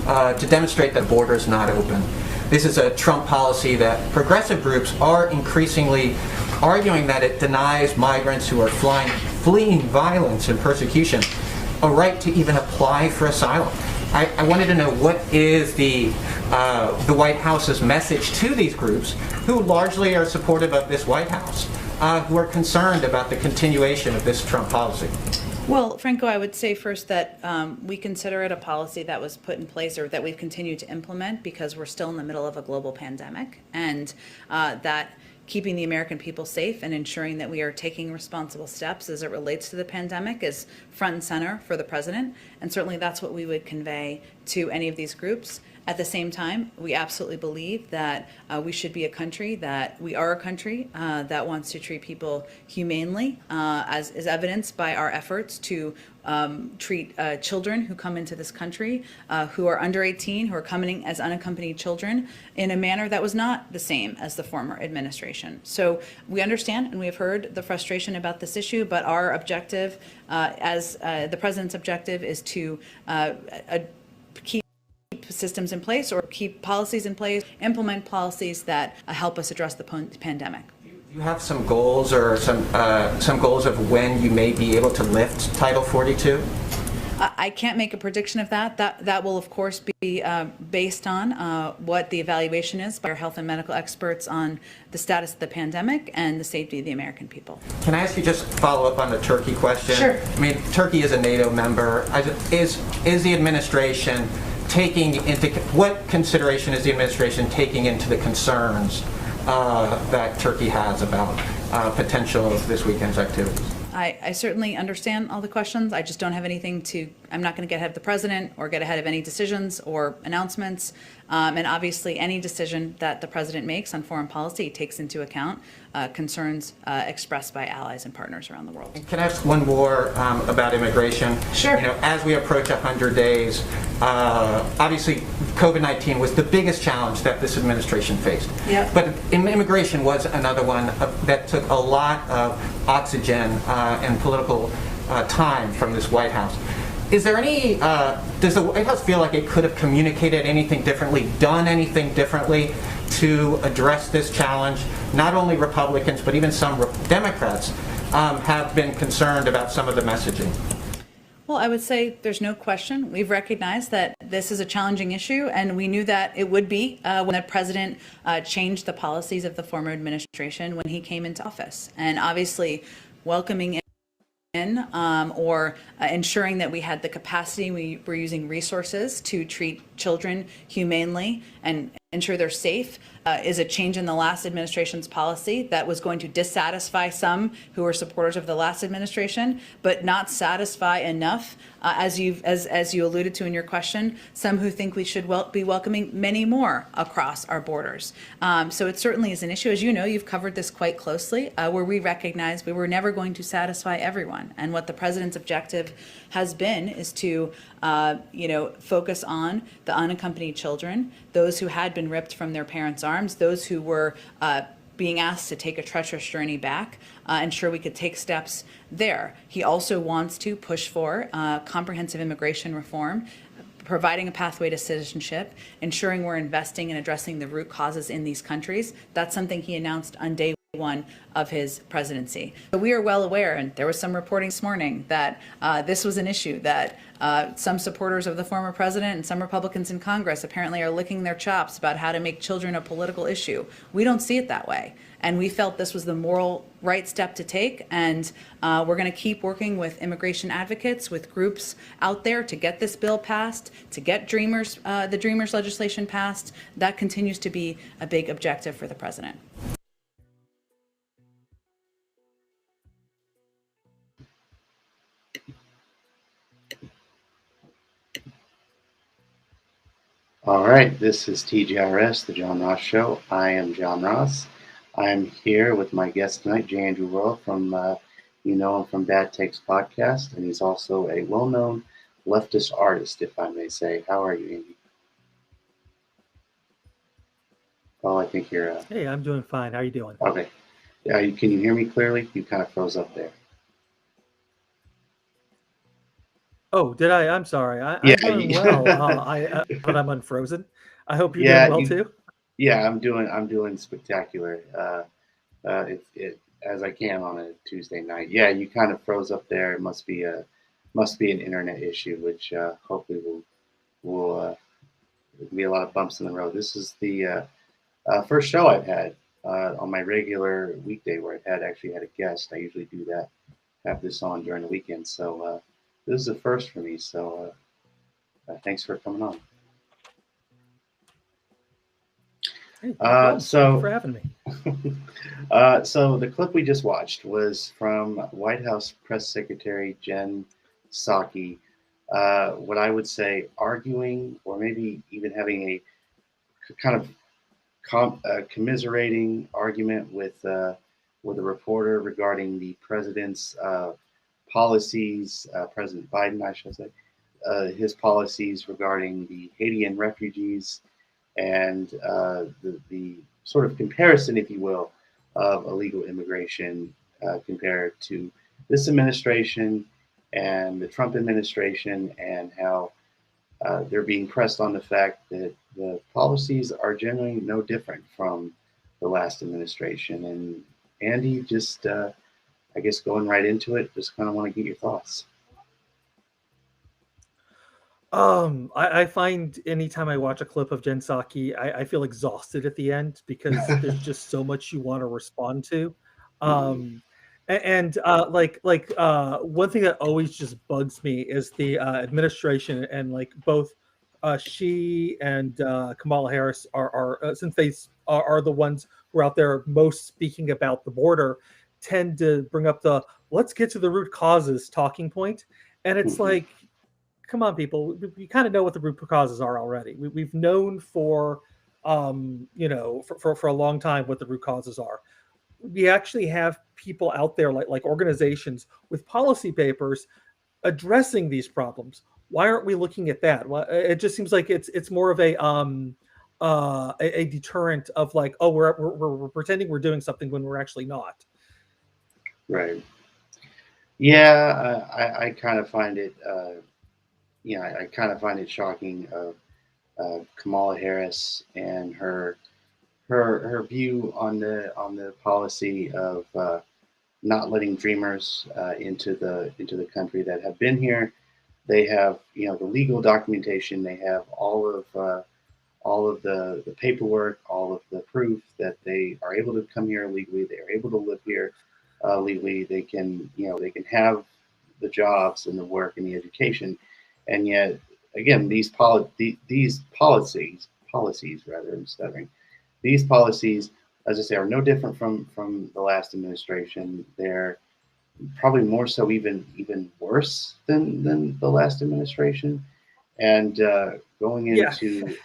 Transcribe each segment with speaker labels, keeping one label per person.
Speaker 1: to demonstrate that the border is not open. This is a Trump policy that progressive groups are increasingly arguing that it denies migrants who are fleeing violence and persecution a right to even apply for asylum. I wanted to know, what is the White House's message to these groups who largely are supportive of this White House, who are concerned about the continuation of this Trump policy?
Speaker 2: Well, Franco, I would say first that we consider it a policy that was put in place, or that we've continued to implement, because we're still in the middle of a global pandemic, and that keeping the American people safe and ensuring that we are taking responsible steps as it relates to the pandemic is front and center for the president. And certainly that's what we would convey to any of these groups. At the same time, we absolutely believe that we should be a country that that wants to treat people humanely, as is evidenced by our efforts to treat children who come into this country, who are under 18, who are coming as unaccompanied children, in a manner that was not the same as the former administration. So we understand and we have heard the frustration about this issue, but our objective, as the president's objective, is to keep systems in place, or keep policies in place, implement policies that help us address the pandemic.
Speaker 1: You have some goals, or some goals of when you may be able to lift Title 42?
Speaker 2: I can't make a prediction of that. That will, of course, be based on what the evaluation is by our health and medical experts on the status of the pandemic and the safety of the American people.
Speaker 1: Can I ask you just follow up on the Turkey question?
Speaker 2: Sure.
Speaker 1: I mean, Turkey is a NATO member. Is the administration taking into, what consideration is the administration taking into the concerns that Turkey has about potential of this weekend's activities?
Speaker 2: I certainly understand all the questions. I just don't have anything I'm not going to get ahead of the president or get ahead of any decisions or announcements. And obviously, any decision that the president makes on foreign policy takes into account concerns expressed by allies and partners around the world.
Speaker 1: Can I ask one more about immigration? Sure. You know, as we approach 100 days, obviously COVID-19 was the biggest challenge that this administration faced. Yep. But immigration was another one that took a lot of oxygen and political time from this White House. Is there any, does the White House feel like it could have communicated anything differently, done anything differently to address this challenge? Not only Republicans, but even some Democrats have been concerned about some of the messaging.
Speaker 2: Well, I would say there's no question. We've recognized that this is a challenging issue, and we knew that it would be when the president changed the policies of the former administration when he came into office. And obviously, welcoming in or ensuring that we had the capacity, we were using resources to treat children humanely and ensure they're safe, is a change in the last administration's policy that was going to dissatisfy some who were supporters of the last administration, but not satisfy enough, as you alluded to in your question, some who think we should be welcoming many more across our borders. So it certainly is an issue. As you know, you've covered this quite closely, where we recognize we were never going to satisfy everyone. And what the president's objective has been is to focus on the unaccompanied children, those who had been ripped from their parents' arms, those who were being asked to take a treacherous journey back, ensure we could take steps there. He also wants to push for comprehensive immigration reform, providing a pathway to citizenship, ensuring we're investing and addressing the root causes in these countries. That's something he announced on day one of his presidency. So we are well aware, and there was some reporting this morning that this was an issue that some supporters of the former president and some Republicans in Congress apparently are licking their chops about how to make children a political issue. We don't see it that way. And we felt this was the moral right step to take. And we're going to keep working with immigration advocates, with groups out there to get this bill passed, to get the Dreamers legislation passed. That continues to be a big objective for the president.
Speaker 3: All right, this is TJRS, The John Ross Show. I am John Ross. I'm here with my guest tonight, J. Andrew Worrell from, him from Bad Takes Podcast, and he's also a well-known leftist artist, if I may say. How are you, Andy? Oh, I think you're...
Speaker 4: Hey, I'm doing fine. How are you doing?
Speaker 3: Okay. Can you hear me clearly? You kind of froze up there.
Speaker 4: Oh, did I? I'm sorry.
Speaker 3: Yeah,
Speaker 4: I'm doing well. But I'm unfrozen. I hope you're doing
Speaker 3: yeah,
Speaker 4: well too.
Speaker 3: yeah. I'm doing spectacular. It as I can on a Tuesday night. Yeah, you kind of froze up there. It must be an internet issue, which hopefully will be a lot of bumps in the road. This is the first show I've had on my regular weekday where I've actually had a guest. I usually do that, have this on during the weekend. So this is a first for me. So thanks for coming on.
Speaker 4: Hey, no problem. Thank you for
Speaker 3: So
Speaker 4: having me.
Speaker 3: so the clip we just watched was from White House Press Secretary Jen Psaki, what I would say arguing or maybe even having a kind of commiserating argument with a reporter regarding the president's policies, President Biden, I should say, his policies regarding the Haitian refugees and the sort of comparison, if you will, of illegal immigration compared to this administration and the Trump administration, and how they're being pressed on the fact that the policies are generally no different from the last administration. And Andy, just I guess going right into it, just kind of want to get your thoughts.
Speaker 4: I find anytime I watch a clip of Jen Psaki, I feel exhausted at the end because there's just so much you want to respond to.
Speaker 3: Mhm.
Speaker 4: One thing that always just bugs me is the administration, and like both she and Kamala Harris are since are the ones who are out there most speaking about the border, tend to bring up the let's get to the root causes talking point. And it's
Speaker 3: Mhm.
Speaker 4: like, come on, people, we kind of know what the root causes are already. We've known for, for a long time what the root causes are. We actually have people out there like organizations with policy papers addressing these problems. Why aren't we looking at that? Well, it just seems like it's more of a deterrent of like, oh, we're pretending we're doing something when we're actually not.
Speaker 3: Right. Yeah, I kind of find it. I kind of find it shocking of Kamala Harris and her view on the policy of not letting dreamers into the country that have been here. They have the legal documentation. They have all of the paperwork, all of the proof that they are able to come here legally. They are able to live here legally. They can have the jobs and the work and the education, and yet again these policies rather, I'm stuttering, these policies, as I say, are no different from the last administration. They're probably more so, even worse than the last administration. And going
Speaker 4: Yeah.
Speaker 3: into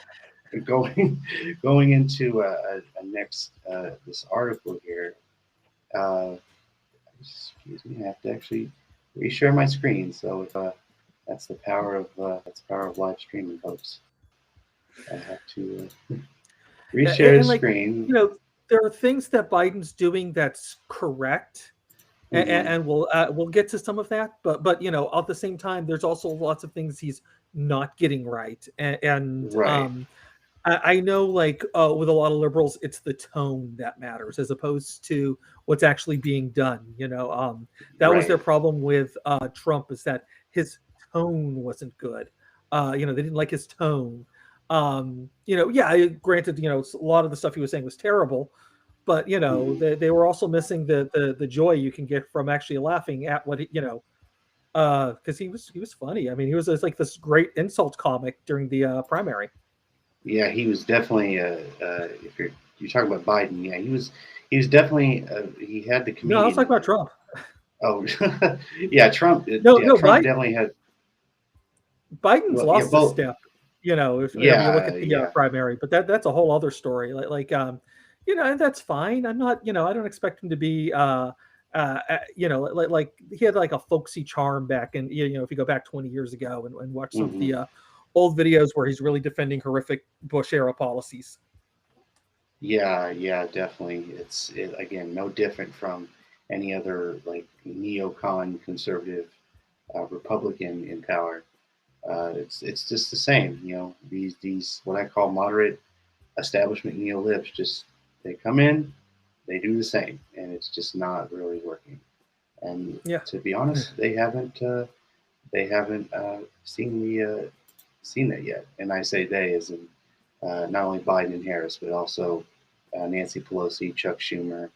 Speaker 3: going going into a next this article here. Uh, Excuse me, I have to actually reshare my screen. So if that's the power of live streaming, folks. I have to reshare the
Speaker 4: And like,
Speaker 3: screen.
Speaker 4: there are things that Biden's doing that's correct,
Speaker 3: Hmm.
Speaker 4: and we'll get to some of that. But at the same time, there's also lots of things he's not getting right. And
Speaker 3: Right,
Speaker 4: I know, like, with a lot of liberals, it's the tone that matters as opposed to what's actually being done. That was their
Speaker 3: right.
Speaker 4: problem with Trump, is that his tone wasn't good. They didn't like his tone. Yeah, granted, a lot of the stuff he was saying was terrible, but
Speaker 3: Hmm.
Speaker 4: they were also missing the joy you can get from actually laughing at what because he was funny. I mean, he was just like this great insult comic during the primary.
Speaker 3: Yeah, he was definitely. If you're talking about Biden, yeah, he was definitely. He had the
Speaker 4: No, I was
Speaker 3: comedian
Speaker 4: talking
Speaker 3: in
Speaker 4: about
Speaker 3: him.
Speaker 4: Trump.
Speaker 3: Oh, yeah, Trump.
Speaker 4: No,
Speaker 3: Yeah,
Speaker 4: no,
Speaker 3: Trump
Speaker 4: Biden.
Speaker 3: definitely had.
Speaker 4: Biden's
Speaker 3: Well, yeah,
Speaker 4: lost his
Speaker 3: both.
Speaker 4: step. If you look
Speaker 3: Yeah,
Speaker 4: at the
Speaker 3: yeah.
Speaker 4: primary, but that's a whole other story. And that's fine. I'm not, I don't expect him to be, like he had like a folksy charm back in, if you go back 20 years ago and watch some of
Speaker 3: Hmm.
Speaker 4: the old videos where he's really defending horrific Bush era policies.
Speaker 3: Yeah, yeah, definitely. Again no different from any other like neocon conservative Republican in power. It's just the same. These what I call moderate establishment neo-libs, just they come in, they do the same, and it's just not really working. And
Speaker 4: Yeah.
Speaker 3: to be honest, they haven't seen that yet. And I say they as in not only Biden and Harris, but also Nancy Pelosi, Chuck Schumer,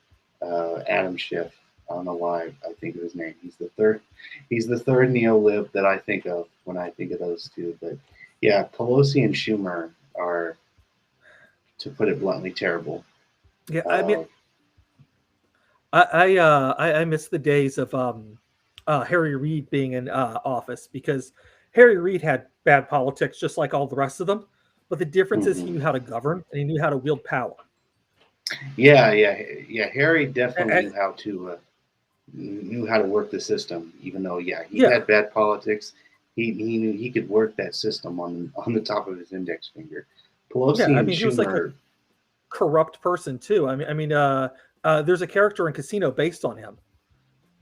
Speaker 3: Adam Schiff. I don't know why I think of his name. He's the third. He's the third neo-lib that I think of when I think of those two. But yeah, Pelosi and Schumer are, to put it bluntly, terrible.
Speaker 4: Yeah, I mean, I miss the days of Harry Reid being in office, because Harry Reid had bad politics just like all the rest of them, but the difference is he knew how to govern and he knew how to wield power.
Speaker 3: Yeah. Harry definitely
Speaker 4: And,
Speaker 3: knew how to work the system. Even though, he
Speaker 4: yeah,
Speaker 3: had bad politics, he knew he could work that system on the top of his index finger.
Speaker 4: yeah.
Speaker 3: Pelosi
Speaker 4: I
Speaker 3: and
Speaker 4: mean, he was like a
Speaker 3: Schumer.
Speaker 4: corrupt person too. There's a character in Casino based on him.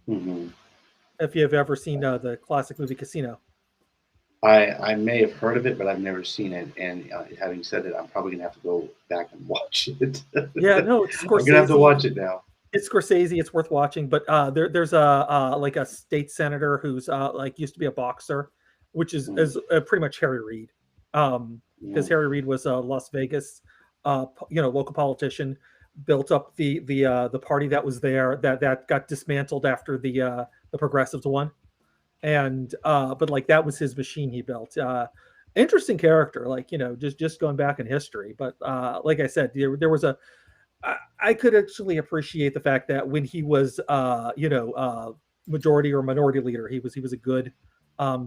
Speaker 3: Mhm.
Speaker 4: If you've ever seen the classic movie Casino.
Speaker 3: I may have heard of it, but I've never seen it. And having said it, I'm probably gonna have to go back and watch it.
Speaker 4: Yeah, no, it's
Speaker 3: I'm gonna have to
Speaker 4: Scorsese.
Speaker 3: watch it now.
Speaker 4: It's Scorsese. It's worth watching. But there's like a state senator who's like used to be a boxer, which is pretty much Harry Reid, because Harry Reid was a Las Vegas, local politician, built up the party that was there that got dismantled after the progressives won, and but like that was his machine he built. Interesting character, like just going back in history. But like I said, there was a I could actually appreciate the fact that when he was, majority or minority leader, he was a good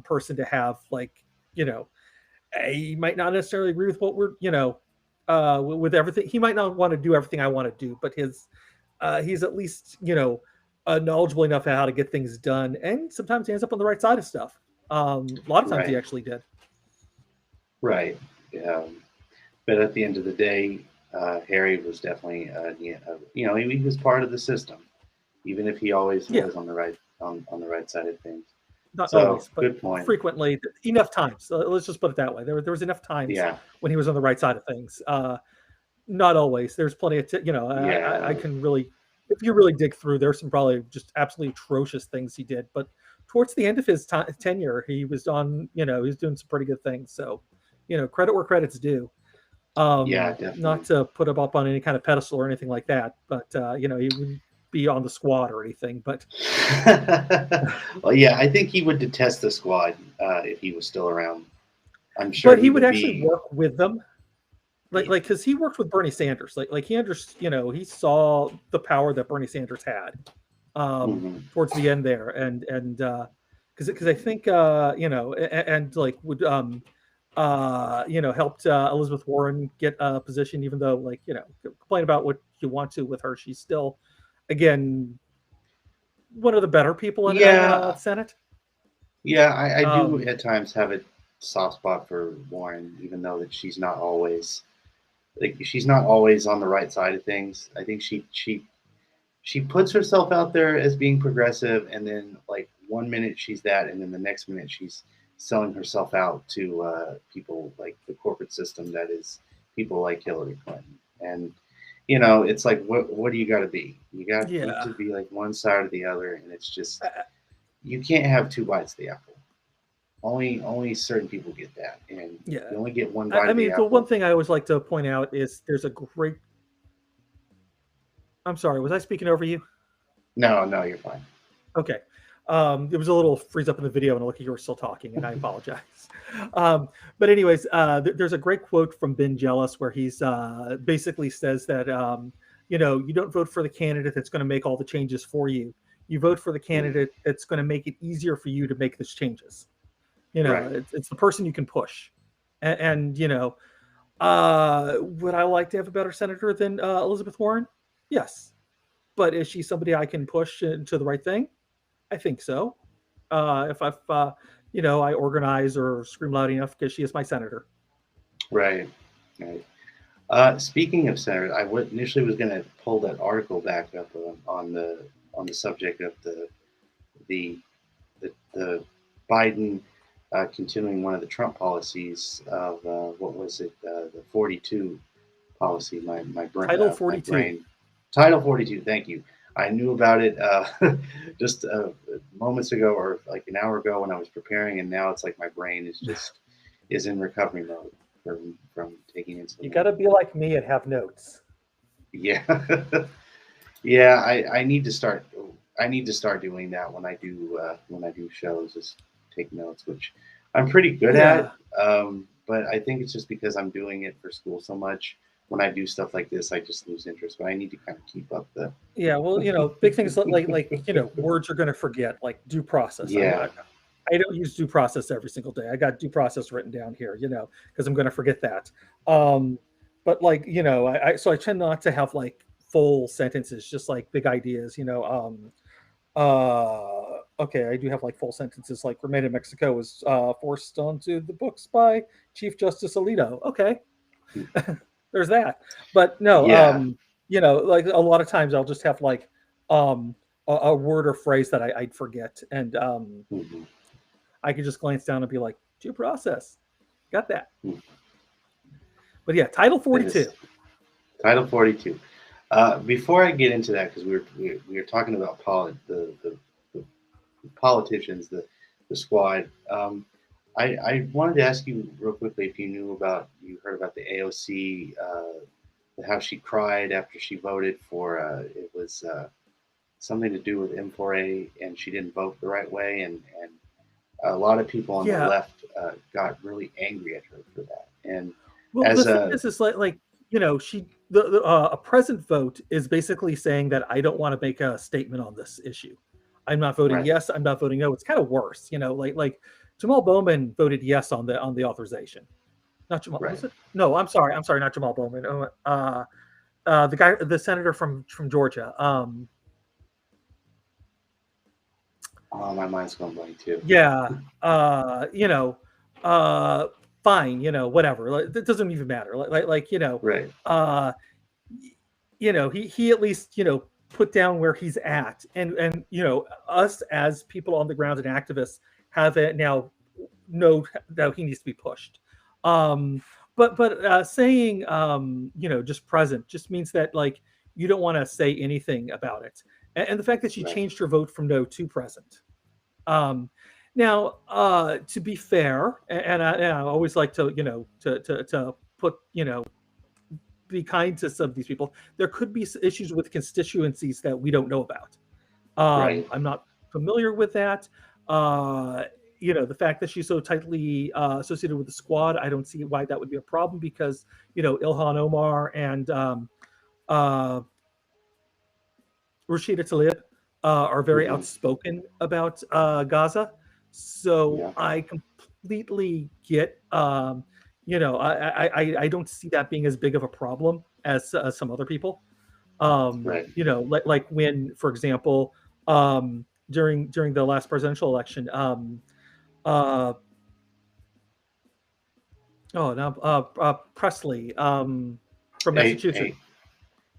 Speaker 4: person to have. Like, he might not necessarily agree with what we're, with everything. He might not want to do everything I want to do, but he's at least, knowledgeable enough how to get things done, and sometimes he ends up on the right side of stuff. A lot of times he
Speaker 3: Right,
Speaker 4: actually did.
Speaker 3: right. But at the end of the day, Harry was definitely, he was part of the system, even if he always
Speaker 4: Yeah.
Speaker 3: was on the right side of things.
Speaker 4: Not
Speaker 3: So
Speaker 4: always, but
Speaker 3: good point.
Speaker 4: frequently, enough times. Let's just put it that way. There was enough times
Speaker 3: Yeah,
Speaker 4: when he was on the right side of things. Not always. There's plenty of, I
Speaker 3: yeah,
Speaker 4: can really, if you really dig through, there's some probably just absolutely atrocious things he did. But towards the end of his tenure, he was he was doing some pretty good things. So, credit where credit's due.
Speaker 3: yeah,
Speaker 4: Not
Speaker 3: definitely.
Speaker 4: to put him up on any kind of pedestal or anything like that, but he wouldn't be on the squad or anything. But
Speaker 3: Well, yeah, I think he would detest the squad if he was still around. I'm sure
Speaker 4: but
Speaker 3: he
Speaker 4: he would
Speaker 3: would
Speaker 4: actually
Speaker 3: be.
Speaker 4: work with them, like because he worked with Bernie Sanders, like he understood, he saw the power that Bernie Sanders had
Speaker 3: Mhm.
Speaker 4: towards the end there, and because I think and like would helped Elizabeth Warren get a position, even though like complain about what you want to with her, she's still again one of the better people in
Speaker 3: Yeah,
Speaker 4: Senate.
Speaker 3: yeah, I do
Speaker 4: Um,
Speaker 3: at times have a soft spot for Warren, even though that she's not always on the right side of things. I think she puts herself out there as being progressive, and then like one minute she's that, and then the next minute she's selling herself out to people like the corporate system that is people like Hillary Clinton. And it's like what do you got to be? You
Speaker 4: yeah.
Speaker 3: to be like one side or the other, and it's just you can't have two bites of the apple. Only certain people get that, and
Speaker 4: Yeah.
Speaker 3: you only get one bite
Speaker 4: I
Speaker 3: of the
Speaker 4: mean, the one
Speaker 3: apple.
Speaker 4: thing I always like to point out is there's a great. I'm sorry, was I speaking over you?
Speaker 3: No, no, you're fine.
Speaker 4: Okay. There was a little freeze up in the video, and it looked like you were still talking, and I apologize. But anyways, there's a great quote from Ben Jealous where he's basically says that you don't vote for the candidate that's going to make all the changes for you. You vote for the
Speaker 3: Mm,
Speaker 4: candidate that's going to make it easier for you to make those changes.
Speaker 3: right.
Speaker 4: It's the person you can push, and would I like to have a better senator than Elizabeth Warren? Yes, but is she somebody I can push into the right thing? I think so. If I organize or scream loud enough because she is my senator.
Speaker 3: Right. Right. Speaking of senators, initially was going to pull that article back up on the subject of the the Biden continuing one of the Trump policies of what was it, the 42 policy.
Speaker 4: Title
Speaker 3: My
Speaker 4: 42.
Speaker 3: brain. Title 42. Thank you. I knew about it just moments ago, or like an hour ago when I was preparing, and now it's like my brain is in recovery mode from taking
Speaker 4: You
Speaker 3: insulin.
Speaker 4: got to be like me and have notes.
Speaker 3: Yeah, yeah. I need to start. I need to start doing that when I do shows, is take notes, which I'm pretty good
Speaker 4: Yeah.
Speaker 3: at. But I think it's just because I'm doing it for school so much. When I do stuff like this, I just lose interest. But I need to kind of keep up the.
Speaker 4: Yeah, well, big things like words you're going to forget, like due process.
Speaker 3: Yeah.
Speaker 4: I don't use due process every single day. I got due process written down here, because I'm going to forget that. But like, so I tend not to have like full sentences, just like big ideas. Okay, I do have like full sentences, like Remain in Mexico was forced onto the books by Chief Justice Alito. Okay, there's that. But no,
Speaker 3: Yeah.
Speaker 4: like a lot of times I'll just have like a word or phrase that I'd forget, and
Speaker 3: Mhm.
Speaker 4: I could just glance down and be like, due process, got that.
Speaker 3: Mhm.
Speaker 4: But yeah, Title
Speaker 3: That
Speaker 4: 42.
Speaker 3: is Title 42. Before I get into that, because we were talking about the politicians, the squad. I wanted to ask you real quickly if you heard about the AOC, how she cried after she voted for it was something to do with M4A, and she didn't vote the right way, and a lot of people on the
Speaker 4: Yeah.
Speaker 3: left got really angry at her for that. And
Speaker 4: Well, the
Speaker 3: as
Speaker 4: thing
Speaker 3: a
Speaker 4: is like she a present vote is basically saying that I don't want to make a statement on this issue. I'm not voting
Speaker 3: right,
Speaker 4: yes. I'm not voting no. It's kind of worse, like Jamal Bowman voted yes on the authorization. Not Jamal,
Speaker 3: right.
Speaker 4: was it? No, I'm sorry, not Jamal Bowman. The senator from Georgia.
Speaker 3: Oh, my mind's going blank too.
Speaker 4: Yeah, fine, whatever. Like, it doesn't even matter.
Speaker 3: Right,
Speaker 4: uh, he at least put down where he's at, and us as people on the ground and activists have it now know that he needs to be pushed. Um, but saying just present just means that like you don't want to say anything about it, and the fact that she
Speaker 3: right,
Speaker 4: changed her vote from no to present. Um, Now, to be fair, and I always like to to put be kind to some of these people. There could be issues with constituencies that we don't know about.
Speaker 3: right,
Speaker 4: I'm not familiar with that. Uh, the fact that she's so tightly associated with the squad, I don't see why that would be a problem because Ilhan Omar and uh, Rashida Tlaib are very
Speaker 3: hmm,
Speaker 4: outspoken about Gaza. So
Speaker 3: yeah,
Speaker 4: I completely get, I don't see that being as big of a problem as some other people.
Speaker 3: right.
Speaker 4: Like when, for example, during the last presidential election, uh, Presley from
Speaker 3: A,
Speaker 4: Massachusetts,
Speaker 3: a,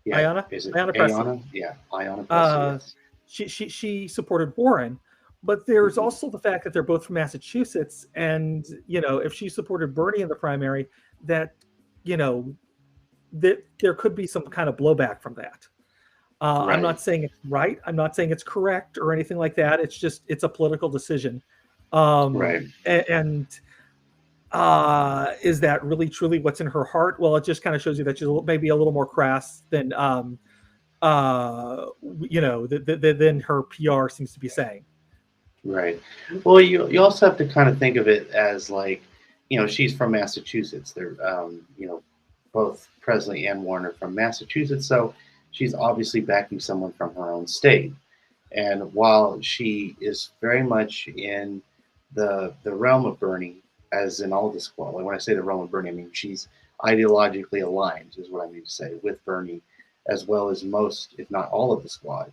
Speaker 3: yeah.
Speaker 4: Ayanna,
Speaker 3: Is it
Speaker 4: Ayanna Presley.
Speaker 3: Ayana? Yeah, Ayana Presley.
Speaker 4: Uh,
Speaker 3: Yes.
Speaker 4: she supported Warren, but there's
Speaker 3: Hmm.
Speaker 4: also the fact that they're both from Massachusetts, and if she supported Bernie in the primary, that you know that there could be some kind of blowback from that. I'm
Speaker 3: Right,
Speaker 4: not saying it's right. I'm not saying it's correct or anything like that. It's a political decision.
Speaker 3: right,
Speaker 4: And is that really truly what's in her heart? Well, it just kind of shows you that she's maybe a little more crass than than her PR seems to be saying.
Speaker 3: right. Well, you also have to kind of think of it as like, she's from Massachusetts. They're, both Presley and Warren are from Massachusetts, so she's obviously backing someone from her own state. And while she is very much in the realm of Bernie, as in all the squad, like when I say the realm of Bernie, I mean she's ideologically aligned, is what I mean to say, with Bernie, as well as most, if not all, of the squad.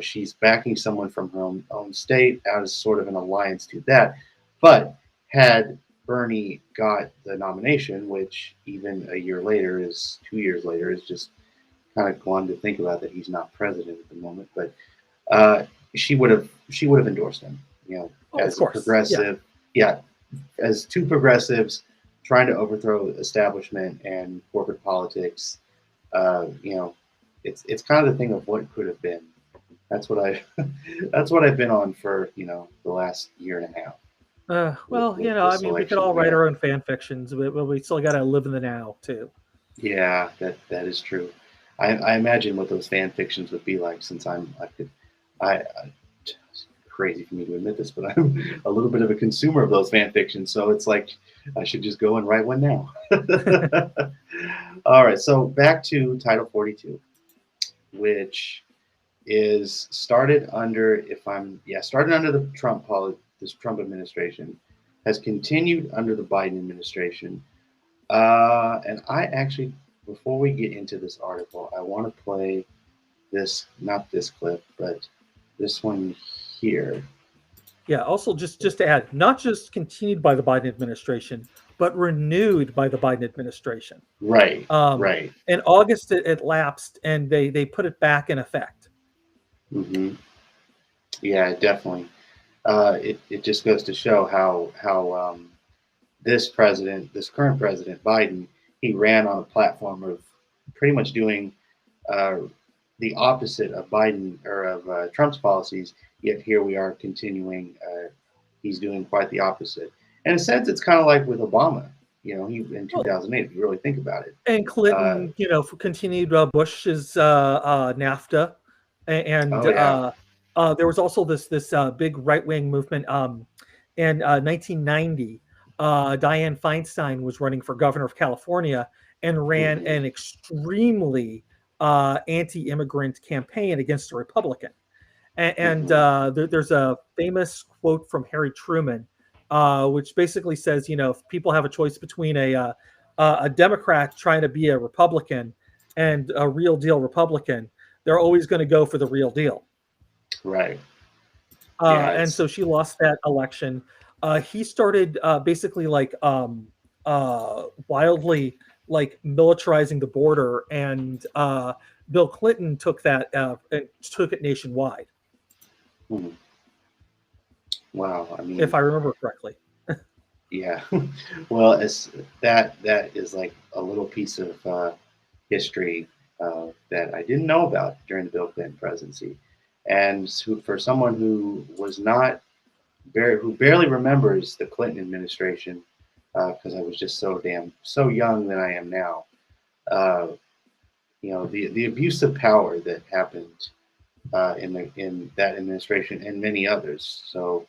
Speaker 3: She's backing someone from her own state as sort of an alliance to that. But had Bernie got the nomination, which even a year later is 2 years later, is just kind of fun to think about that he's not president at the moment, but she would have endorsed him. as
Speaker 4: of
Speaker 3: a
Speaker 4: course.
Speaker 3: progressive, as two progressives trying to overthrow establishment and corporate politics, it's kind of the thing of what could have been. That's what I that's what I've been on for the last year and a half
Speaker 4: Well,
Speaker 3: with
Speaker 4: I
Speaker 3: this
Speaker 4: mean, we could
Speaker 3: election.
Speaker 4: all write
Speaker 3: Yeah,
Speaker 4: our own fan fictions, but we still got to live in the now too.
Speaker 3: yeah, that is true. I imagine what those fan fictions would be like, since I it's crazy for me to admit this, but I'm a little bit of a consumer of those fan fictions. So it's like I should just go and write one now. All right, so back to Title 42, which is started under, started under the this Trump administration, has continued under the Biden administration. And I actually, before we get into this article, I want to play this, not this clip, but this one here.
Speaker 4: Yeah. Also, just to add, not just continued by the Biden administration, but renewed by the Biden administration.
Speaker 3: Right,
Speaker 4: Um,
Speaker 3: right.
Speaker 4: in August, it lapsed, and they put it back in effect.
Speaker 3: hmm Yeah, definitely. It just goes to show how this current president Biden, he ran on a platform of pretty much doing uh, the opposite of Biden or of Trump's policies. Yet here we are continuing. He's doing quite the opposite. In a sense, it's kind of like with Obama. He in
Speaker 4: Well,
Speaker 3: 2008. If you really think about it.
Speaker 4: and
Speaker 3: Uh,
Speaker 4: Clinton, continued Bush's NAFTA, and
Speaker 3: oh yeah.
Speaker 4: there was also this big right wing movement. In 1990, Dianne Feinstein was running for governor of California and ran
Speaker 3: hmm
Speaker 4: an extremely anti-immigrant campaign against a Republican. And
Speaker 3: hmm
Speaker 4: there's a famous quote from Harry Truman, which basically says, if people have a choice between a Democrat trying to be a Republican and a real deal Republican, they're always going to go for the real deal.
Speaker 3: Right. Yeah.
Speaker 4: And
Speaker 3: It's
Speaker 4: so she lost that election. He started basically wildly militarizing the border, and Bill Clinton took that and took it nationwide,
Speaker 3: hmm. Wow. I
Speaker 4: if
Speaker 3: mean,
Speaker 4: I remember correctly.
Speaker 3: yeah. Well, it's that is like a little piece of history that I didn't know about during the Bill Clinton presidency, and for someone who was not who barely remembers the Clinton administration, because I was just so young than I am now. Uh, the abuse of power that happened in that administration and many others. So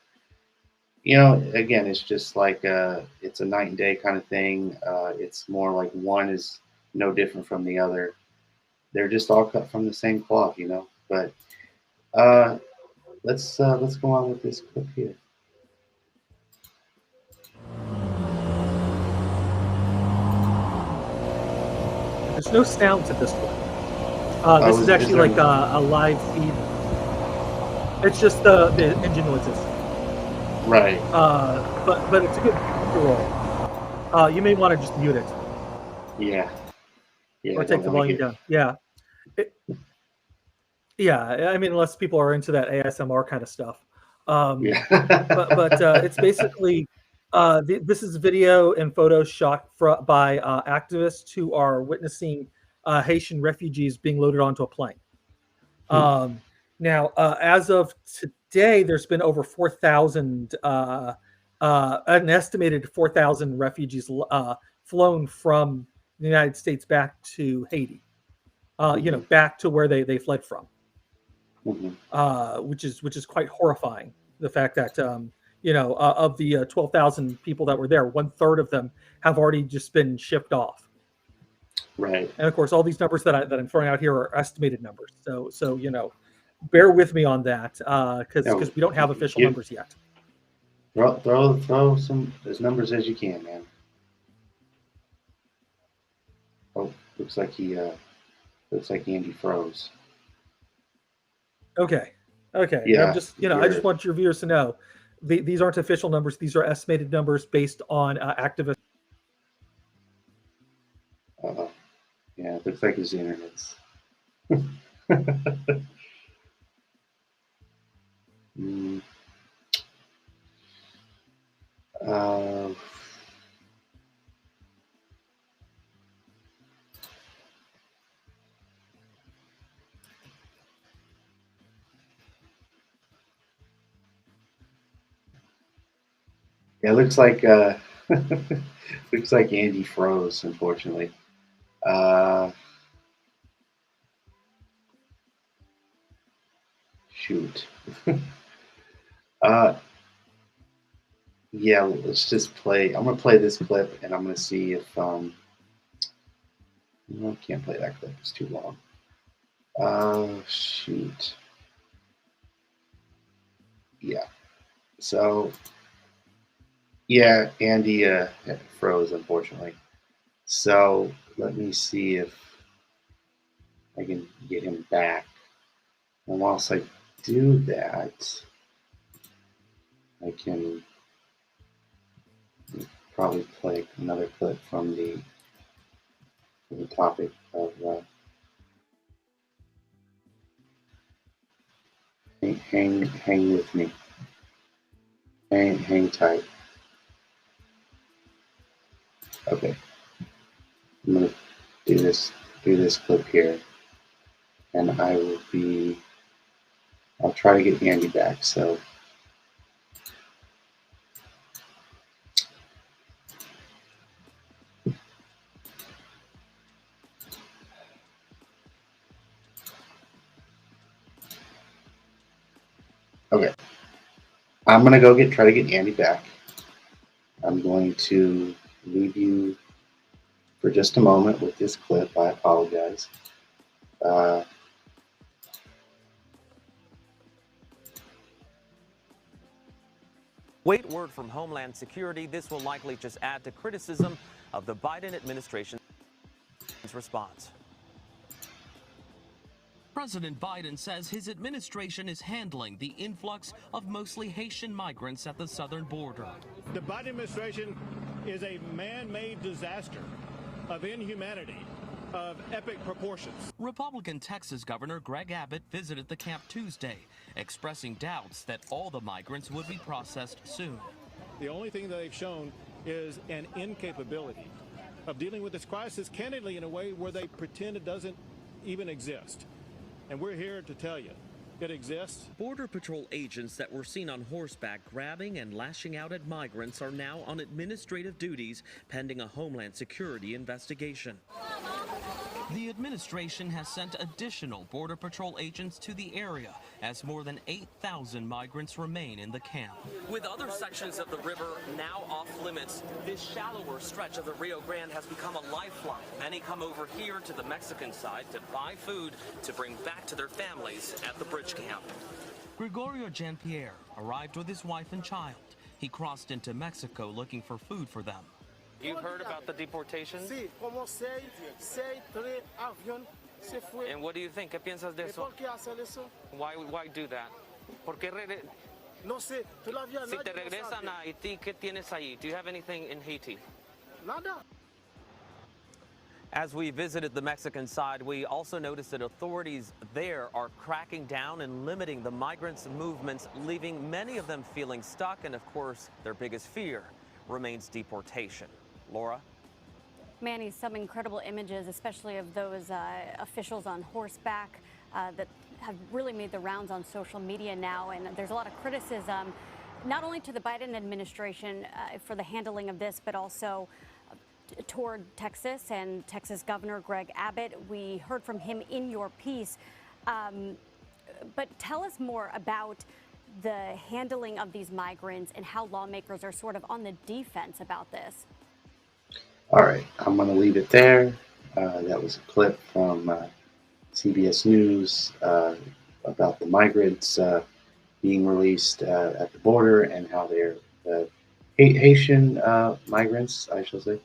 Speaker 3: again, it's just like it's a night and day kind of thing. It's more like one is no different from the other. They're just all cut from the same cloth. But uh, let's go on with this clip here.
Speaker 4: There's no sound to this one. This
Speaker 3: Oh,
Speaker 4: is
Speaker 3: is
Speaker 4: actually
Speaker 3: there?
Speaker 4: like a live feed. It's just the engine noises.
Speaker 3: Right.
Speaker 4: But it's a good roll. You may want to just mute it
Speaker 3: Yeah. Yeah.
Speaker 4: or
Speaker 3: I don't
Speaker 4: take the
Speaker 3: want to
Speaker 4: volume
Speaker 3: get.
Speaker 4: down. Yeah. It, yeah. I mean, unless people are into that ASMR kind of stuff.
Speaker 3: Yeah.
Speaker 4: But it's basically this is video and photos shot by activists who are witnessing Haitian refugees being loaded onto a plane. Now, as of today, there's been over 4,000, an estimated 4,000 refugees flown from the United States back to Haiti. Back to where they fled from, which is quite horrifying. The fact that of the 12,000 people that were there, 1/3 of them have already just been shipped off.
Speaker 3: Right.
Speaker 4: And of course, all these numbers that I'm throwing out here are estimated numbers. So bear with me on that because we don't have official numbers yet.
Speaker 3: Throw some as numbers as you can, man. Oh, looks like Andy froze.
Speaker 4: Okay. I'm
Speaker 3: Yeah.
Speaker 4: just I just want your viewers to know these aren't official numbers. These are estimated numbers based on activists.
Speaker 3: Yeah. Looks like his internet's. Mm, Uh, it looks like looks like Andy froze, unfortunately. Uh, shoot. uh, yeah, let's just play. I'm gonna play this clip, and I'm gonna see if no, I can't play that clip. It's too long. Shoot. Yeah. So yeah, Andy froze, unfortunately. So let me see if I can get him back. And whilst I do that, I can probably play another clip from the topic of hang with me, hang tight. Okay, I'm gonna do this clip here, and I'll try to get Andy back. So. Okay, I'm gonna go try to get Andy back. I'm going to leave you for just a moment with this clip. I apologize.
Speaker 5: Wait word from Homeland Security. This will likely just add to criticism of the Biden administration's response.
Speaker 6: President Biden says his administration is handling the influx of mostly Haitian migrants at the southern border.
Speaker 7: The Biden administration is a man-made disaster of inhumanity, of epic proportions.
Speaker 6: Republican Texas Governor Greg Abbott visited the camp Tuesday, expressing doubts that all the migrants would be processed soon.
Speaker 7: The only thing that they've shown is an incapability of dealing with this crisis candidly in a way where they pretend it doesn't even exist. And we're here to tell you it exists.
Speaker 6: Border Patrol agents that were seen on horseback grabbing and lashing out at migrants are now on administrative duties pending a Homeland Security investigation. The administration has sent additional Border Patrol agents to the area as more than 8,000 migrants remain in the camp.
Speaker 5: With other sections of the river now off limits, this shallower stretch of the Rio Grande has become a lifeline. Many come over here to the Mexican side to buy food to bring back to their families at the bridge camp.
Speaker 6: Gregorio Jean-Pierre arrived with his wife and child. He crossed into Mexico looking for food for them.
Speaker 5: You've heard about the deportation?
Speaker 8: Sí, como tres aviones se fue.
Speaker 5: And what do you think? ¿Qué piensas de eso?
Speaker 8: ¿Por qué hacen eso?
Speaker 5: Why do that? ¿Por qué
Speaker 8: No sé, todavía
Speaker 5: si te
Speaker 8: nadie lo
Speaker 5: regresan
Speaker 8: sabe.
Speaker 5: a Haití, ¿qué tienes ahí? Do you have anything in Haiti?
Speaker 8: Nada.
Speaker 5: As we visited the Mexican side, we also noticed that authorities there are cracking down and limiting the migrants' movements, leaving many of them feeling stuck. And of course, their biggest fear remains deportation. Laura?
Speaker 9: Manny, some incredible images, especially of those officials on horseback that have really made the rounds on social media now. And there's a lot of criticism, not only to the Biden administration for the handling of this, but also toward Texas and Texas Governor Greg Abbott. We heard from him in your piece. But tell us more about the handling of these migrants and how lawmakers are sort of on the defense about this.
Speaker 3: All right, I'm going to leave it there. That was a clip from CBS News about the migrants being released at the border and how they're Haitian migrants, I shall say,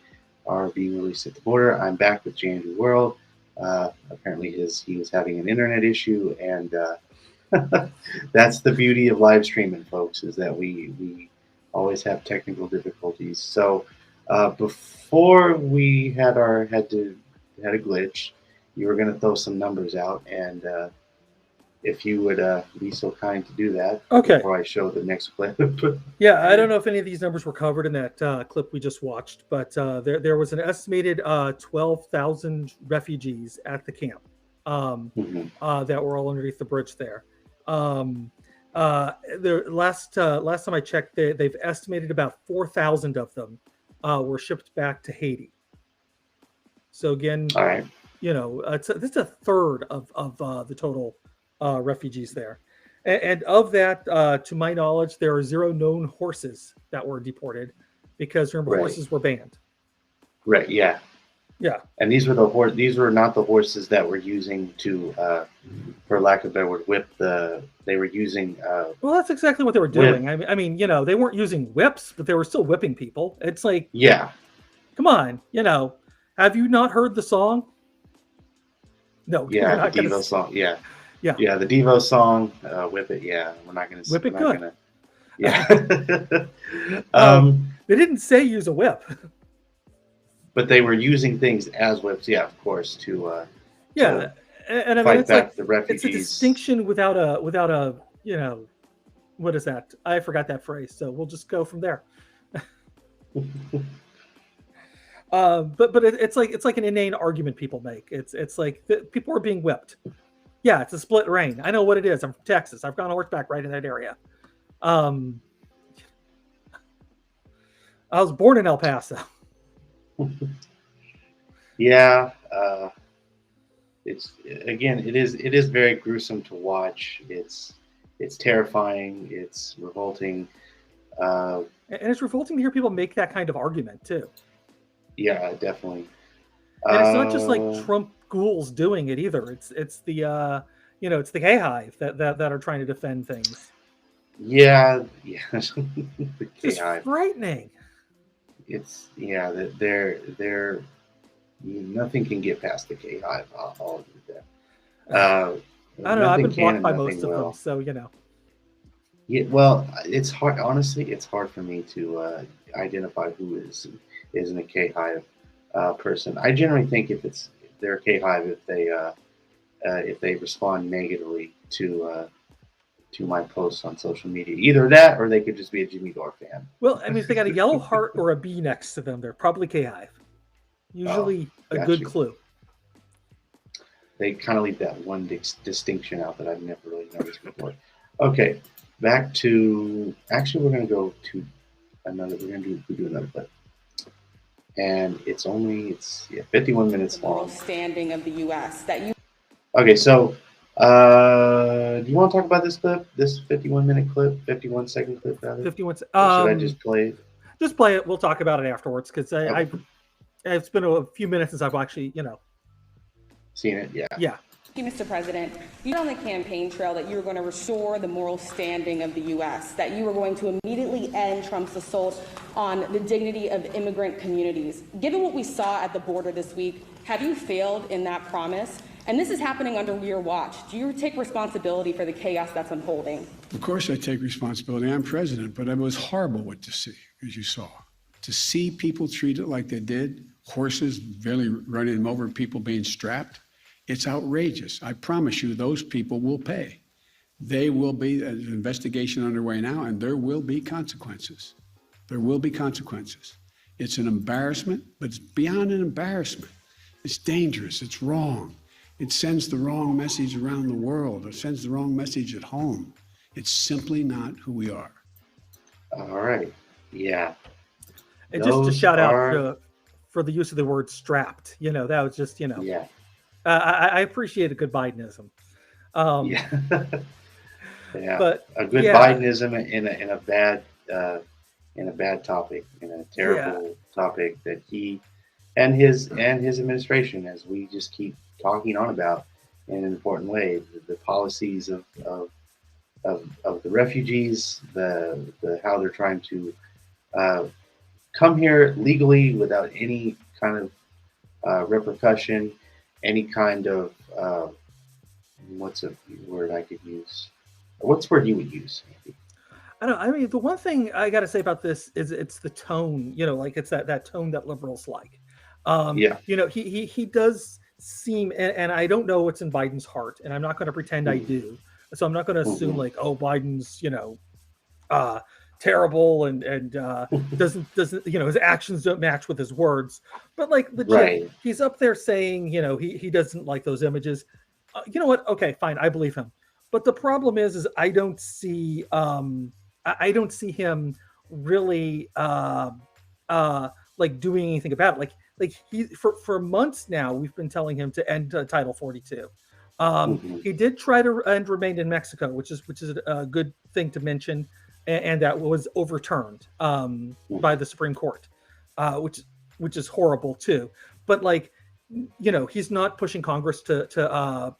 Speaker 3: are being released at the border. I'm back with Andrew World. Apparently he was having an internet issue, and that's the beauty of live streaming, folks, is that we always have technical difficulties. So before we had a glitch, you were going to throw some numbers out, and if you would be so kind to do that before I show the next clip.
Speaker 4: Yeah, I don't know if any of these numbers were covered in that clip we just watched, but there was an estimated 12,000 refugees at the camp that were all underneath the bridge there. The last time I checked, they've estimated about 4,000 of them were shipped back to Haiti. So again,
Speaker 3: all right.
Speaker 4: This is a third of the total refugees there. And of that, to my knowledge, there are 0 known horses that were deported because remember, horses were banned.
Speaker 3: Right. Yeah.
Speaker 4: Yeah.
Speaker 3: And these were these were not the horses that were using to, for lack of a better word, whip the. They were using.
Speaker 4: Well, that's exactly what they were doing. I mean, they weren't using whips, but they were still whipping people. It's like,
Speaker 3: yeah,
Speaker 4: come on, have you not heard the song? No.
Speaker 3: Yeah, the Devo song. Yeah. Yeah, the Devo song, Whip It. Yeah, we're not going to
Speaker 4: whip it good.
Speaker 3: Yeah.
Speaker 4: They didn't say use a whip.
Speaker 3: But they were using things as whips, yeah, of course, to
Speaker 4: and I mean,
Speaker 3: fight
Speaker 4: it's
Speaker 3: back
Speaker 4: like
Speaker 3: the refugees.
Speaker 4: It's a distinction without a what is that? I forgot that phrase, so we'll just go from there. But it's like an inane argument people make. It's like people are being whipped. Yeah, it's a split rain. I know what it is. I'm from Texas. I've gone horseback right in that area. I was born in El Paso.
Speaker 3: Yeah, it is very gruesome to watch. It's terrifying. It's revolting.
Speaker 4: And it's revolting to hear people make that kind of argument too.
Speaker 3: Yeah, definitely.
Speaker 4: And it's not just like Trump ghouls doing it either. It's the it's the K Hive that are trying to defend things.
Speaker 3: Yeah. The
Speaker 4: It's frightening.
Speaker 3: It's they're nothing can get past the K Hive. I'll admit that.
Speaker 4: I don't know. I've been blocked by most of them, so
Speaker 3: Yeah, well, it's hard. Honestly, it's hard for me to identify who isn't a K Hive person. I generally think if they're a K Hive, if they respond negatively to my posts on social media, either that or they could just be a Jimmy Dore fan.
Speaker 4: Well, I mean, if they got a yellow heart or a bee next to them, they're probably K Hive. Usually a good clue.
Speaker 3: They kind of leave that one distinction out that I've never really noticed before. Okay, back to actually, we're going to go to another. We're going to do another clip, and it's 51 minutes long.
Speaker 10: Standing of the U.S. that you.
Speaker 3: Okay, so do you want to talk about this clip? This 51-minute clip, 51-second clip, rather.
Speaker 4: 51.
Speaker 3: Should I just play it?
Speaker 4: Just play it. We'll talk about it afterwards because it's been a few minutes since I've actually
Speaker 3: seen it. Yeah.
Speaker 4: Yeah.
Speaker 10: Thank you, Mr. President. You on the campaign trail that you were going to restore the moral standing of the U.S., that you were going to immediately end Trump's assault on the dignity of immigrant communities. Given what we saw at the border this week, have you failed in that promise? And this is happening under your watch. Do you take responsibility for the chaos that's unfolding?
Speaker 11: Of course I take responsibility. I'm president, but it was horrible what to see, as you saw. To see people treated like they did, horses barely running them over, people being strapped, it's outrageous. I promise you those people will pay. They will be, an investigation underway now, and there will be consequences. There will be consequences. It's an embarrassment, but it's beyond an embarrassment. It's dangerous. It's wrong. It sends the wrong message around the world. It sends the wrong message at home. It's simply not who we are.
Speaker 3: All right. Yeah.
Speaker 4: And just to shout out for the use of the word strapped, that was just,
Speaker 3: Yeah.
Speaker 4: I appreciate a good Bidenism.
Speaker 3: Yeah.
Speaker 4: But
Speaker 3: a good Bidenism in a bad topic, in a terrible topic that he and his administration, as we just keep talking on about in an important way, the policies of the refugees, the how they're trying to come here legally without any kind of repercussion, any kind of what's a word I could use? What's the word you would use? Maybe?
Speaker 4: I don't know. I mean, the one thing I got to say about this is it's the tone. Like it's that tone that liberals like. He does seem, and I don't know what's in Biden's heart, and I'm not going to pretend I do. So I'm not going to assume
Speaker 3: Mhm.
Speaker 4: like, oh, Biden's, terrible and doesn't his actions don't match with his words. But like legit,
Speaker 3: Right.
Speaker 4: he's up there saying he doesn't like those images. You know what? Okay, fine, I believe him. But the problem is I don't see I don't see him really uh like doing anything about it. Like he for months now we've been telling him to end Title 42.
Speaker 3: Mhm.
Speaker 4: He did try to end remain in Mexico, which is a good thing to mention, and that was overturned by the Supreme Court, which is horrible too. But like, he's not pushing Congress to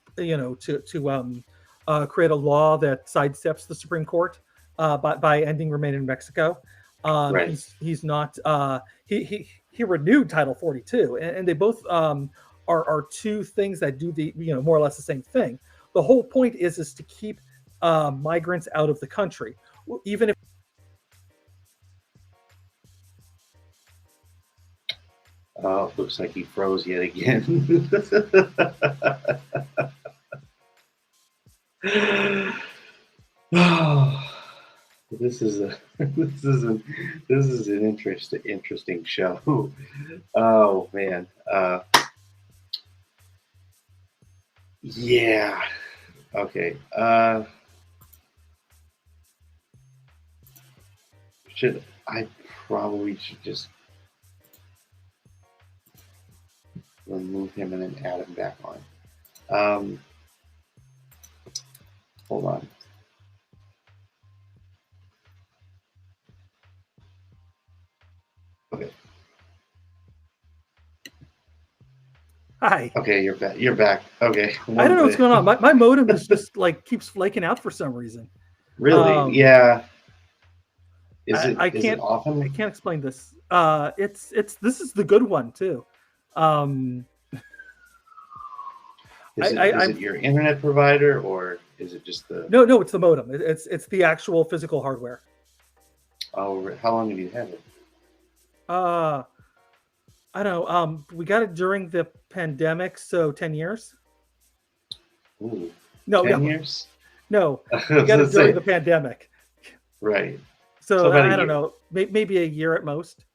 Speaker 4: create a law that sidesteps the Supreme Court by ending remain in Mexico.
Speaker 3: Right.
Speaker 4: He's not he renewed Title 42, and they both are two things that do the more or less the same thing. The whole point is to keep migrants out of the country, even if.
Speaker 3: Oh, looks like he froze yet again. Oh, this is a this is an interesting show. Oh man. Yeah. Okay. Should I probably should just remove him and then add him back on. Hold on. Okay.
Speaker 4: Hi.
Speaker 3: Okay, you're back. You're back. Okay.
Speaker 4: I don't know what's going on. My modem is just like keeps flaking out for some reason.
Speaker 3: Really? Yeah. Is
Speaker 4: I
Speaker 3: it
Speaker 4: can't
Speaker 3: often?
Speaker 4: I can't explain this. It's this is the good one too.
Speaker 3: Is it your internet provider or is it just the?
Speaker 4: No, it's the modem. It's the actual physical hardware.
Speaker 3: Oh, how long have you had it?
Speaker 4: I don't know. We got it during the pandemic, so 10 years.
Speaker 3: Ooh,
Speaker 4: No,
Speaker 3: 10 years?
Speaker 4: No, we got it during the pandemic.
Speaker 3: Right.
Speaker 4: So I don't know, maybe a year at most.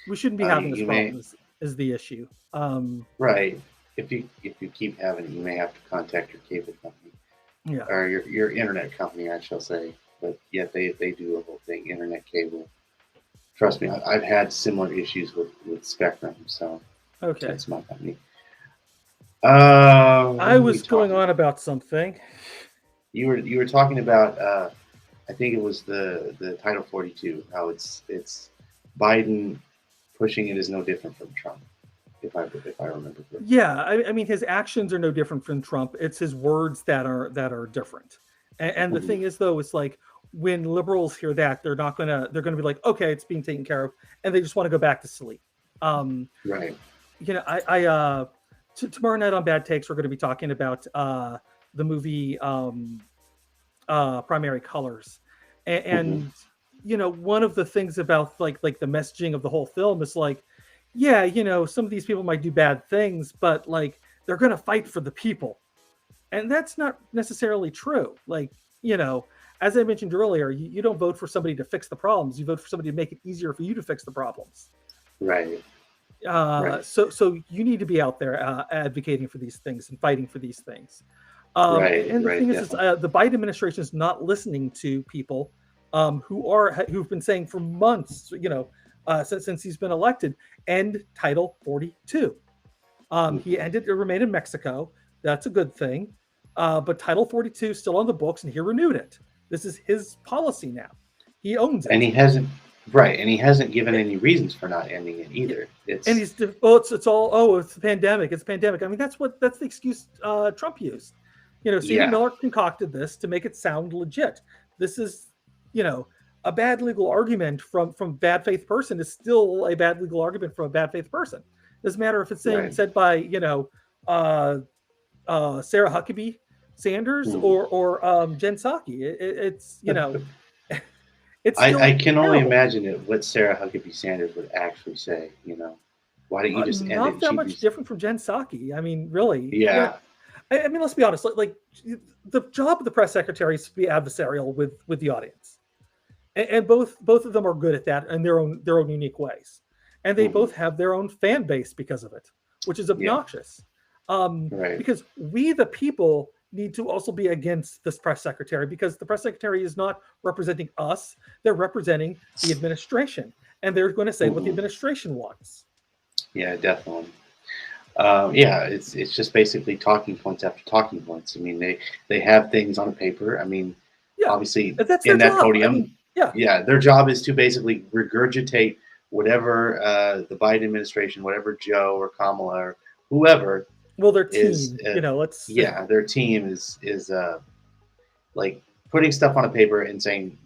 Speaker 4: We shouldn't be having this problem. Is the issue?
Speaker 3: Right. If you keep having it, you may have to contact your cable company.
Speaker 4: Yeah.
Speaker 3: Or your internet company, I shall say. But yeah, they do the whole thing, internet cable. Trust me, I've had similar issues with Spectrum, so
Speaker 4: okay,
Speaker 3: that's my company.
Speaker 4: I was going on about something.
Speaker 3: You were talking about I think it was the Title 42, how it's Biden pushing it is no different from Trump, if I remember correctly.
Speaker 4: Yeah, I mean his actions are no different from Trump. It's his words that are different. And the thing is though, it's like when liberals hear that, they're gonna be like, okay, it's being taken care of, and they just want to go back to sleep.
Speaker 3: Right.
Speaker 4: I tomorrow night on Bad Takes, we're going to be talking about the movie Primary Colors, and one of the things about like the messaging of the whole film is like, yeah, some of these people might do bad things, but like they're going to fight for the people, and that's not necessarily true. Like, as I mentioned earlier, you don't vote for somebody to fix the problems. You vote for somebody to make it easier for you to fix the problems.
Speaker 3: Right.
Speaker 4: Right. So you need to be out there advocating for these things and fighting for these things.
Speaker 3: Right.
Speaker 4: And the
Speaker 3: right,
Speaker 4: thing is, the Biden administration is not listening to people who've been saying for months, since he's been elected, end Title 42. He ended to remain in Mexico. That's a good thing. But Title 42 is still on the books, and he renewed it. This is his policy now. He owns it.
Speaker 3: And he hasn't. Right, and he hasn't given any reasons for not ending it either.
Speaker 4: It's the pandemic. It's a pandemic. I mean, that's the excuse Trump used. Stephen Miller concocted this to make it sound legit. This is, a bad legal argument from bad faith person is still a bad legal argument from a bad faith person. Doesn't matter if it's said by Sarah Huckabee Sanders or Jen Psaki. It's it's.
Speaker 3: I can only imagine what Sarah Huckabee Sanders would actually say. Why don't you just end it?
Speaker 4: Not that much different from Jen Psaki. I mean, really.
Speaker 3: Yeah.
Speaker 4: I mean, let's be honest. Like the job of the press secretary is to be adversarial with the audience, and both of them are good at that in their own unique ways, and they both have their own fan base because of it, which is obnoxious.
Speaker 3: Right.
Speaker 4: Because we, the people, need to also be against this press secretary, because the press secretary is not representing us; they're representing the administration, and they're going to say what the administration wants.
Speaker 3: Yeah, definitely. Yeah, it's just basically talking points after talking points. I mean, they have things on a paper. I mean,
Speaker 4: Yeah,
Speaker 3: obviously
Speaker 4: that's
Speaker 3: in
Speaker 4: their
Speaker 3: that
Speaker 4: job.
Speaker 3: podium,
Speaker 4: I mean, yeah.
Speaker 3: yeah, their job is to basically regurgitate whatever the Biden administration, whatever Joe or Kamala or whoever
Speaker 4: Well, their
Speaker 3: is,
Speaker 4: team, you know, let's
Speaker 3: yeah, their team is like putting stuff on a paper and saying,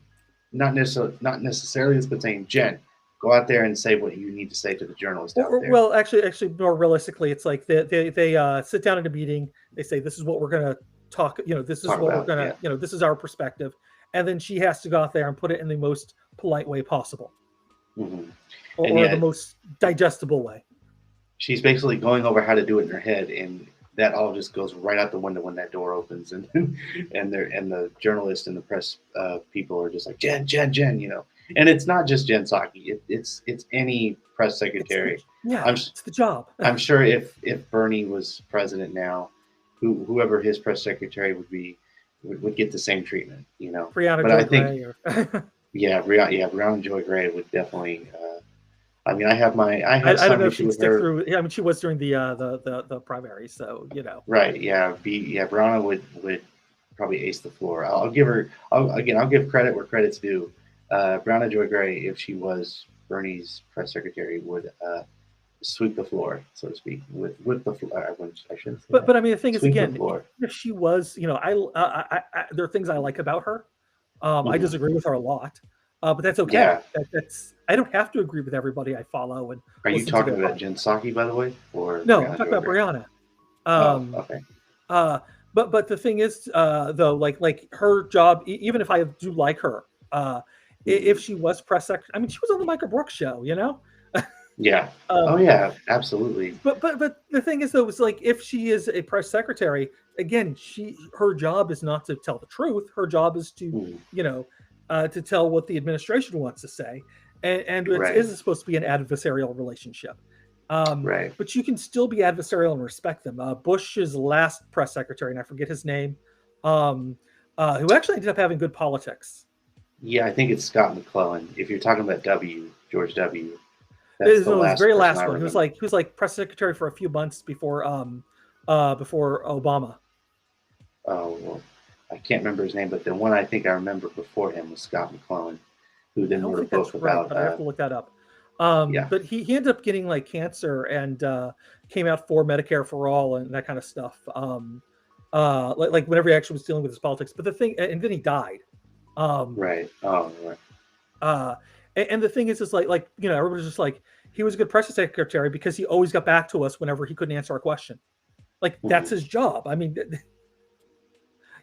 Speaker 3: not necessarily this, but saying, Jen, go out there and say what you need to say to the journalist out there.
Speaker 4: Well, actually, more realistically, it's like they sit down at a meeting. They say, "This is what we're going to talk. You know, this is what we're going to. You know, this is our perspective." And then she has to go out there and put it in the most polite way possible, or the most digestible way.
Speaker 3: She's basically going over how to do it in her head, and that all just goes right out the window when that door opens, and the journalist and the press people are just like, Jen, you know. And it's not just Jen Psaki. It's any press secretary.
Speaker 4: It's the job.
Speaker 3: I'm sure if Bernie was president now, whoever his press secretary would be would get the same treatment, you know.
Speaker 4: Brianna Joy Gray.
Speaker 3: Brianna Joy Gray would definitely. I mean, I have
Speaker 4: I don't know if she'd stick
Speaker 3: her.
Speaker 4: through. Yeah, I mean, she was during the primary, so you know.
Speaker 3: Right. Yeah. Brianna would probably ace the floor. I'll give credit where credit's due. Brianna Joy Gray, if she was Bernie's press secretary, would sweep the floor, so to speak, with the floor. I shouldn't say
Speaker 4: but I mean, the thing is, again,
Speaker 3: if
Speaker 4: she was, you know, I there are things I like about her. I disagree with her a lot, but that's okay.
Speaker 3: Yeah.
Speaker 4: That's I don't have to agree with everybody I follow. And
Speaker 3: are you talking about Jen Psaki, by the way, or
Speaker 4: no? I'm talking about Brianna.
Speaker 3: Okay.
Speaker 4: But the thing is, though, like her job, even if I do like her, if she was press secretary, I mean, she was on the Michael Brooks show, you know.
Speaker 3: Yeah. Oh yeah, absolutely.
Speaker 4: But the thing is, though, it's like if she is a press secretary, again, her job is not to tell the truth. Her job is to, you know, to tell what the administration wants to say, and it is supposed to be an adversarial relationship.
Speaker 3: Right.
Speaker 4: But you can still be adversarial and respect them. Bush's last press secretary, and I forget his name, who actually ended up having good politics.
Speaker 3: Yeah, I think it's Scott McClellan. If you're talking about George W.
Speaker 4: That's the very last one. He was like press secretary for a few months before Obama.
Speaker 3: Oh, well, I can't remember his name, but the one I think I remember before him was Scott McClellan, who then wrote a book about.
Speaker 4: But I have to look that up. But he ended up getting like cancer and came out for Medicare for all and that kind of stuff. Like whenever he actually was dealing with his politics. But the thing, and then he died.
Speaker 3: Right. Oh, right.
Speaker 4: And the thing is like, you know, everybody's just like, he was a good press secretary because he always got back to us whenever he couldn't answer our question. Like, that's his job. I mean,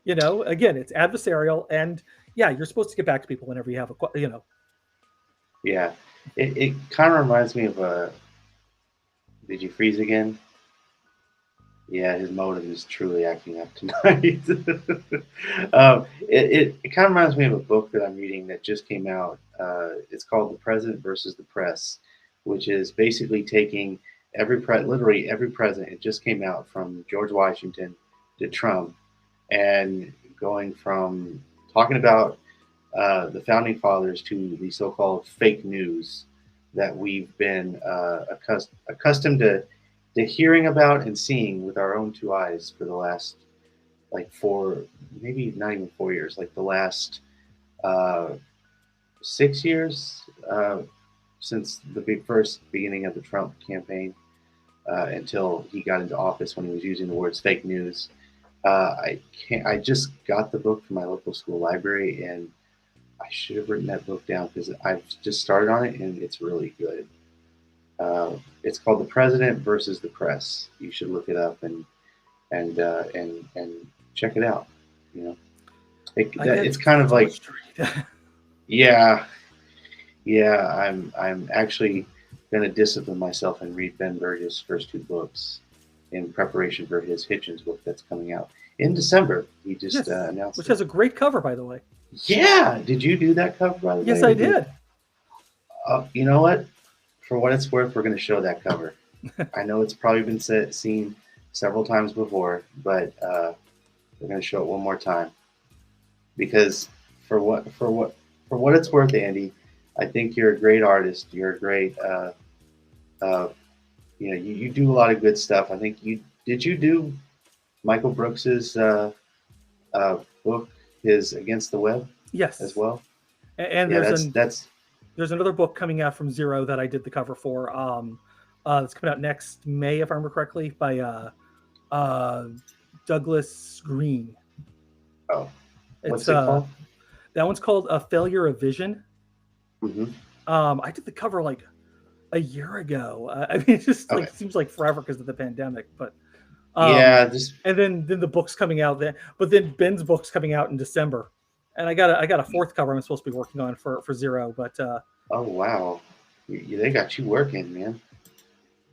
Speaker 4: you know, again, it's adversarial, and yeah, you're supposed to get back to people whenever you have you know.
Speaker 3: Yeah. It kind of reminds me of did you freeze again? Yeah, his modem is truly acting up tonight. It kind of reminds me of a book that I'm reading that just came out. It's called The President versus the Press, which is basically taking literally every president. It just came out from George Washington to Trump, and going from talking about the founding fathers to the so-called fake news that we've been accustomed to hearing about and seeing with our own two eyes for the last maybe not even 4 years, like the last 6 years since the first beginning of the Trump campaign until he got into office, when he was using the words fake news. I just got the book from my local school library, and I should have written that book down because I've just started on it and it's really good. It's called The President versus the Press. You should look it up and check it out. You know, it's kind of like, yeah. I'm actually going to discipline myself and read Ben Burgess' first two books. in preparation for his Hitchens book that's coming out in December. He just
Speaker 4: Yes,
Speaker 3: announced
Speaker 4: which
Speaker 3: it.
Speaker 4: has a great cover, by the way.
Speaker 3: Yeah, did you do that cover, by the way?
Speaker 4: Yes, I did.
Speaker 3: You know what? For what it's worth, we're going to show that cover. I know it's probably been seen several times before, but we're going to show it one more time because for what it's worth, Andy, I think you're a great artist. You're a great, you do a lot of good stuff. I think did you do Michael Brooks's book, his Against the Web?
Speaker 4: Yes,
Speaker 3: as well.
Speaker 4: And
Speaker 3: Yeah,
Speaker 4: there's another book coming out from Zero that I did the cover for. It's coming out next May, if I remember correctly, by Douglas Green.
Speaker 3: Oh, what's it called?
Speaker 4: That one's called A Failure of Vision.
Speaker 3: Mm-hmm.
Speaker 4: I did the cover like a year ago. I mean, it just like seems like forever because of the pandemic. But and then the book's coming out then. But then Ben's book's coming out in December, and I got a fourth cover I'm supposed to be working on for Zero. But
Speaker 3: oh wow, they got you working, man.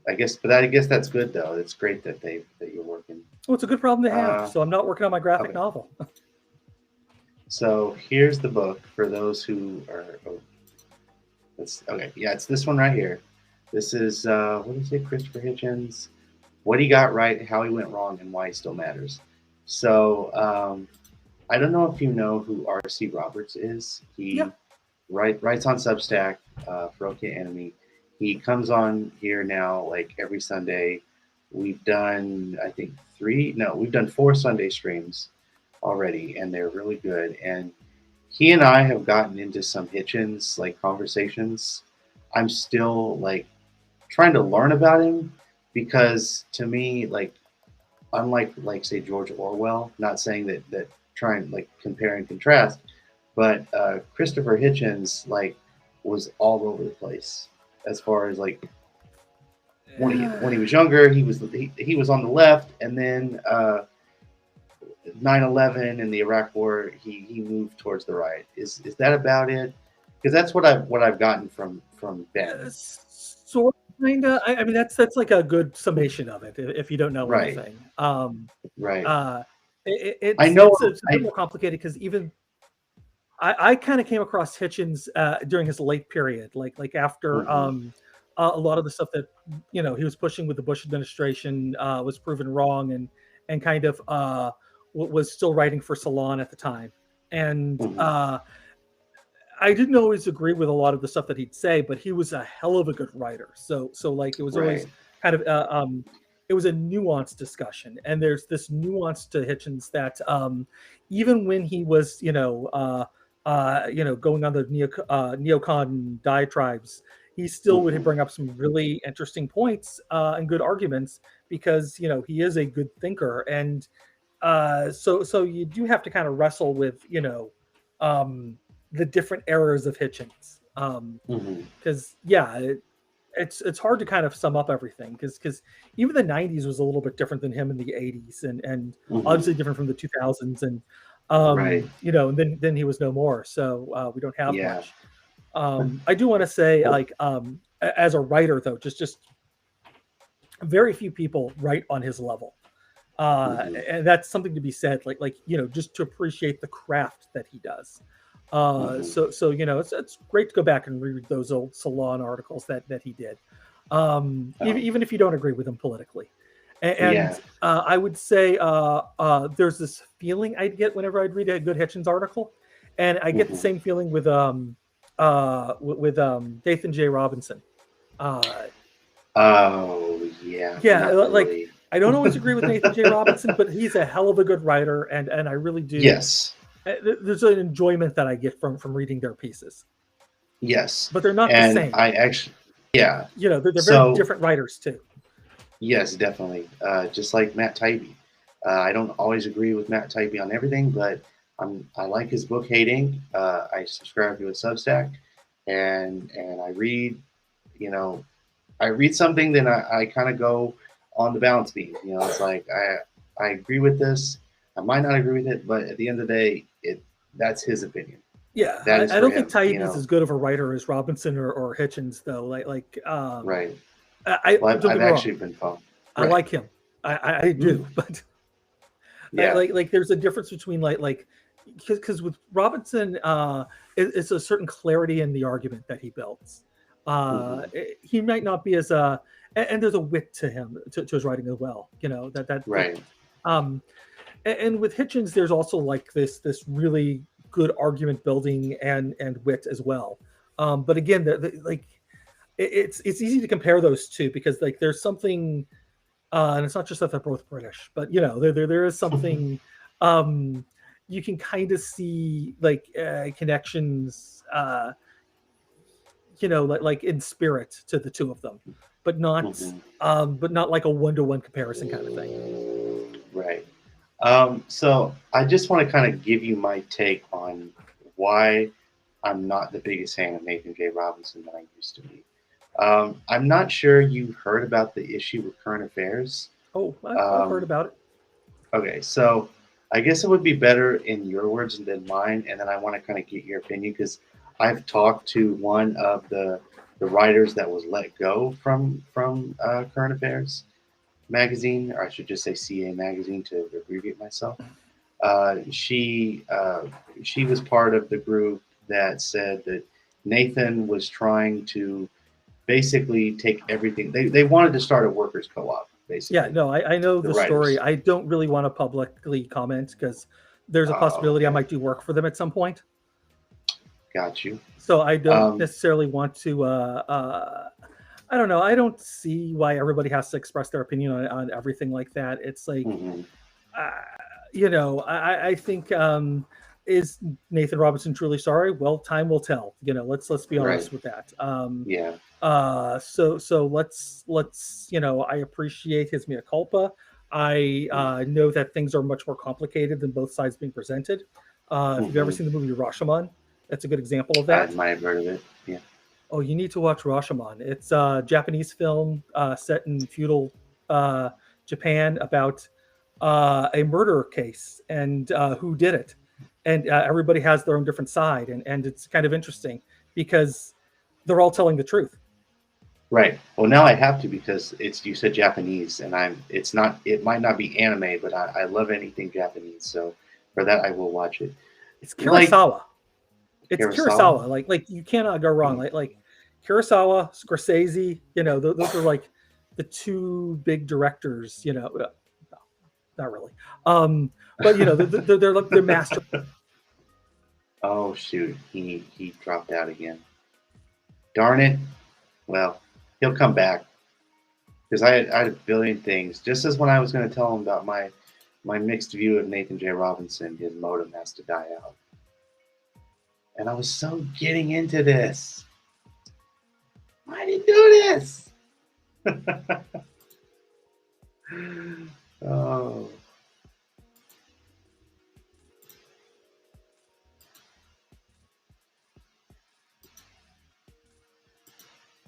Speaker 3: I guess that's good though. It's great that you're working.
Speaker 4: Well, it's a good problem to have. So I'm not working on my graphic novel.
Speaker 3: So here's the book for those who are. It's this one right here. This is what did he say? Christopher Hitchens. What he got right, how he went wrong, and why he still matters. So I don't know if you know who R.C. Roberts is. He writes on Substack for OK Enemy. He comes on here now like every Sunday. We've done, I think, 4 Sunday streams already, and they're really good. And he and I have gotten into some Hitchens like conversations. I'm still like trying to learn about him because to me, like, unlike like say George Orwell, not saying that trying like compare and contrast, but Christopher Hitchens like was all over the place as far as like when he was younger, he was on the left, and then 9/11 and the Iraq War, he moved towards the right. Is that about it? Because that's what I've gotten from Ben.
Speaker 4: Sort of, kinda. I mean, that's like a good summation of it. If you don't know anything,
Speaker 3: right?
Speaker 4: It's
Speaker 3: I know
Speaker 4: it's a bit more complicated because even I kind of came across Hitchens during his late period, like after a lot of the stuff that he was pushing with the Bush administration was proven wrong, and kind of was still writing for Salon at the time, and I didn't always agree with a lot of the stuff that he'd say, but he was a hell of a good writer. So like it was always kind of it was a nuanced discussion, and there's this nuance to Hitchens that even when he was going on the neocon diatribes, he still would bring up some really interesting points and good arguments because he is a good thinker, and so you do have to kind of wrestle with the different eras of Hitchens because it's hard to kind of sum up everything because even the 90s was a little bit different than him in the 80s and obviously different from the 2000s and and then he was no more, so we don't have much. I do want to say like as a writer though, just very few people write on his level, and that's something to be said, like just to appreciate the craft that he does. So it's great to go back and read those old Salon articles that he did, even if you don't agree with him politically. And I would say there's this feeling I'd get whenever I'd read a good Hitchens article, and I get the same feeling with Nathan J. Robinson. Like I don't always agree with Nathan J. Robinson, but he's a hell of a good writer, and I really do.
Speaker 3: Yes.
Speaker 4: There's an enjoyment that I get from reading their pieces.
Speaker 3: Yes,
Speaker 4: but they're not the same.
Speaker 3: I actually,
Speaker 4: they're very different writers too.
Speaker 3: Yes, definitely. Just like Matt Taibbi, I don't always agree with Matt Taibbi on everything, but I like his book Hating. I subscribe to his Substack, and I read, I read something, then I kind of go on the balance beam. It's like I agree with this. I might not agree with it, but at the end of the day, that's his opinion.
Speaker 4: Yeah, I don't think Taibbi is as good of a writer as Robinson or Hitchens, though. I've actually
Speaker 3: been fun.
Speaker 4: I like him. I do, but
Speaker 3: Yeah.
Speaker 4: like there's a difference between because with Robinson, it's a certain clarity in the argument that he builds. He might not be as and there's a wit to him to his writing as well.
Speaker 3: Right.
Speaker 4: And with Hitchens, there's also like this really good argument building and wit as well. But again, it's easy to compare those two because like there's something, and it's not just that they're both British, but there is something you can kind of see like connections, like in spirit to the two of them, but not like a one-to-one comparison kind of thing.
Speaker 3: Right. So I just want to kind of give you my take on why I'm not the biggest fan of Nathan J. Robinson than I used to be. I'm not sure you heard about the issue with current affairs.
Speaker 4: Oh, I've heard about it.
Speaker 3: Okay, so I guess it would be better in your words than mine, and then I want to kind of get your opinion because I've talked to one of the writers that was let go from Current Affairs magazine, or I should just say CA magazine to abbreviate myself. She was part of the group that said that Nathan was trying to basically take everything. They wanted to start a workers' co-op, basically.
Speaker 4: Yeah, no, I know the story. I don't really want to publicly comment because there's a possibility I might do work for them at some point.
Speaker 3: Got you.
Speaker 4: So I don't necessarily want to. I don't know. I don't see why everybody has to express their opinion on everything like that. It's like, I think is Nathan Robinson truly sorry? Well, time will tell. Let's be honest with that. So let's I appreciate his mea culpa. I know that things are much more complicated than both sides being presented. If you've ever seen the movie Rashomon, that's a good example of that.
Speaker 3: I might have heard of it. Yeah.
Speaker 4: Oh, you need to watch Rashomon. It's a Japanese film set in feudal Japan about a murder case and who did it. And everybody has their own different side. And it's kind of interesting because they're all telling the truth.
Speaker 3: Right. Well, now I have to because you said Japanese and it might not be anime, but I love anything Japanese. So for that, I will watch it.
Speaker 4: It's Kurosawa. It's Kurosawa. Like you cannot go wrong. Like Kurosawa, Scorsese, those are like the two big directors, no, not really. But they're master.
Speaker 3: Oh shoot, he dropped out again. Darn it. Well, he'll come back. Because I had a billion things. Just as when I was going to tell him about my mixed view of Nathan J. Robinson, his modem has to die out. And I was so getting into this. Why did he do this? Oh.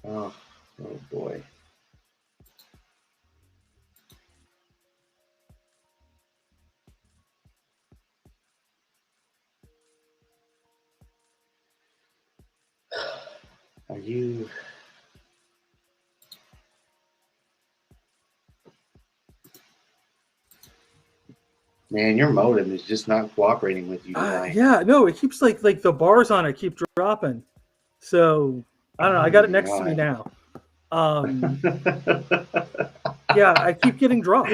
Speaker 3: Oh boy. Are you... Man, your modem is just not cooperating with you tonight.
Speaker 4: Yeah, no, it keeps like the bars on it keep dropping. So I don't know. I got it next to me now. Yeah, I keep getting dropped.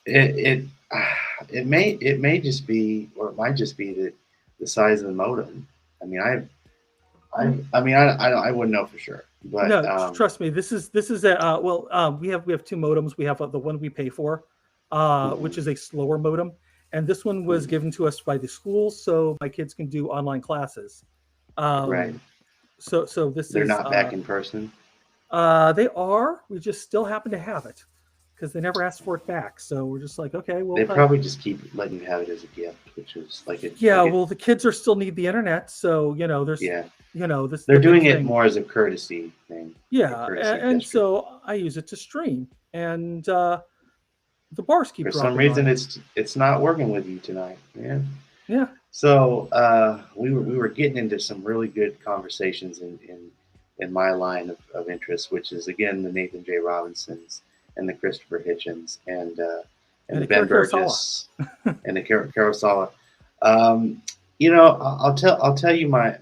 Speaker 3: It may just be, or it might just be that the size of the modem. I mean, I wouldn't know for sure. But
Speaker 4: no, trust me. This is we have two modems. We have the one we pay for, which is a slower modem, and this one was given to us by the school, so my kids can do online classes.
Speaker 3: Right.
Speaker 4: So
Speaker 3: they're not back in person.
Speaker 4: They are. We just still happen to have it because they never asked for it back. So we're just like, okay, well,
Speaker 3: they probably just keep letting you have it as a gift, which is like a
Speaker 4: well, the kids are still need the internet, so there's this.
Speaker 3: They're doing it more as a courtesy thing.
Speaker 4: Yeah, and so I use it to stream, and the bars keep.
Speaker 3: For some reason, it's not working with you tonight.
Speaker 4: Yeah.
Speaker 3: So we were getting into some really good conversations in my line of interest, which is again the Nathan J. Robinsons and the Christopher Hitchens and
Speaker 4: And
Speaker 3: the Ben
Speaker 4: Akira Kurosawa.
Speaker 3: Burgess and the Kurosawa. You know, I'll tell you my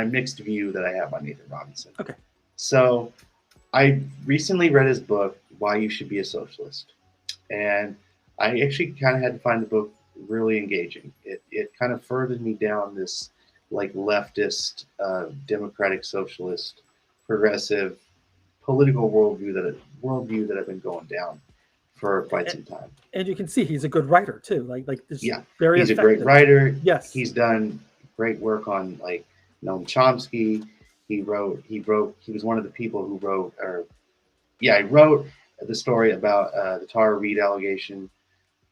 Speaker 3: mixed view that I have on Nathan Robinson.
Speaker 4: Okay.
Speaker 3: So I recently read his book, Why You Should Be a Socialist, and I actually kind of had to find the book really engaging. It kind of furthered me down this like leftist, democratic, socialist, progressive political worldview that I've been going down for quite some time.
Speaker 4: And you can see he's a good writer too. Like this.
Speaker 3: Yeah,
Speaker 4: very
Speaker 3: he's
Speaker 4: effective.
Speaker 3: a great writer.
Speaker 4: Yes,
Speaker 3: he's done great work on like Noam Chomsky. He was one of the people who wrote, he wrote the story about the Tara Reid allegation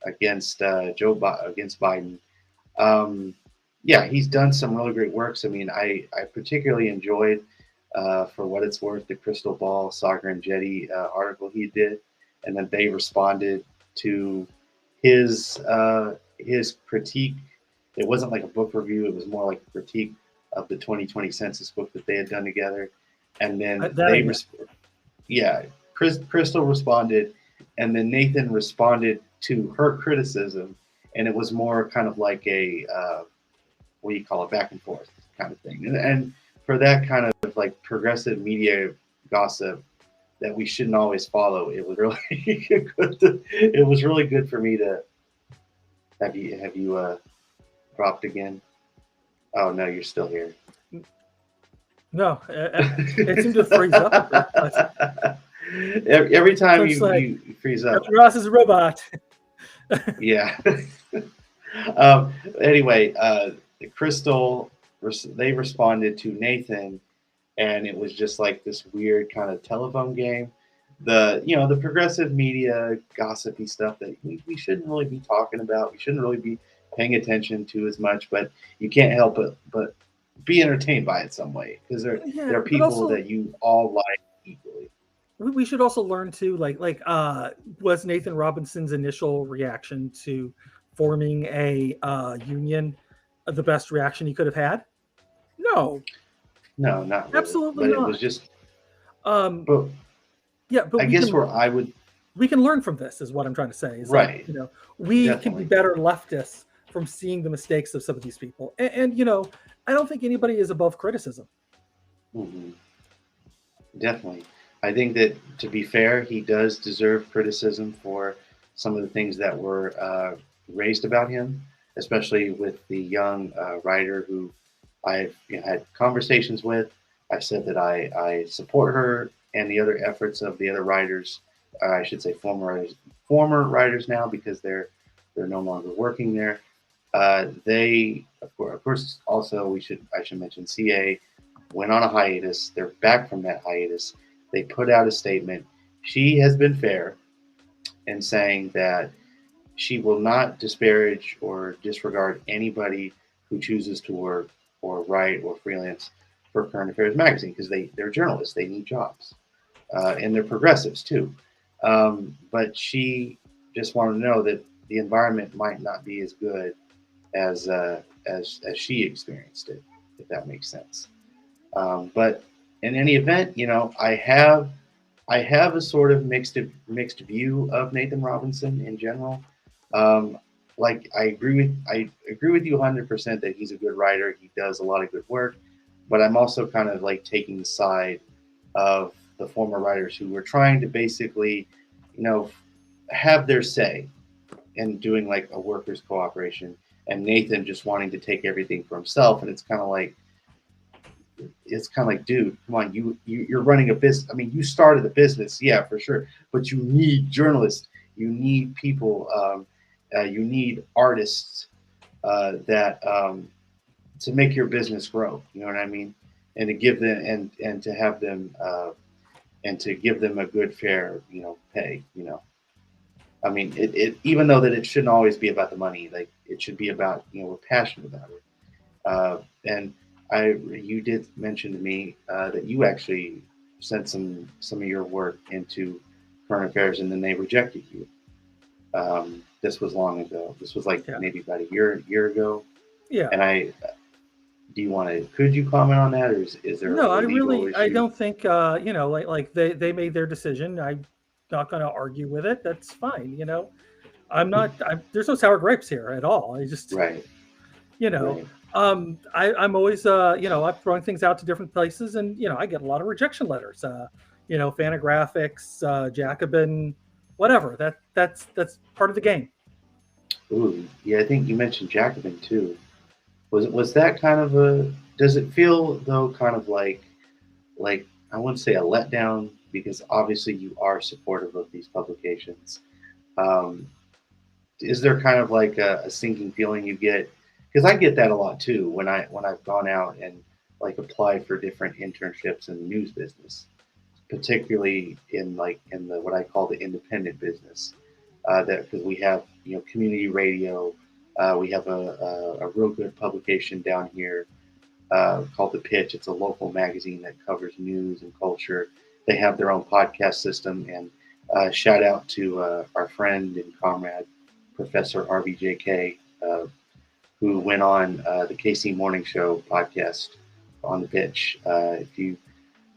Speaker 3: against against Biden. He's done some really great works. I mean, I particularly enjoyed, for what it's worth, the Crystal Ball, Soccer and Jetty article he did, and then they responded to his critique. It wasn't like a book review; it was more like a critique of the 2020 census book that they had done together, and then Crystal responded, and then Nathan responded to her criticism, and it was more kind of like a what do you call it, back and forth kind of thing. And for that kind of like progressive media gossip that we shouldn't always follow, it was really good. It was really good for me to have you dropped again. Oh no, you're still here.
Speaker 4: No, it seemed to freeze up.
Speaker 3: Every time you freeze up.
Speaker 4: Ross is a robot.
Speaker 3: Yeah. Anyway, Crystal, they responded to Nathan, and it was just like this weird kind of telephone game. The progressive media gossipy stuff that we shouldn't really be talking about. We shouldn't really be paying attention to as much, but you can't help but be entertained by it some way, because there are people also, that you all like equally.
Speaker 4: We should also learn to was Nathan Robinson's initial reaction to forming a union the best reaction he could have had? No,
Speaker 3: not really.
Speaker 4: Absolutely
Speaker 3: but
Speaker 4: not.
Speaker 3: It was just
Speaker 4: but
Speaker 3: I guess
Speaker 4: we can learn from this is what I'm trying to say. Is
Speaker 3: right.
Speaker 4: That, we
Speaker 3: Definitely.
Speaker 4: can be better leftists from seeing the mistakes of some of these people, and I don't think anybody is above criticism.
Speaker 3: Mm-hmm. Definitely. I think that, to be fair, he does deserve criticism for some of the things that were raised about him, especially with the young writer who I've had conversations with. I've said that I support her and the other efforts of the other writers. I should say former writers now, because they're no longer working there. They, of course, also I should mention CA went on a hiatus. They're back from that hiatus. They put out a statement. She has been fair in saying that she will not disparage or disregard anybody who chooses to work or write or freelance for Current Affairs magazine, because they're journalists. They need jobs, and they're progressives too. But she just wanted to know that the environment might not be as good as she experienced it, if that makes sense. But in any event, I have a sort of mixed view of Nathan Robinson in general. Like I agree with you 100% that he's a good writer. He does a lot of good work, but I'm also kind of like taking the side of the former writers who were trying to basically, have their say in doing like a workers' cooperation, and Nathan just wanting to take everything for himself. And it's kind of like, dude, come on, you're running a business. I mean, you started a business, yeah, for sure, but you need journalists, you need people, you need artists that to make your business grow. You know what I mean? And to give them and to have them and to give them a good, fair, pay. I mean, it even though that it shouldn't always be about the money, like it should be about, we're passionate about it. And you did mention to me that you actually sent some of your work into Current Affairs, and then they rejected you. This was long ago. This was maybe about a year ago.
Speaker 4: Yeah.
Speaker 3: And do you want to? Could you comment on that, or is there
Speaker 4: No,
Speaker 3: like a legal
Speaker 4: I
Speaker 3: issue?
Speaker 4: don't think like they made their decision. I'm not going to argue with it. That's fine. I'm not. There's no sour grapes here at all. I just
Speaker 3: Right,
Speaker 4: you know,
Speaker 3: right.
Speaker 4: I'm always I'm throwing things out to different places, and I get a lot of rejection letters. Fantagraphics, Jacobin, whatever. That's part of the game.
Speaker 3: Ooh, yeah. I think you mentioned Jacobin too. Was that kind of a? Does it feel though kind of like I wouldn't say a letdown because obviously you are supportive of these publications. Um, is there kind of like a sinking feeling you get? Because I get that a lot too when I've gone out and like applied for different internships in the news business, particularly in the what I call the independent business. That because we have community radio, we have a real good publication down here called The Pitch. It's a local magazine that covers news and culture. They have their own podcast system. And shout out to our friend and comrade, Professor RBJK, who went on the KC Morning Show podcast on The Pitch. If you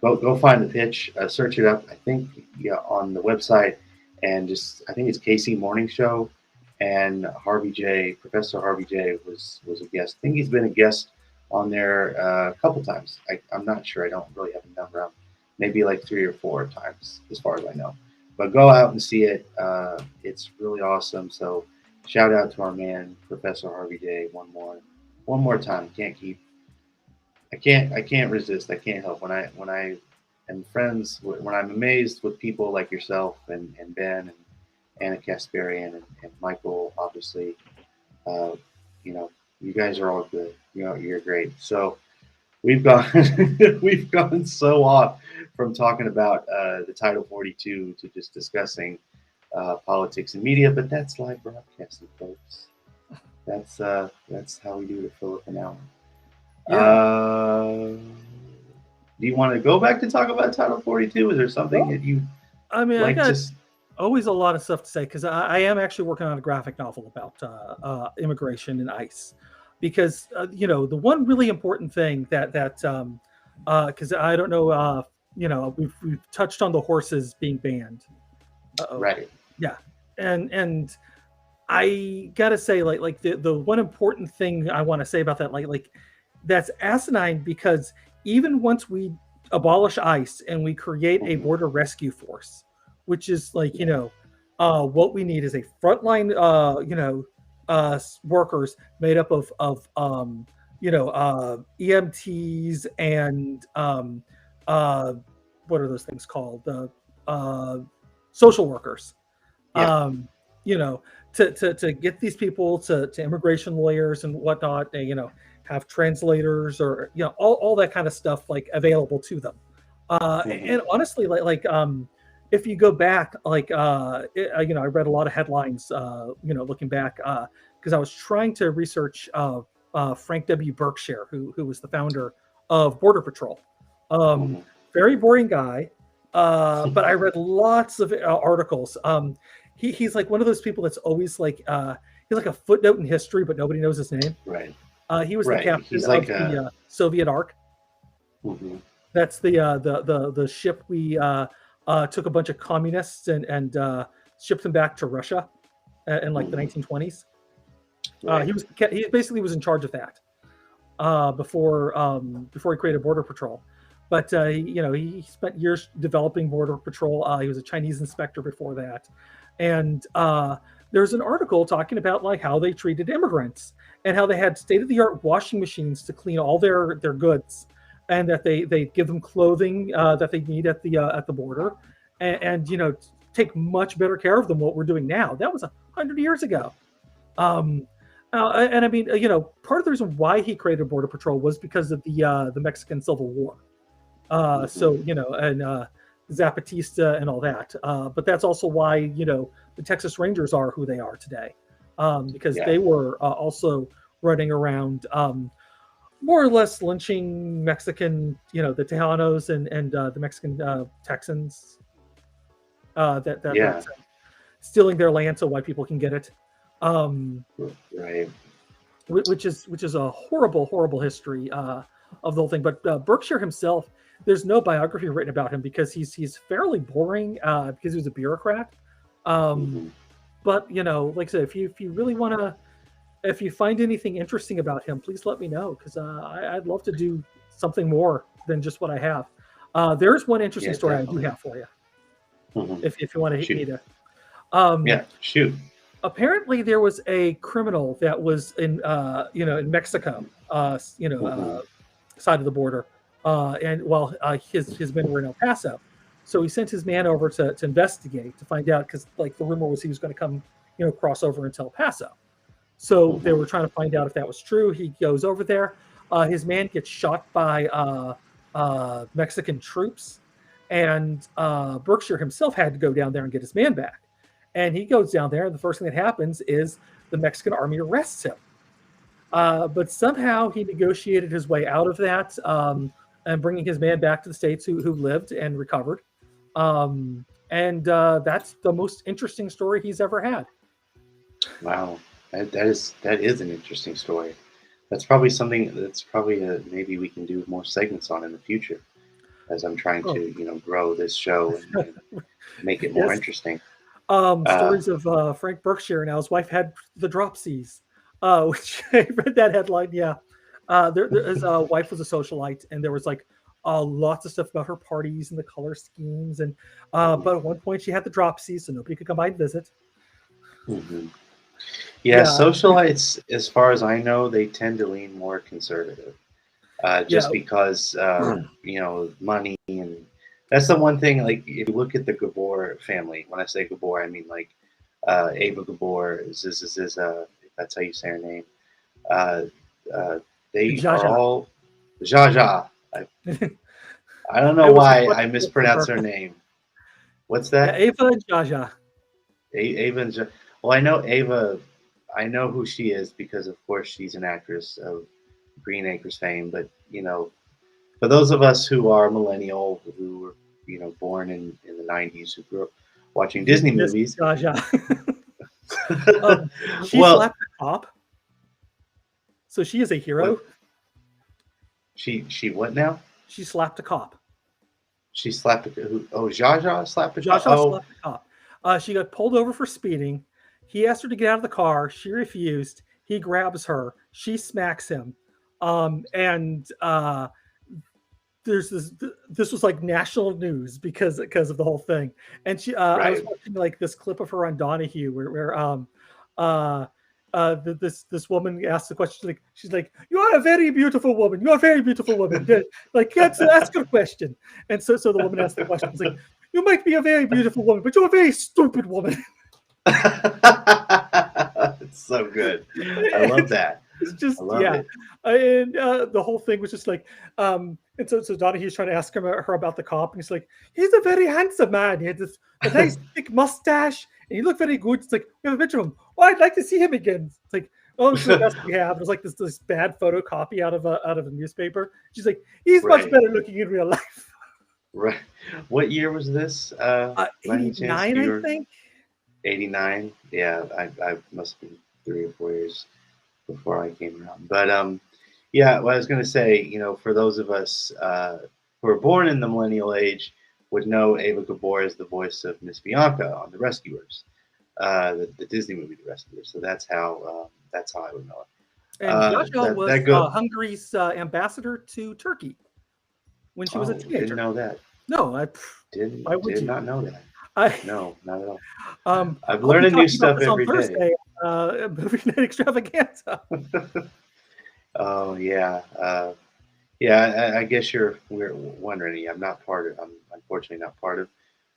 Speaker 3: go find The Pitch, search it up, I think on the website, and just I think it's KC Morning Show. And Professor Harvey J was a guest. I think he's been a guest on there a couple times. I'm not sure. I don't really have a number on. Maybe like 3 or 4 times, as far as I know. But go out and see it. It's really awesome. So shout out to our man, Professor Harvey J. One more time. I can't resist. I can't help when I am friends. When I'm amazed with people like yourself and Ben and Anna Kasparian and Michael, obviously, uh, you guys are all good. You're great. So we've gone we've gone so off from talking about the Title 42 to just discussing politics and media, but that's live broadcasting, folks. That's how we do it at Philip and Alan.
Speaker 4: Yeah.
Speaker 3: Do you want to go back to talk about Title 42? Is there something that you
Speaker 4: I mean,
Speaker 3: like
Speaker 4: I got
Speaker 3: to?
Speaker 4: always a lot of stuff to say because I am actually working on a graphic novel about immigration and ICE, because the one really important thing that because I don't know we've touched on the horses being banned.
Speaker 3: Right.
Speaker 4: Yeah, and I gotta say like the one important thing I want to say about that like that's asinine because even once we abolish ICE and we create a border rescue force, which is like what we need is a frontline workers made up of EMTs and what are those things called, social workers.
Speaker 3: Yeah.
Speaker 4: To get these people to immigration lawyers and whatnot, have translators or all that kind of stuff like available to them. And honestly, if you go back, I read a lot of headlines, looking back, because I was trying to research Frank W. Berkshire, who was the founder of Border Patrol. Very boring guy, but I read lots of articles. He's like one of those people that's always like he's like a footnote in history, but nobody knows his name.
Speaker 3: Right.
Speaker 4: He was
Speaker 3: Right.
Speaker 4: the captain
Speaker 3: He's
Speaker 4: of
Speaker 3: like
Speaker 4: the Soviet Ark. That's the ship we took a bunch of communists and shipped them back to Russia in like the 1920s.
Speaker 3: Right.
Speaker 4: He basically was in charge of that before he created Border Patrol. But he spent years developing Border Patrol. He was a Chinese inspector before that, and there's an article talking about like how they treated immigrants and how they had state-of-the-art washing machines to clean all their goods, and that they give them clothing that they need at the border, and take much better care of them what we're doing now. That was 100 years ago. And I mean, part of the reason why he created Border Patrol was because of the Mexican Civil War. So and Zapatista and all that. But that's also why the Texas Rangers are who they are today, because they were also running around more or less lynching Mexican, the Tejanos and the Mexican Texans. That's stealing their land so white people can get it.
Speaker 3: Right.
Speaker 4: which is a horrible history of the whole thing. But Berkshire himself, there's no biography written about him because he's fairly boring because he was a bureaucrat. But like I said, if you really want to, if you find anything interesting about him, please let me know because I'd love to do something more than just what I have. There's one interesting story definitely. I do have for you. If you want to hit me to.
Speaker 3: Yeah, shoot.
Speaker 4: Apparently, there was a criminal that was in in Mexico, side of the border, and while his men were in El Paso, so he sent his man over to investigate to find out because like the rumor was he was going to come cross over into El Paso, so they were trying to find out if that was true. He goes over there, his man gets shot by Mexican troops, and Berkshire himself had to go down there and get his man back. And he goes down there, and the first thing that happens is the Mexican army arrests him. But somehow he negotiated his way out of that and bringing his man back to the States who lived and recovered. And that's the most interesting story he's ever had.
Speaker 3: Wow. That is an interesting story. That's probably something that's probably maybe we can do more segments on in the future as I'm trying to, grow this show and make it more interesting.
Speaker 4: Stories of Frank Berkshire and how his wife had the dropsies, which I read that headline. Yeah. His wife was a socialite, and there was like lots of stuff about her parties and the color schemes. And but at one point she had the dropsies, so nobody could come by and visit.
Speaker 3: Yeah, socialites, as far as I know, they tend to lean more conservative, because money, and that's the one thing. Like if you look at the Gabor family, when I say Gabor, I mean like Ava Gabor. Is if that's how you say her name. They are all Jaja. I don't know why I mispronounce her name. What's that?
Speaker 4: Yeah, Ava and Jaja.
Speaker 3: Ava and Jaja. Well, I know Ava. I know who she is because, of course, she's an actress of Green Acres fame. But for those of us who are millennial, who were born in the '90s, who grew up watching Disney movies,
Speaker 4: she slapped a cop, so she is a hero.
Speaker 3: What? She what now?
Speaker 4: She slapped a cop.
Speaker 3: She slapped a who? Oh, Jaja slapped a cop.
Speaker 4: Slapped a cop. She got pulled over for speeding. He asked her to get out of the car. She refused. He grabs her. She smacks him. And there's this was like national news because of the whole thing. And she I was watching like this clip of her on Donahue where this woman asked the question, she's like, "You are a very beautiful woman. You are a very beautiful woman." Like, let's ask her a question. And so the woman asked the question. It's like, "You might be a very beautiful woman, but you're a very stupid woman."
Speaker 3: It's so good. I love that.
Speaker 4: It's just it. And the whole thing was just like, and so Donahue's trying to ask her about the cop, and he's like, "He's a very handsome man. He had a nice thick mustache, and he looked very good." It's like, "We have a picture of him. Oh, I'd like to see him again." It's like, "Oh, it's the best we have." It was like this bad photocopy out of a newspaper. She's like, "He's much better looking in real life."
Speaker 3: Right. What year was this?
Speaker 4: 89, I think.
Speaker 3: 89. Yeah, I must have been 3 or 4 years before I came around. But what I was going to say, for those of us who were born in the millennial age would know Ava Gabor as the voice of Miss Bianca on The Rescuers, the Disney movie The Rescuers. So that's how I would know it.
Speaker 4: And Jaja was Hungary's ambassador to Turkey when she was a teenager.
Speaker 3: Didn't know that.
Speaker 4: No, I
Speaker 3: did not know that. No, not at all. I'm
Speaker 4: learning
Speaker 3: new stuff every
Speaker 4: day. Movie Night Extravaganza.
Speaker 3: Oh yeah, I guess we're wondering. I'm unfortunately not part of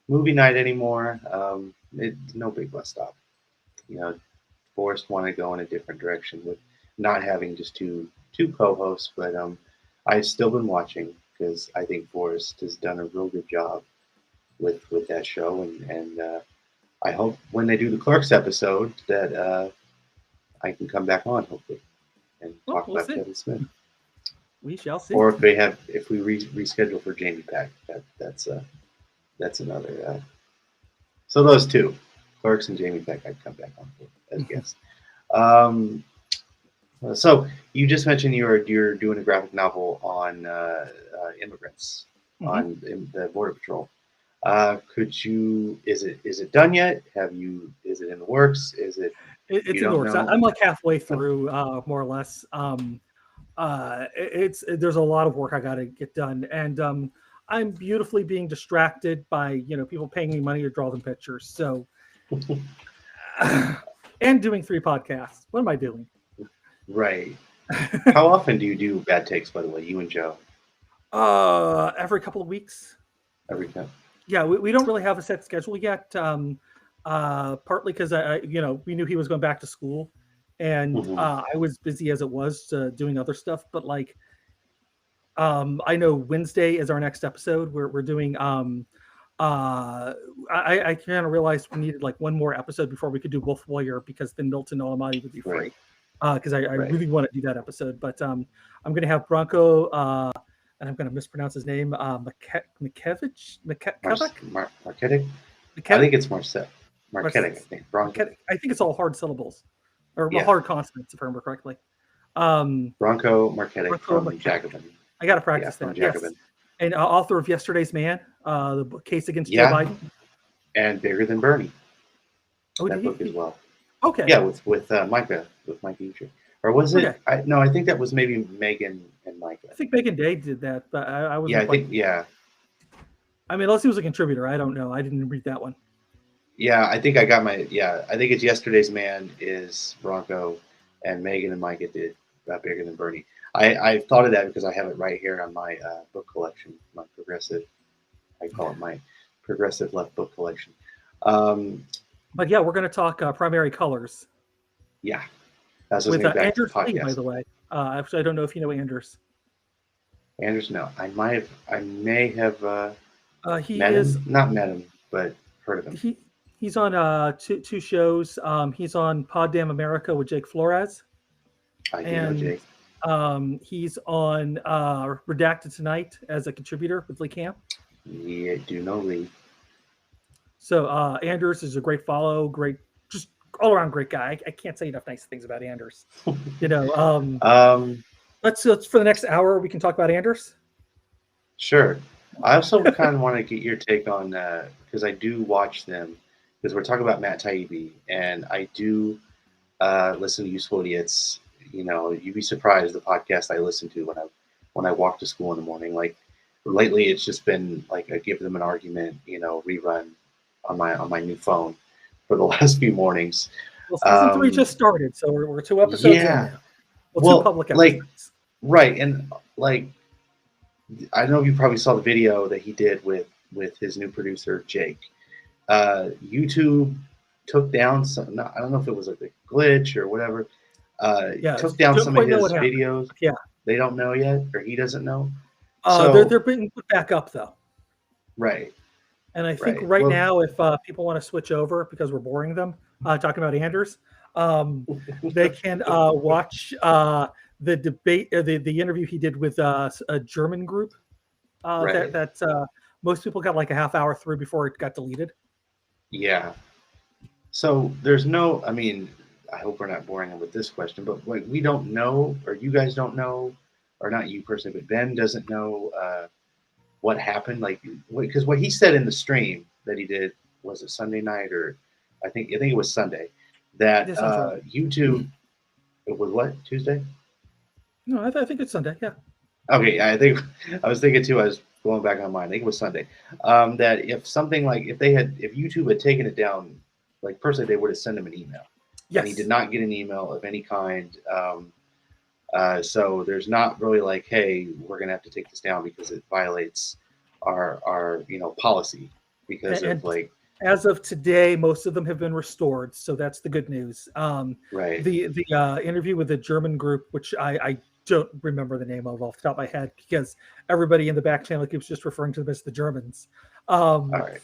Speaker 3: movie night anymore. It's no big bus stop. Forrest wanted to go in a different direction with not having just two co-hosts, but I've still been watching because I think Forrest has done a real good job with that show, and I hope when they do the Clerks episode that I can come back on hopefully and talk about Kevin Smith.
Speaker 4: We shall see.
Speaker 3: Or if we reschedule for Jamie Pack, that's another. So those two, Clerks and Jamie Pack, I'd come back on for as guests. So you just mentioned you're doing a graphic novel on immigrants on the Border Patrol. Could you? Is it done yet? Is it in the works? Is it?
Speaker 4: It's
Speaker 3: You
Speaker 4: in the
Speaker 3: don't
Speaker 4: works.
Speaker 3: know?
Speaker 4: I'm like halfway through, more or less. There's a lot of work I got to get done, and I'm beautifully being distracted by people paying me money to draw them pictures. So, and doing 3 podcasts. What am I doing?
Speaker 3: Right. How often do you do bad takes? By the way, you and Joe.
Speaker 4: Every couple of weeks.
Speaker 3: Every time.
Speaker 4: Yeah, we don't really have a set schedule yet. Partly because we knew he was going back to school, and I was busy as it was doing other stuff. But like, I know Wednesday is our next episode. We're doing. I kind of realized we needed like one more episode before we could do Wolf Warrior, because then Milton Almighty would be free. Because I really want to do that episode. But I'm going to have Bronco, and I'm going to mispronounce his name, Markevic?
Speaker 3: Marketic? I think it's Marketic. I think. Bronco.
Speaker 4: I think it's all hard syllables, or
Speaker 3: Yeah.
Speaker 4: hard consonants, if I remember correctly.
Speaker 3: Bronco Marketic from
Speaker 4: Marketic.
Speaker 3: Jacobin.
Speaker 4: I got to practice that. Yes. And author of Yesterday's Man, the case against Joe Biden.
Speaker 3: And Bigger Than Bernie.
Speaker 4: Oh,
Speaker 3: that book as well.
Speaker 4: Okay.
Speaker 3: Yeah, with Micah, with Mike Uecker. Or was it? Okay. I think that was maybe Megan and Micah.
Speaker 4: I think Megan Day did that, but I was.
Speaker 3: Yeah, I think. Yeah.
Speaker 4: I mean, unless he was a contributor, I don't know. I didn't read that one.
Speaker 3: Yeah, I think I got my. Yeah, I think it's Yesterday's Man is Bronco, and Megan and Micah did Bigger Than Bernie. I thought of that because I have it right here on my book collection, my progressive. I call it my progressive left book collection.
Speaker 4: But yeah, we're going to talk primary colors.
Speaker 3: Yeah, that's
Speaker 4: with Anders Lee, by the way. Actually, I don't know if you know Anders.
Speaker 3: Anders, no, I may have.
Speaker 4: He
Speaker 3: met
Speaker 4: is
Speaker 3: him. Not met him, but heard of him.
Speaker 4: He's on two shows. He's on Pod Damn America with Jake Flores.
Speaker 3: I do know Jake.
Speaker 4: He's on Redacted Tonight as a contributor with Lee Camp.
Speaker 3: Yeah, do know Lee. So
Speaker 4: Anders is a great follow, just all around great guy. I can't say enough nice things about Anders. Let's for the next hour we can talk about Anders.
Speaker 3: Sure. I also kind of want to get your take on because I do watch them, because we're talking about Matt Taibbi, and I do listen to Useful Idiots. You'd be surprised the podcast I listen to when I walk to school in the morning. Like lately, it's just been like I give them an argument, rerun on my new phone for the last few mornings.
Speaker 4: Well, season 3 just started, so we're 2 episodes in now. Well, 2 public episodes.
Speaker 3: Right, and like I don't know if you probably saw the video that he did with his new producer Jake. YouTube took down some. I don't know if it was a glitch or whatever. Took down some of his videos.
Speaker 4: Yeah,
Speaker 3: they don't know yet, or he doesn't know.
Speaker 4: They're being put back up though.
Speaker 3: Right.
Speaker 4: And I think now, if people want to switch over because we're boring them talking about Anders, they can watch the debate, the interview he did with a German group that most people got like a half hour through before it got deleted.
Speaker 3: Yeah. So there's no. I mean, I hope we're not boring them with this question, but like we don't know, or you guys don't know, or not you personally, but Ben doesn't know. What happened, like, because what he said in the stream that he did, was it Sunday night, or I think it was Sunday, that YouTube, it was what, Tuesday?
Speaker 4: No, I think it's Sunday, yeah.
Speaker 3: Okay, I was thinking too, I was going back on mine, I think it was Sunday, that if something like, if YouTube had taken it down, like personally, they would have sent him an email.
Speaker 4: Yes.
Speaker 3: And he did not get an email of any kind. So there's not really like, hey, we're going to have to take this down because it violates our policy because of like.
Speaker 4: As of today, most of them have been restored, so that's the good news.
Speaker 3: Right.
Speaker 4: The interview with the German group, which I don't remember the name of off the top of my head because everybody in the back channel keeps just referring to them as the Germans.
Speaker 3: All right.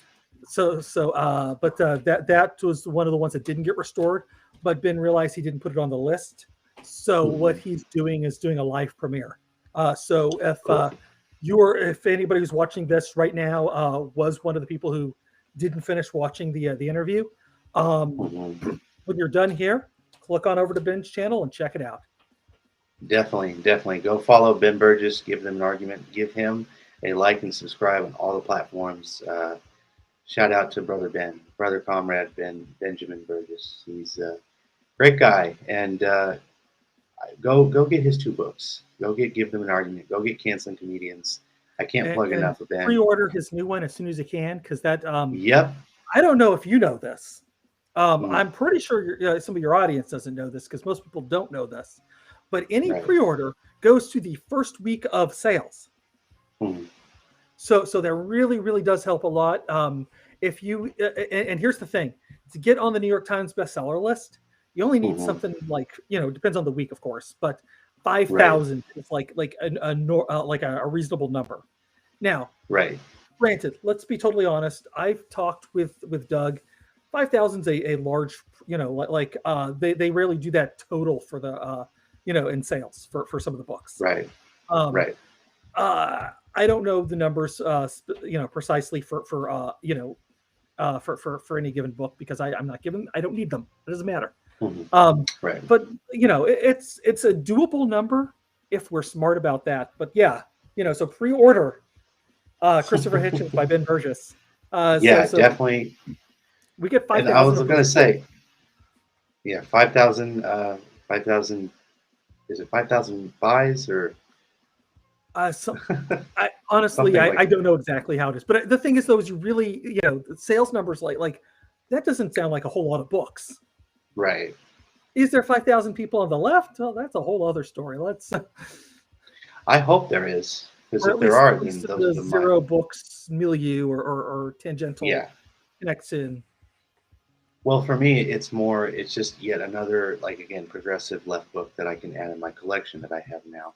Speaker 4: But that was one of the ones that didn't get restored, but Ben realized he didn't put it on the list. So what he's doing is doing a live premiere. So if anybody who's watching this right now was one of the people who didn't finish watching the interview, when you're done here, click on over to Ben's channel and check it out.
Speaker 3: Definitely. Go follow Ben Burgess. Give them an argument. Give him a like and subscribe on all the platforms. Shout out to brother Ben, brother comrade Benjamin Burgess. He's a great guy, and go get his 2 books. Give them an argument. Go get Canceling Comedians. I can't plug
Speaker 4: And
Speaker 3: enough of Ben.
Speaker 4: pre-order his new one as soon as you can, because that
Speaker 3: Yep.
Speaker 4: I don't know if you know this.
Speaker 3: Mm,
Speaker 4: I'm pretty sure some of your audience doesn't know this because most people don't know this. But any
Speaker 3: right.
Speaker 4: pre-order goes to the first week of sales.
Speaker 3: Mm,
Speaker 4: So that really does help a lot. If you and here's the thing, to get on the New York Times bestseller list, you only need
Speaker 3: mhm.
Speaker 4: something like, depends on the week, of course, but
Speaker 3: Right.
Speaker 4: 5,000 is like a reasonable number. Now,
Speaker 3: Right.
Speaker 4: granted, let's be totally honest. I've talked with Doug. 5,000 is a large, they rarely do that total for the in sales for some of the books.
Speaker 3: Right.
Speaker 4: Um,
Speaker 3: Right.
Speaker 4: I don't know the numbers, precisely for any given book because I'm not given. I don't need them. It doesn't matter.
Speaker 3: Mhm.
Speaker 4: Um,
Speaker 3: Right.
Speaker 4: but it's a doable number if we're smart about that. But yeah, so pre-order Christopher Hitchens by Ben Burgess.
Speaker 3: Yeah,
Speaker 4: So
Speaker 3: definitely.
Speaker 4: we get
Speaker 3: And I
Speaker 4: 5,000
Speaker 3: was
Speaker 4: of
Speaker 3: gonna
Speaker 4: those.
Speaker 3: say, yeah, 5,000. 5,000. Is it 5,000 buys or
Speaker 4: So I honestly,
Speaker 3: something
Speaker 4: I
Speaker 3: like?
Speaker 4: don't know exactly how it is, but the thing is, though, is you really, the sales numbers like that doesn't sound like a whole lot of books.
Speaker 3: Right.
Speaker 4: Is there 5,000 people on the left? Well, that's a whole other story. Let's,
Speaker 3: I hope there is, because
Speaker 4: or
Speaker 3: if there
Speaker 4: at
Speaker 3: are, then
Speaker 4: least in
Speaker 3: those
Speaker 4: the
Speaker 3: are my.
Speaker 4: zero books milieu or tangential
Speaker 3: Yeah.
Speaker 4: connection.
Speaker 3: Well, for me, it's just yet another, like, again, progressive left book that I can add in my collection that I have now.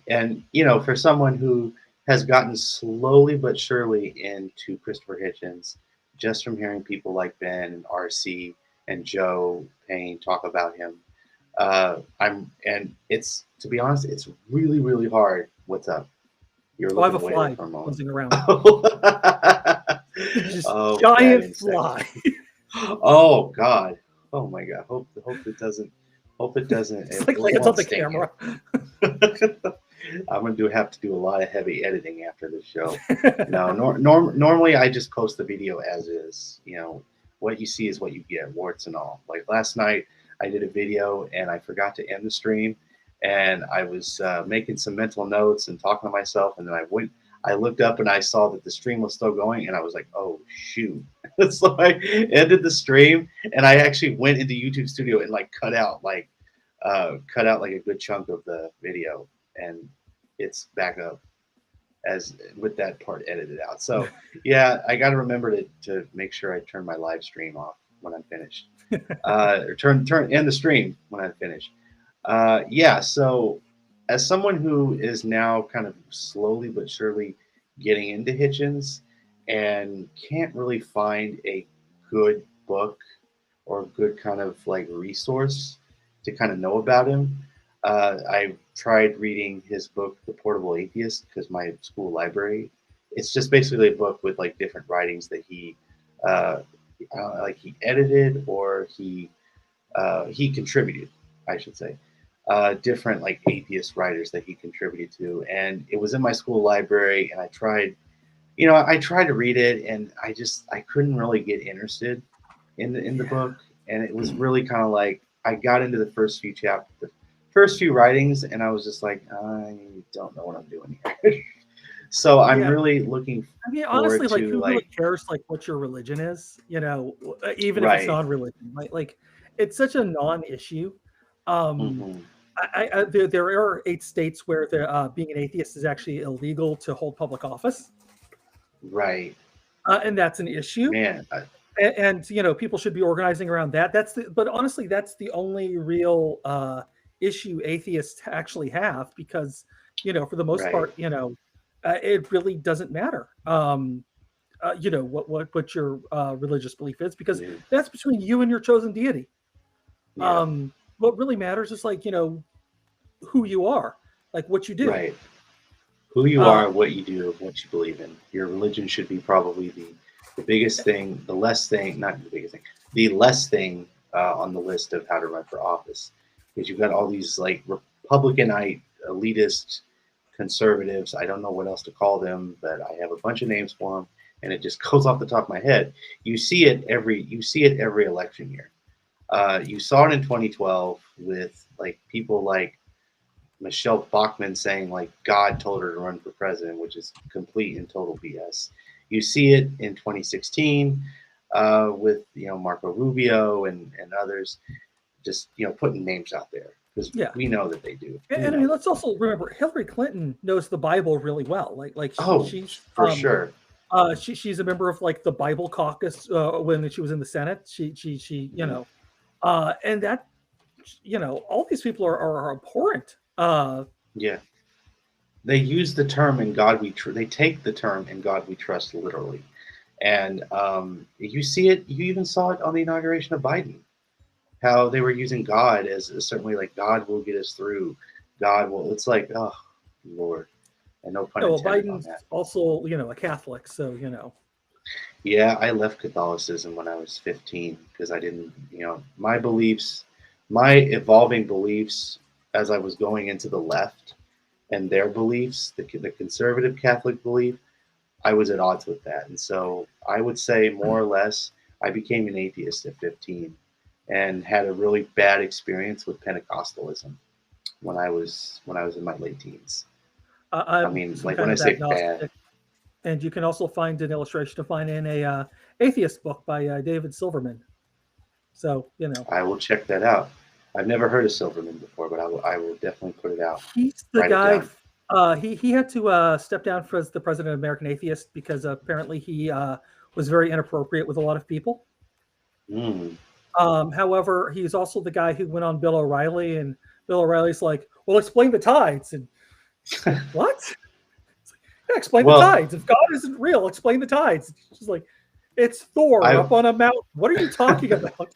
Speaker 3: And, for someone who has gotten slowly but surely into Christopher Hitchens, just from hearing people like Ben and RC and Joe Payne talk about him, and it's, to be honest, it's really hard. What's up? You're
Speaker 4: Oh, I have a
Speaker 3: looking away there
Speaker 4: fly
Speaker 3: for a moment.
Speaker 4: buzzing around. Just
Speaker 3: Oh, bad
Speaker 4: giant
Speaker 3: insect.
Speaker 4: fly.
Speaker 3: Oh God. Oh my God. Hope it doesn't. Hope it doesn't.
Speaker 4: It's
Speaker 3: It
Speaker 4: like lands on
Speaker 3: won't
Speaker 4: the
Speaker 3: sting you.
Speaker 4: camera.
Speaker 3: I'm gonna have to do a lot of heavy editing after this show. No, normally I just post the video as is. What you see is what you get, warts and all. Like last night, I did a video and I forgot to end the stream, and I was making some mental notes and talking to myself, and then I looked up and I saw that the stream was still going, and I was like, oh shoot. So I ended the stream, and I actually went into YouTube Studio and like cut out like a good chunk of the video, and it's back up as with that part edited out. So yeah, I got to remember to make sure I turn my live stream off when I'm finished, or end the stream when I'm finished. Yeah. So as someone who is now kind of slowly but surely getting into Hitchens and can't really find a good book or a good kind of like resource to kind of know about him, I tried reading his book, The Portable Atheist, because my school library, it's just basically a book with like different writings that uh, he edited or he contributed, I should say, different like atheist writers that he contributed to, and it was in my school library, and I tried to read it, and I couldn't really get interested in the book, and it was really kind of like I got into the first few chapters, the first few writings, and I was just like, I don't know what I'm doing here. So I'm
Speaker 4: Yeah.
Speaker 3: really looking
Speaker 4: I mean,
Speaker 3: forward
Speaker 4: honestly, like,
Speaker 3: to
Speaker 4: who really
Speaker 3: like
Speaker 4: cares, like, what your religion is? Even if it's
Speaker 3: right.
Speaker 4: non-religion, right? Like, it's such a non-issue. Um,
Speaker 3: Hmm.
Speaker 4: there are 8 states where being an atheist is actually illegal to hold public office,
Speaker 3: Right,
Speaker 4: and that's an issue.
Speaker 3: man.
Speaker 4: And people should be organizing around that. But honestly, that's the only real issue atheists actually have because, for the most
Speaker 3: Right.
Speaker 4: part, it really doesn't matter. What your religious belief is because
Speaker 3: Yeah.
Speaker 4: that's between you and your chosen deity.
Speaker 3: Yeah.
Speaker 4: What really matters is like who you are, like what you do.
Speaker 3: Right. Who you
Speaker 4: Uh,
Speaker 3: are, what you do, what you believe in. Your religion should be probably the biggest thing, the less thing, not the biggest thing, the less thing on the list of how to run for office. Because you've got all these like Republicanite, elitist conservatives. I don't know what else to call them, but I have a bunch of names for them, and it just goes off the top of my head. You see it every election year. You saw it in 2012 with like people like Michelle Bachmann saying like God told her to run for president, which is complete and total BS. You see it in 2016 with Marco Rubio and others, just putting names out there because we know that they do.
Speaker 4: And I mean, let's also remember Hillary Clinton knows the Bible really well. She's
Speaker 3: for sure.
Speaker 4: She's a member of like the Bible caucus when she was in the Senate. She and that all these people are abhorrent.
Speaker 3: Yeah. They use the term "in God we they take the term "in God we trust" literally, and you see it. You even saw it on the inauguration of Biden, how they were using God as certainly like God will get us through. God will. It's like, oh Lord, and no pun intended
Speaker 4: Biden's
Speaker 3: on that.
Speaker 4: Also, a Catholic, so
Speaker 3: Yeah, I left Catholicism when I was 15 because I didn't, my beliefs, my evolving beliefs as I was going into the left and their beliefs, the conservative Catholic belief, I was at odds with that. And so I would say more or less I became an atheist at 15 and had a really bad experience with Pentecostalism when I was in my late teens. I mean, like when I say bad.
Speaker 4: And you can also find an illustration of mine in a atheist book by David Silverman. So,
Speaker 3: I will check that out. I've never heard of Silverman before, but I will definitely put it out.
Speaker 4: He's the guy. He had to step down as the president of American Atheist because apparently he was very inappropriate with a lot of people. However, he's also the guy who went on Bill O'Reilly, and Bill O'Reilly's like, "Well, explain the tides." And what? Yeah, explain the tides. If God isn't real, explain the tides. It's just like, it's Thor up on a mountain. What are you talking about?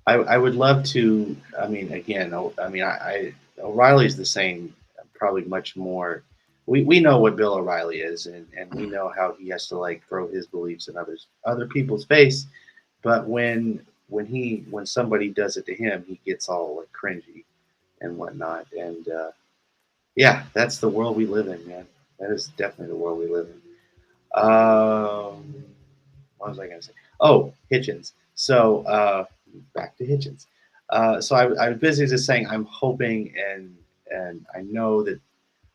Speaker 3: I would love to. I mean, again, O'Reilly's the same, probably much more. We know what Bill O'Reilly is, and we know how he has to like throw his beliefs in other people's face. But when somebody does it to him, he gets all like cringy and whatnot. And yeah, that's the world we live in, man. That is definitely the world we live in. What was I going to say? Oh, Hitchens. So back to Hitchens. So I was busy just saying I'm hoping and I know that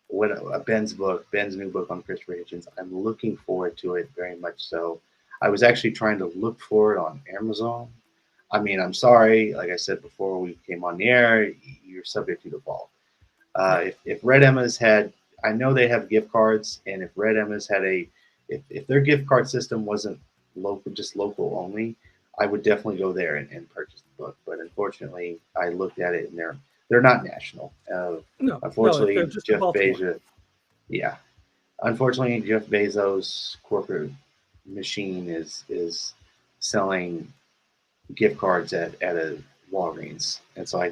Speaker 3: when Ben's new book on Christopher Hitchens, I'm looking forward to it very much so. I was actually trying to look for it on Amazon. I mean, I'm sorry, like I said before we came on the air, you're subject to default. If Red Emma's had, I know they have gift cards, and if Red Emma's had if their gift card system wasn't just local only, I would definitely go there and purchase the book. But unfortunately, I looked at it and they're not national. Unfortunately, Jeff Bezos. Yeah, unfortunately, Jeff Bezos' corporate machine is selling gift cards at a Walgreens, and so I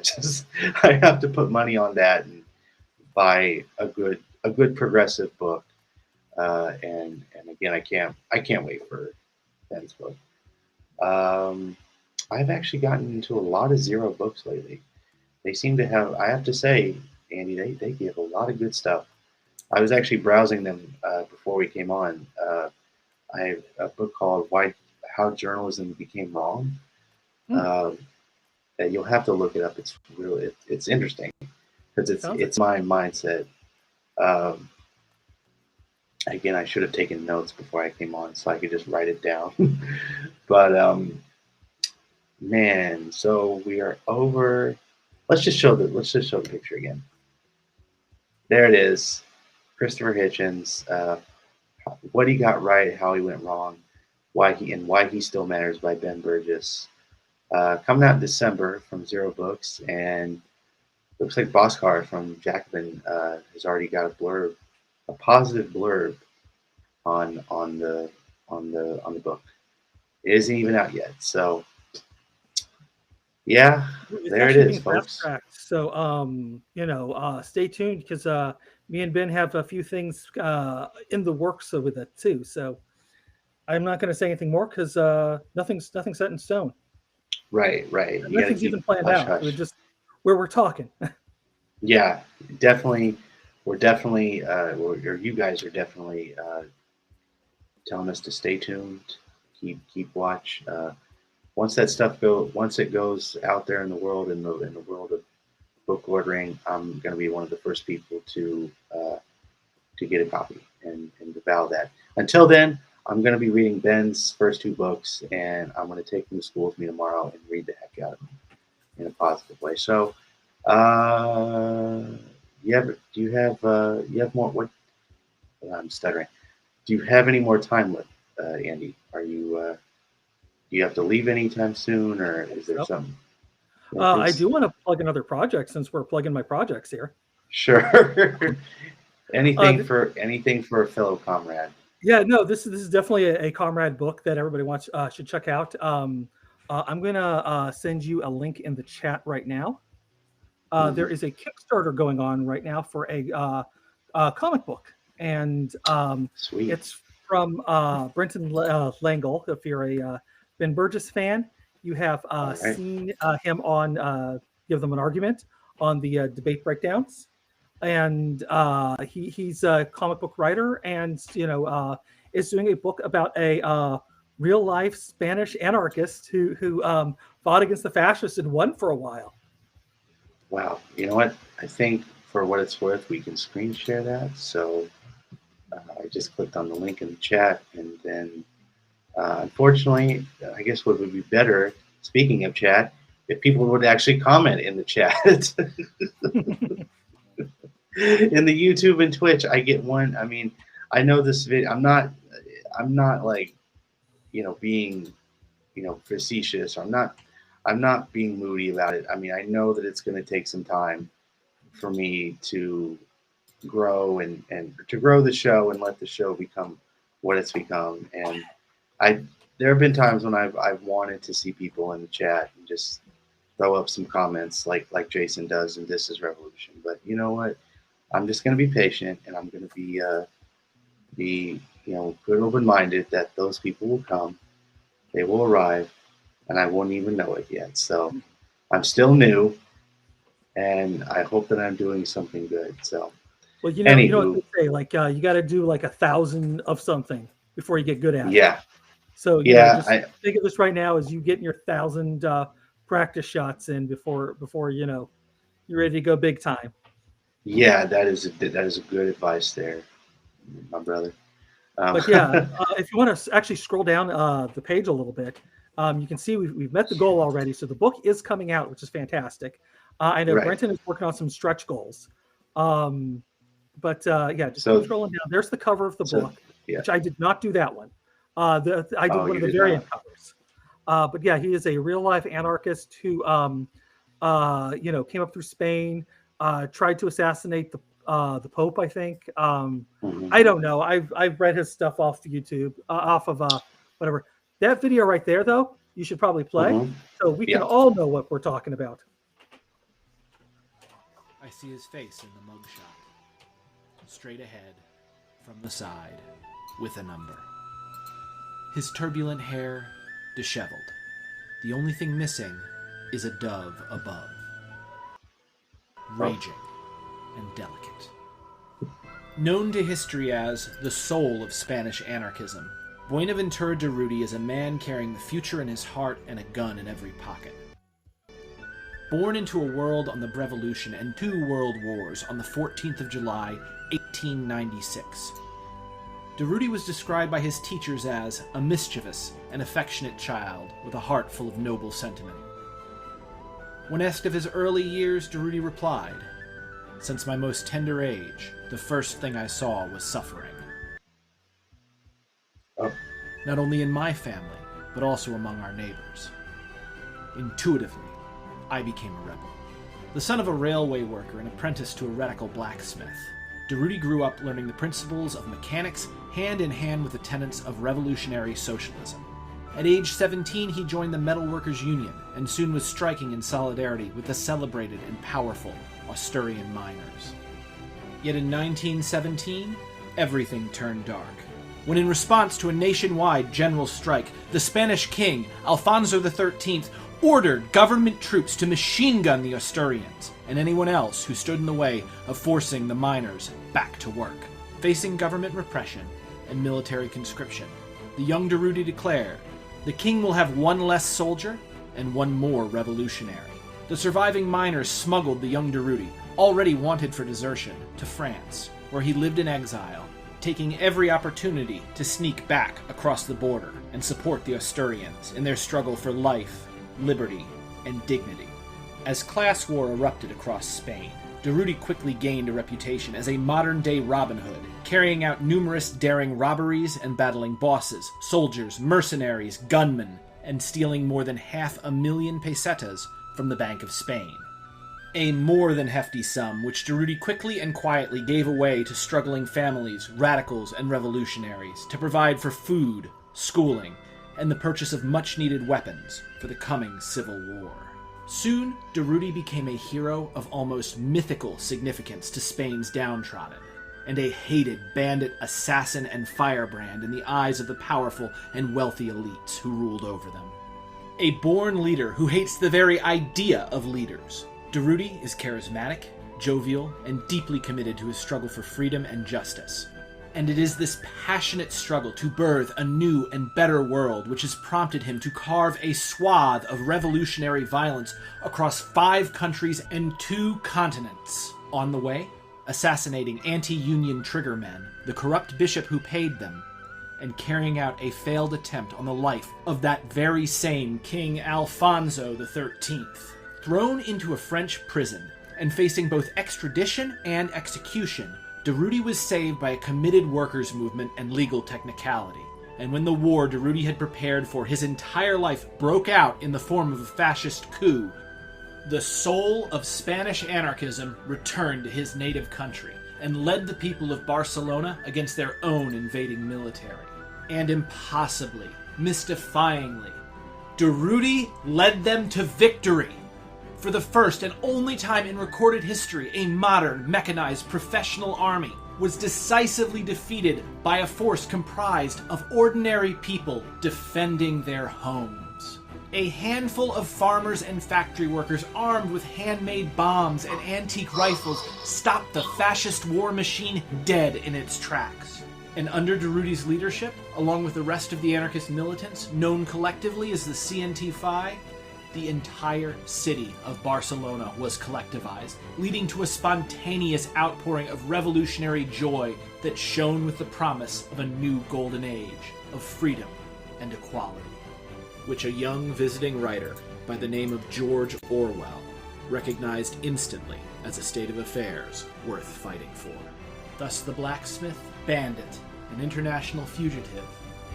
Speaker 3: have to put money on that and buy a good progressive book. And again, I can't wait for Ben's book. I've actually gotten into a lot of Zero books lately. They seem to have, I have to say, Andy, they give a lot of good stuff. I was actually browsing them before we came on. I have a book called How Journalism Became Wrong. That you'll have to look it up. It's really it's interesting because it's my mindset. Again, I should have taken notes before I came on so I could just write it down. But man, so we are over. Let's just show the picture again. There it is, Christopher Hitchens. What he got right, how he went wrong, why he still matters by Ben Burgess. Coming out in December from Zero Books, and looks like Bhaskar from Jacobin has already got a positive blurb on the book. It isn't even out yet, so yeah, there it is, folks.
Speaker 4: So stay tuned because me and Ben have a few things in the works with it too. So I'm not going to say anything more because nothing's set in stone.
Speaker 3: Right.
Speaker 4: Nothing's even planned out. We're just where we're talking.
Speaker 3: Yeah, definitely. We're definitely, or you guys are definitely telling us to stay tuned, keep watch. Once that stuff once it goes out there in the world, in the world of book ordering, I'm going to be one of the first people to get a copy and devour that. Until then, I'm going to be reading Ben's first two books, and I'm going to take them to school with me tomorrow and read the heck out of them in a positive way. So, you have more? What? I'm stuttering. Do you have any more time left, Andy? Do you have to leave anytime soon, or is there something?
Speaker 4: I do want to plug another project since we're plugging my projects here.
Speaker 3: Sure. anything for a fellow comrade.
Speaker 4: Yeah, no, this is definitely a comrade book that everybody should check out. I'm gonna send you a link in the chat right now. There is a Kickstarter going on right now for a comic book, and it's from Brenton Langle. If you're a Ben Burgess fan, you have seen him on Give Them an Argument on the debate breakdowns, and he's a comic book writer, and is doing a book about a real life Spanish anarchist who fought against the fascists and won for a while.
Speaker 3: Wow. You know what? I think for what it's worth, we can screen share that. So I just clicked on the link in the chat, and then unfortunately, I guess what would be better, speaking of chat, if people would actually comment in the chat. In the YouTube and Twitch, I get one. I mean, I know this video. I'm not like, being, facetious. I'm not being moody about it. I mean, I know that it's going to take some time for me to grow and to grow the show and let the show become what it's become. And there have been times when I've wanted to see people in the chat and just throw up some comments like Jason does in This Is Revolution. But you know what? I'm just going to be patient, and I'm going to be good, open-minded that those people will come, they will arrive, and I won't even know it yet. So I'm still new, and I hope that I'm doing something good. So,
Speaker 4: well, you know what they say, like you got to do like 1,000 of something before you get good at it.
Speaker 3: Yeah.
Speaker 4: So just think of this right now as you getting your 1,000 practice shots in before you're ready to go big time.
Speaker 3: Yeah, that is a good advice there, my brother.
Speaker 4: But yeah, if you want to actually scroll down the page a little bit, you can see we've met the goal already. So the book is coming out, which is fantastic. I know Brenton is working on some stretch goals. But just keep scrolling down. There's the cover of the book, which I did not do that one. I did one of the variant covers. But yeah, he is a real life anarchist who came up through Spain, tried to assassinate the Pope, I think. I don't know. I've read his stuff off YouTube, off of whatever. That video right there, though, you should probably play, so we can all know what we're talking about.
Speaker 12: I see his face in the mugshot. Straight ahead, from the side, with a number. His turbulent hair, disheveled. The only thing missing is a dove above. Raging and delicate. Known to history as the soul of Spanish anarchism, Buenaventura Durruti is a man carrying the future in his heart and a gun in every pocket. Born into a world on the Revolution and 2 world wars on the 14th of July, 1896. Durruti was described by his teachers as a mischievous and affectionate child with a heart full of noble sentiment. When asked of his early years, Durruti replied, "Since my most tender age, the first thing I saw was suffering. Not only in my family, but also among our neighbors. Intuitively, I became a rebel. The son of a railway worker and apprentice to a radical blacksmith, Durruti grew up learning the principles of mechanics hand in hand with the tenets of revolutionary socialism. At age 17, he joined the Metal Workers Union and soon was striking in solidarity with the celebrated and powerful Asturian miners. Yet in 1917, everything turned dark, when in response to a nationwide general strike, the Spanish king, Alfonso XIII, ordered government troops to machine gun the Asturians and anyone else who stood in the way of forcing the miners back to work. Facing government repression and military conscription, the young Durruti declared, "The king will have one less soldier and one more revolutionary." The surviving miners smuggled the young Durruti, already wanted for desertion, to France, where he lived in exile, taking every opportunity to sneak back across the border and support the Asturians in their struggle for life, liberty, and dignity. As class war erupted across Spain, Durruti quickly gained a reputation as a modern-day Robin Hood, carrying out numerous daring robberies and battling bosses, soldiers, mercenaries, gunmen, and stealing more than 500,000 pesetas from the Bank of Spain. A more than hefty sum, which Durruti quickly and quietly gave away to struggling families, radicals, and revolutionaries to provide for food, schooling, and the purchase of much-needed weapons for the coming civil war. Soon, Durruti became a hero of almost mythical significance to Spain's downtrodden, and a hated bandit, assassin, and firebrand in the eyes of the powerful and wealthy elites who ruled over them. A born leader who hates the very idea of leaders, Durruti is charismatic, jovial, and deeply committed to his struggle for freedom and justice. And it is this passionate struggle to birth a new and better world which has prompted him to carve a swath of revolutionary violence across 5 countries and 2 continents. On the way, assassinating anti-union triggermen, the corrupt bishop who paid them, and carrying out a failed attempt on the life of that very same King Alfonso XIII. Thrown into a French prison and facing both extradition and execution, Durruti was saved by a committed workers' movement and legal technicality. And when the war Durruti had prepared for his entire life broke out in the form of a fascist coup, the soul of Spanish anarchism returned to his native country and led the people of Barcelona against their own invading military. And impossibly, mystifyingly, Durruti led them to victory. For the first and only time in recorded history, a modern, mechanized, professional army was decisively defeated by a force comprised of ordinary people defending their homes. A handful of farmers and factory workers armed with handmade bombs and antique rifles stopped the fascist war machine dead in its tracks. And under Durruti's leadership, along with the rest of the anarchist militants, known collectively as the CNT-FI, the entire city of Barcelona was collectivized, leading to a spontaneous outpouring of revolutionary joy that shone with the promise of a new golden age of freedom and equality, which a young visiting writer by the name of George Orwell recognized instantly as a state of affairs worth fighting for. Thus the blacksmith, bandit, and international fugitive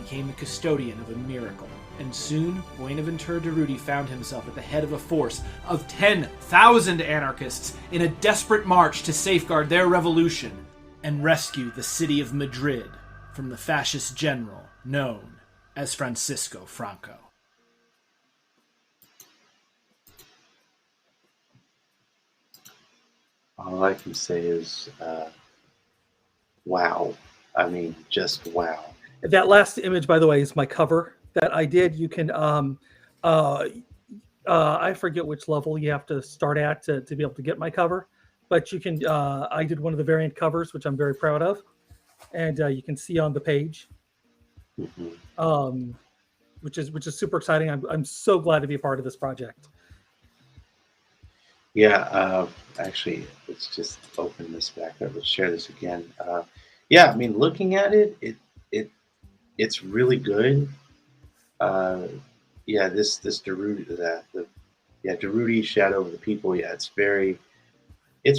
Speaker 12: became the custodian of a miracle. And soon, Buenaventura Durruti found himself at the head of a force of 10,000 anarchists in a desperate march to safeguard their revolution and rescue the city of Madrid from the fascist general known as Francisco Franco.
Speaker 3: All I can say is, wow. I mean, just wow.
Speaker 4: That last image, by the way, is my cover that I did. You can, I forget which level you have to start at to be able to get my cover, but you can, I did one of the variant covers, which I'm very proud of. And you can see on the page, which is super exciting. I'm so glad to be a part of this project.
Speaker 3: Yeah, actually, let's just open this back up. Let's share this again. Yeah, I mean, looking at it, it's really good. Yeah, this Durruti, Durruti Shadow of the People. Yeah, it's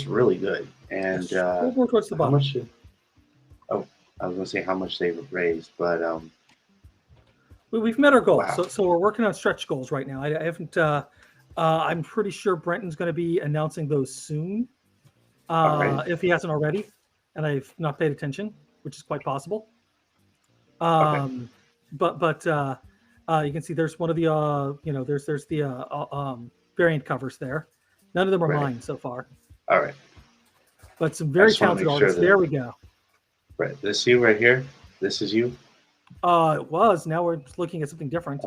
Speaker 3: really good. And
Speaker 4: more towards the bottom.
Speaker 3: I was gonna say how much they've raised, but
Speaker 4: we've met our goals.
Speaker 3: Wow.
Speaker 4: So we're working on stretch goals right now. I haven't. I'm pretty sure Brenton's going to be announcing those soon, if he hasn't already, and I've not paid attention, which is quite possible.
Speaker 3: Okay.
Speaker 4: But you can see there's one of the there's the variant covers there. None of them are mine so far.
Speaker 3: All right.
Speaker 4: But some very talented artists. There we go.
Speaker 3: Right. This you right here. This is you.
Speaker 4: It was. Now we're looking at something different.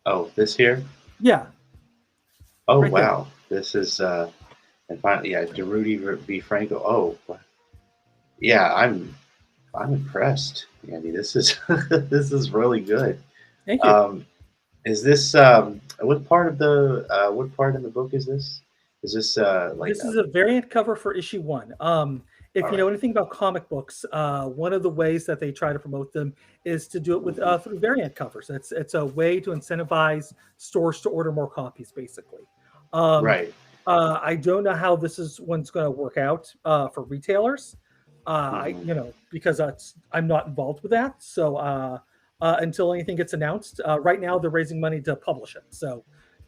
Speaker 3: Oh, this here.
Speaker 4: Yeah.
Speaker 3: Oh
Speaker 4: right there.
Speaker 3: wow, this is and finally, yeah, DeRudy v. Franco. Oh, yeah, I'm impressed, Andy. This is this is really good.
Speaker 4: Thank you.
Speaker 3: Um, is this what part in the book is this? Is this like
Speaker 4: This
Speaker 3: a
Speaker 4: is a variant cover for issue one. If
Speaker 3: all
Speaker 4: you know
Speaker 3: right?
Speaker 4: anything about comic books, one of the ways that they try to promote them is to do it with through variant covers. It's a way to incentivize stores to order more copies, basically. Um,
Speaker 3: Right.
Speaker 4: I don't know how this is one's going to work out for retailers.
Speaker 3: Hmm.
Speaker 4: Because I'm not involved with that. So until anything gets announced, right now they're raising money to publish it. So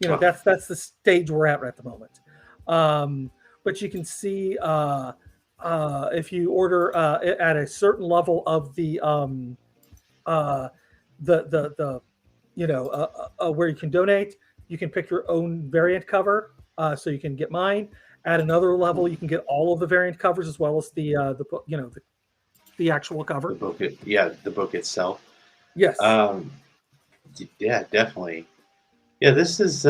Speaker 3: Oh,
Speaker 4: that's the stage we're at the moment. Um, but you can see if you order at a certain level of uh, the where you can donate, you can pick your own variant cover, so you can get mine. At another level, you can get all of the variant covers as well as the actual
Speaker 3: the
Speaker 4: cover.
Speaker 3: book, yeah, the book itself.
Speaker 4: Yes.
Speaker 3: Um, yeah, definitely. Yeah, this is.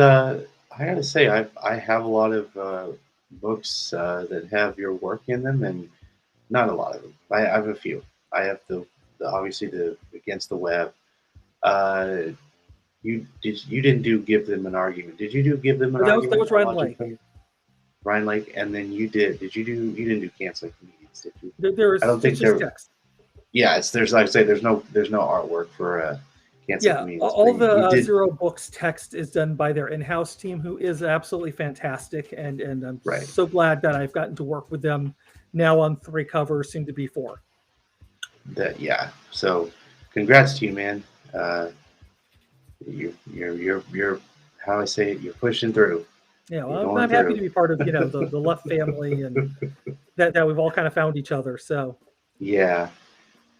Speaker 3: I gotta say, I have a lot of books that have your work in them, and not a lot of them. I have a few. I have the obviously the Against the Web. Uh, you didn't do Give Them an Argument. Did you do Give Them an
Speaker 4: That
Speaker 3: Argument
Speaker 4: was
Speaker 3: on
Speaker 4: Red
Speaker 3: Logic
Speaker 4: Lake.
Speaker 3: Player? Ryan Lake, and then you did. Did you didn't do Canceling Comedians, did you?
Speaker 4: There
Speaker 3: I
Speaker 4: was
Speaker 3: don't think
Speaker 4: just
Speaker 3: there.
Speaker 4: text.
Speaker 3: Yeah, it's there's like I say there's no artwork for Canceling
Speaker 4: Yeah,
Speaker 3: Comedians, but
Speaker 4: all the
Speaker 3: you did
Speaker 4: Zero Books text is done by their in-house team, who is absolutely fantastic, and I'm
Speaker 3: right.
Speaker 4: so glad that I've gotten to work with them now on 3 covers, soon to be 4.
Speaker 3: That yeah. So congrats to you, man. You're how I say it. You're pushing through.
Speaker 4: Yeah,
Speaker 3: You're
Speaker 4: well,
Speaker 3: going
Speaker 4: I'm happy to
Speaker 3: through.
Speaker 4: be part of the Left family, and that we've all kind of found each other. So
Speaker 3: Yeah,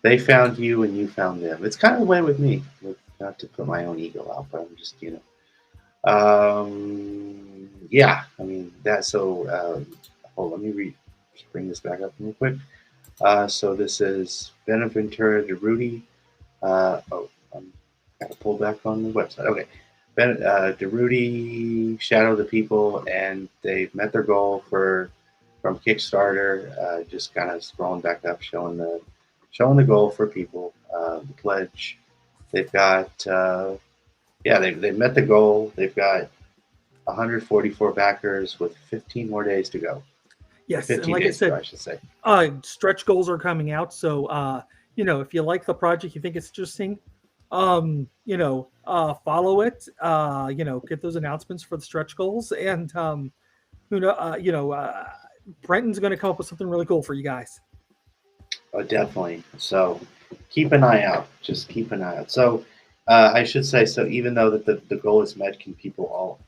Speaker 3: they found you and you found them. It's kind of the way with me. Not to put my own ego out, but I'm just yeah. I mean that. So hold. Let me just bring this back up real quick. So this is Benaventura de Rudy. I'm got to pull back on the website. Okay. DeRudy, Shadow the People, and they've met their goal from Kickstarter. Just kind of scrolling back up, showing the goal for people. The pledge. They've got they've met the goal. They've got 144 backers with 15 more days to go. Or
Speaker 4: yes, and
Speaker 3: 15
Speaker 4: like I
Speaker 3: days to go,
Speaker 4: said,
Speaker 3: I should say.
Speaker 4: stretch goals are coming out. So if you like the project, you think it's interesting, follow it. Get those announcements for the stretch goals, and who know, Brenton's going to come up with something really cool for you guys.
Speaker 3: Oh, definitely. So keep an eye out. Just keep an eye out. So I should say, so even though that the goal is met, can people all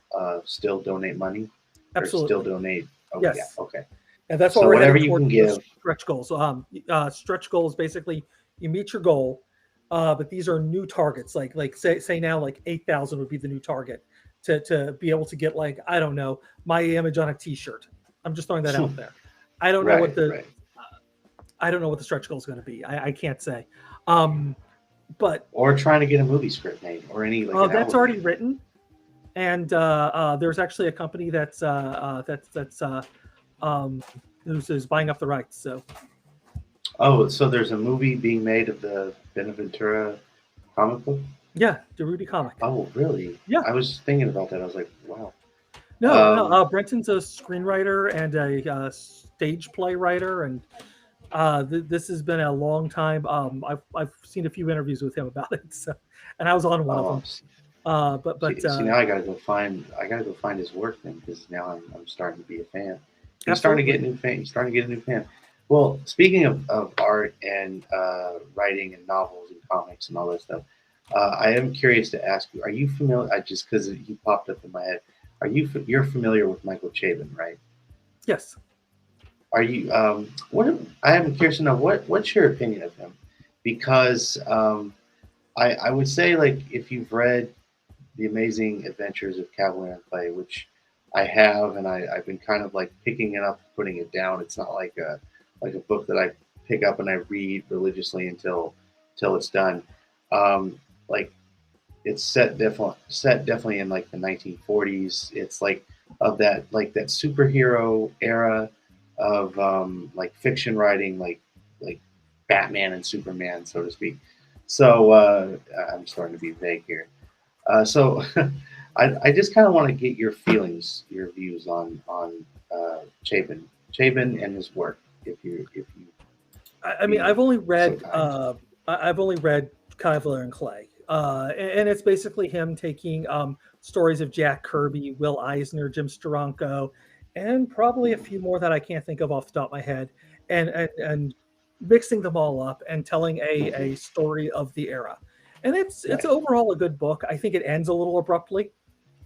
Speaker 3: still donate money or still
Speaker 4: Absolutely,
Speaker 3: donate? Oh, yeah.
Speaker 4: yes.
Speaker 3: Okay.
Speaker 4: And that's what
Speaker 3: So
Speaker 4: we're
Speaker 3: whatever
Speaker 4: heading
Speaker 3: you
Speaker 4: towards
Speaker 3: can
Speaker 4: the
Speaker 3: give.
Speaker 4: stretch goals. Stretch goals basically you meet your goal, but these are new targets. Like say now like 8,000 would be the new target to be able to get, like, I don't know, my image on a T-shirt. I'm just throwing that out there. I don't know what
Speaker 3: Right.
Speaker 4: the
Speaker 3: Right.
Speaker 4: I don't know what the stretch goal is going to be. I can't say. But
Speaker 3: Or trying to get a movie script made or any like an
Speaker 4: that's
Speaker 3: album
Speaker 4: already
Speaker 3: made.
Speaker 4: written, and there's actually a company that's um, who's buying up the rights. So
Speaker 3: Oh, so there's a movie being made of the Benaventura comic book?
Speaker 4: yeah, the Rudy comic.
Speaker 3: Oh, really?
Speaker 4: Yeah.
Speaker 3: I was thinking about that. I was like, wow.
Speaker 4: No. Brenton's a screenwriter and a stage play writer, and this has been a long time. I've seen a few interviews with him about it, so, and I was on one of them.
Speaker 3: See, now I gotta go find his work then, because now I'm starting to be a fan. He's starting to
Speaker 4: Absolutely.
Speaker 3: get new fan. He's starting to get a new fan. Well, speaking of art and writing and novels and comics and all that stuff, I am curious to ask you: are you familiar? Just because he popped up in my head, you're familiar with Michael Chabon, right?
Speaker 4: Yes.
Speaker 3: Are you? I am curious to know what's your opinion of him, because I would say, like, if you've read The Amazing Adventures of Cavalier and Clay, which I have, and I've been kind of like picking it up, putting it down. It's not like a book that I pick up and I read religiously until it's done. Like, it's set definitely in like the 1940s. It's like that, like that superhero era of like fiction writing, like Batman and Superman, so to speak. So I'm starting to be vague here. So I just kind of want to get your feelings, your views on Chabin and his work, if you
Speaker 4: I mean,
Speaker 3: be
Speaker 4: I've only
Speaker 3: so
Speaker 4: read
Speaker 3: kind.
Speaker 4: I've only read Kevlar and Clay, and it's basically him taking stories of Jack Kirby, Will Eisner, Jim Steranko, and probably a few more that I can't think of off the top of my head, and mixing them all up and telling a story of the era. And it's
Speaker 3: Right.
Speaker 4: overall a good book. I think it ends a little abruptly.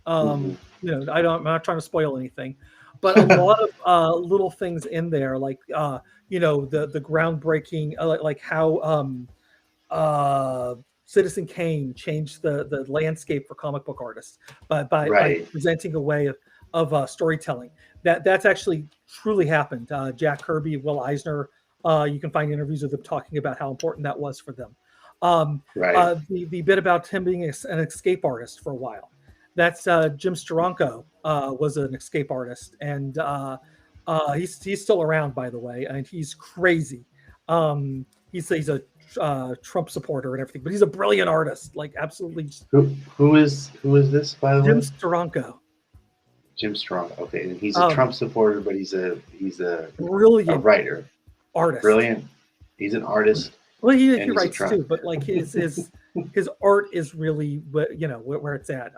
Speaker 3: Hmm.
Speaker 4: I'm not trying to spoil anything, but a lot of little things in there, like the groundbreaking, like how uh, Citizen Kane changed the landscape for comic book artists by
Speaker 3: Right.
Speaker 4: presenting a way of storytelling. That's actually truly happened. Jack Kirby, Will Eisner, you can find interviews with them talking about how important that was for them.
Speaker 3: Right.
Speaker 4: The bit about him being an escape artist for a while. That's Jim Steranko was an escape artist, and he's still around, by the way, and he's crazy. He's a Trump supporter and everything, but he's a brilliant artist, like absolutely.
Speaker 3: Who is this, by the
Speaker 4: Jim
Speaker 3: way?
Speaker 4: Steranko,
Speaker 3: Jim Strong. Okay, and he's a
Speaker 4: um,
Speaker 3: Trump supporter, but he's a
Speaker 4: brilliant
Speaker 3: writer.
Speaker 4: artist.
Speaker 3: Brilliant. He's an artist,
Speaker 4: Well, he
Speaker 3: and he's a
Speaker 4: writes
Speaker 3: Trump.
Speaker 4: too, but like his art is really where it's at.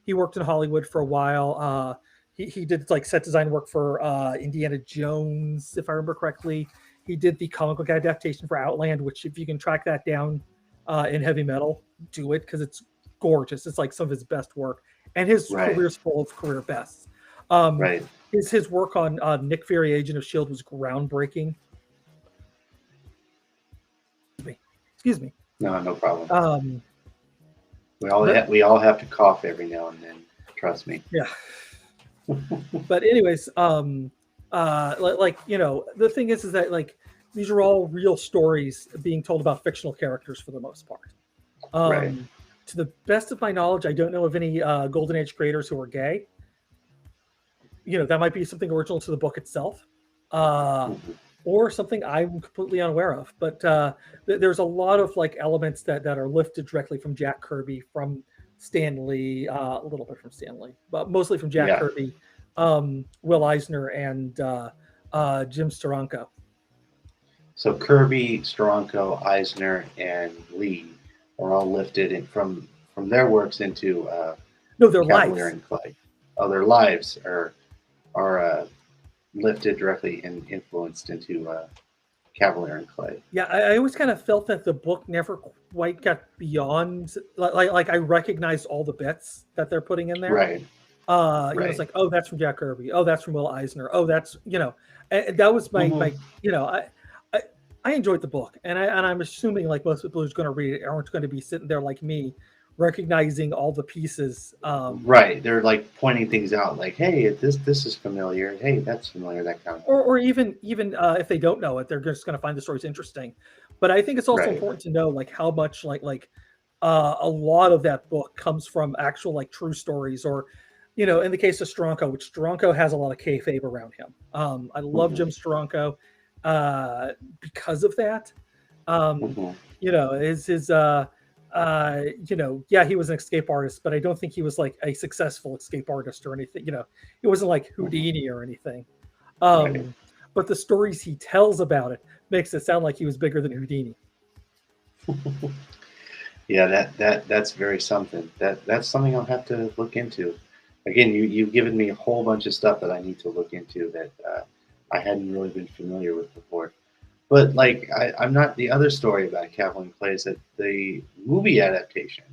Speaker 4: He worked in Hollywood for a while. He did like set design work for Indiana Jones, if I remember correctly. He did the comic book adaptation for Outland, which if you can track that down in heavy metal, do it because it's gorgeous. It's like some of his best work, and his
Speaker 3: Right.
Speaker 4: career's full of career bests. Um,
Speaker 3: Right.
Speaker 4: his work on Nick Fury, Agent of Shield, was groundbreaking. Excuse me.
Speaker 3: No, no problem.
Speaker 4: Um,
Speaker 3: We we all have to cough every now and then. Trust me.
Speaker 4: yeah. But anyways, the thing is that like these are all real stories being told about fictional characters for the most part.
Speaker 3: Right.
Speaker 4: To the best of my knowledge, I don't know of any Golden Age creators who are gay. That might be something original to the book itself,
Speaker 3: Mhm.
Speaker 4: or something I'm completely unaware of. But there's a lot of like elements that are lifted directly from Jack Kirby, from Stan Lee, a little bit from Stan Lee, but mostly from Jack
Speaker 3: Yeah.
Speaker 4: Kirby, Will Eisner, and Jim Steranko.
Speaker 3: So Kirby, Steranko, Eisner, and Lee are all lifted from their works into
Speaker 4: No, their
Speaker 3: Cavalier
Speaker 4: lives.
Speaker 3: and Clay. Oh, their lives are lifted directly and influenced into Cavalier and Clay.
Speaker 4: Yeah, I always kind of felt that the book never quite got beyond like I recognized all the bits that they're putting in there.
Speaker 3: Right.
Speaker 4: It's
Speaker 3: Right.
Speaker 4: like, oh, that's from Jack Kirby. Oh, that's from Will Eisner. Oh, that's and that was my
Speaker 3: Mhm.
Speaker 4: I I enjoyed the book, and I'm assuming like most people who's going to read it aren't going to be sitting there like me, recognizing all the pieces.
Speaker 3: Right. They're like pointing things out, like, "Hey, this is familiar. Hey, that's familiar." That kind of thing.
Speaker 4: Or even if they don't know it, they're just going to find the stories interesting. But I think it's also
Speaker 3: Right.
Speaker 4: important to know like how much a lot of that book comes from actual like true stories, or in the case of Steranko, which Steranko has a lot of kayfabe around him. I love
Speaker 3: Hmm.
Speaker 4: Jim Steranko because of that. Um,
Speaker 3: Hmm.
Speaker 4: yeah, he was an escape artist, but I don't think he was like a successful escape artist or anything. It wasn't like Houdini or anything.
Speaker 3: Right.
Speaker 4: But the stories he tells about it makes it sound like he was bigger than Houdini.
Speaker 3: Yeah, that's very something. That's something I'll have to look into. Again, you've given me a whole bunch of stuff that I need to look into that I hadn't really been familiar with before. But like, I'm not the other story about Cavalier Clay is that the movie adaptation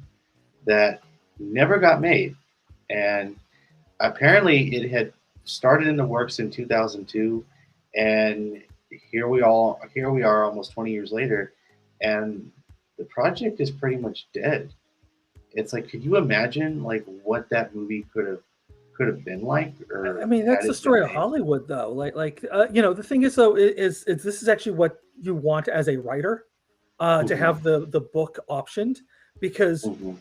Speaker 3: that never got made, and apparently it had started in the works in 2002, and here we are almost 20 years later, and the project is pretty much dead. It's like, could you imagine like what that movie could have been like,
Speaker 4: I
Speaker 3: or
Speaker 4: mean, that's
Speaker 3: had
Speaker 4: the
Speaker 3: it been
Speaker 4: story of
Speaker 3: made?
Speaker 4: Hollywood, though. The thing is, though, is this is actually what you want as a writer, to
Speaker 3: Hmm.
Speaker 4: have the book optioned, because
Speaker 3: Hmm.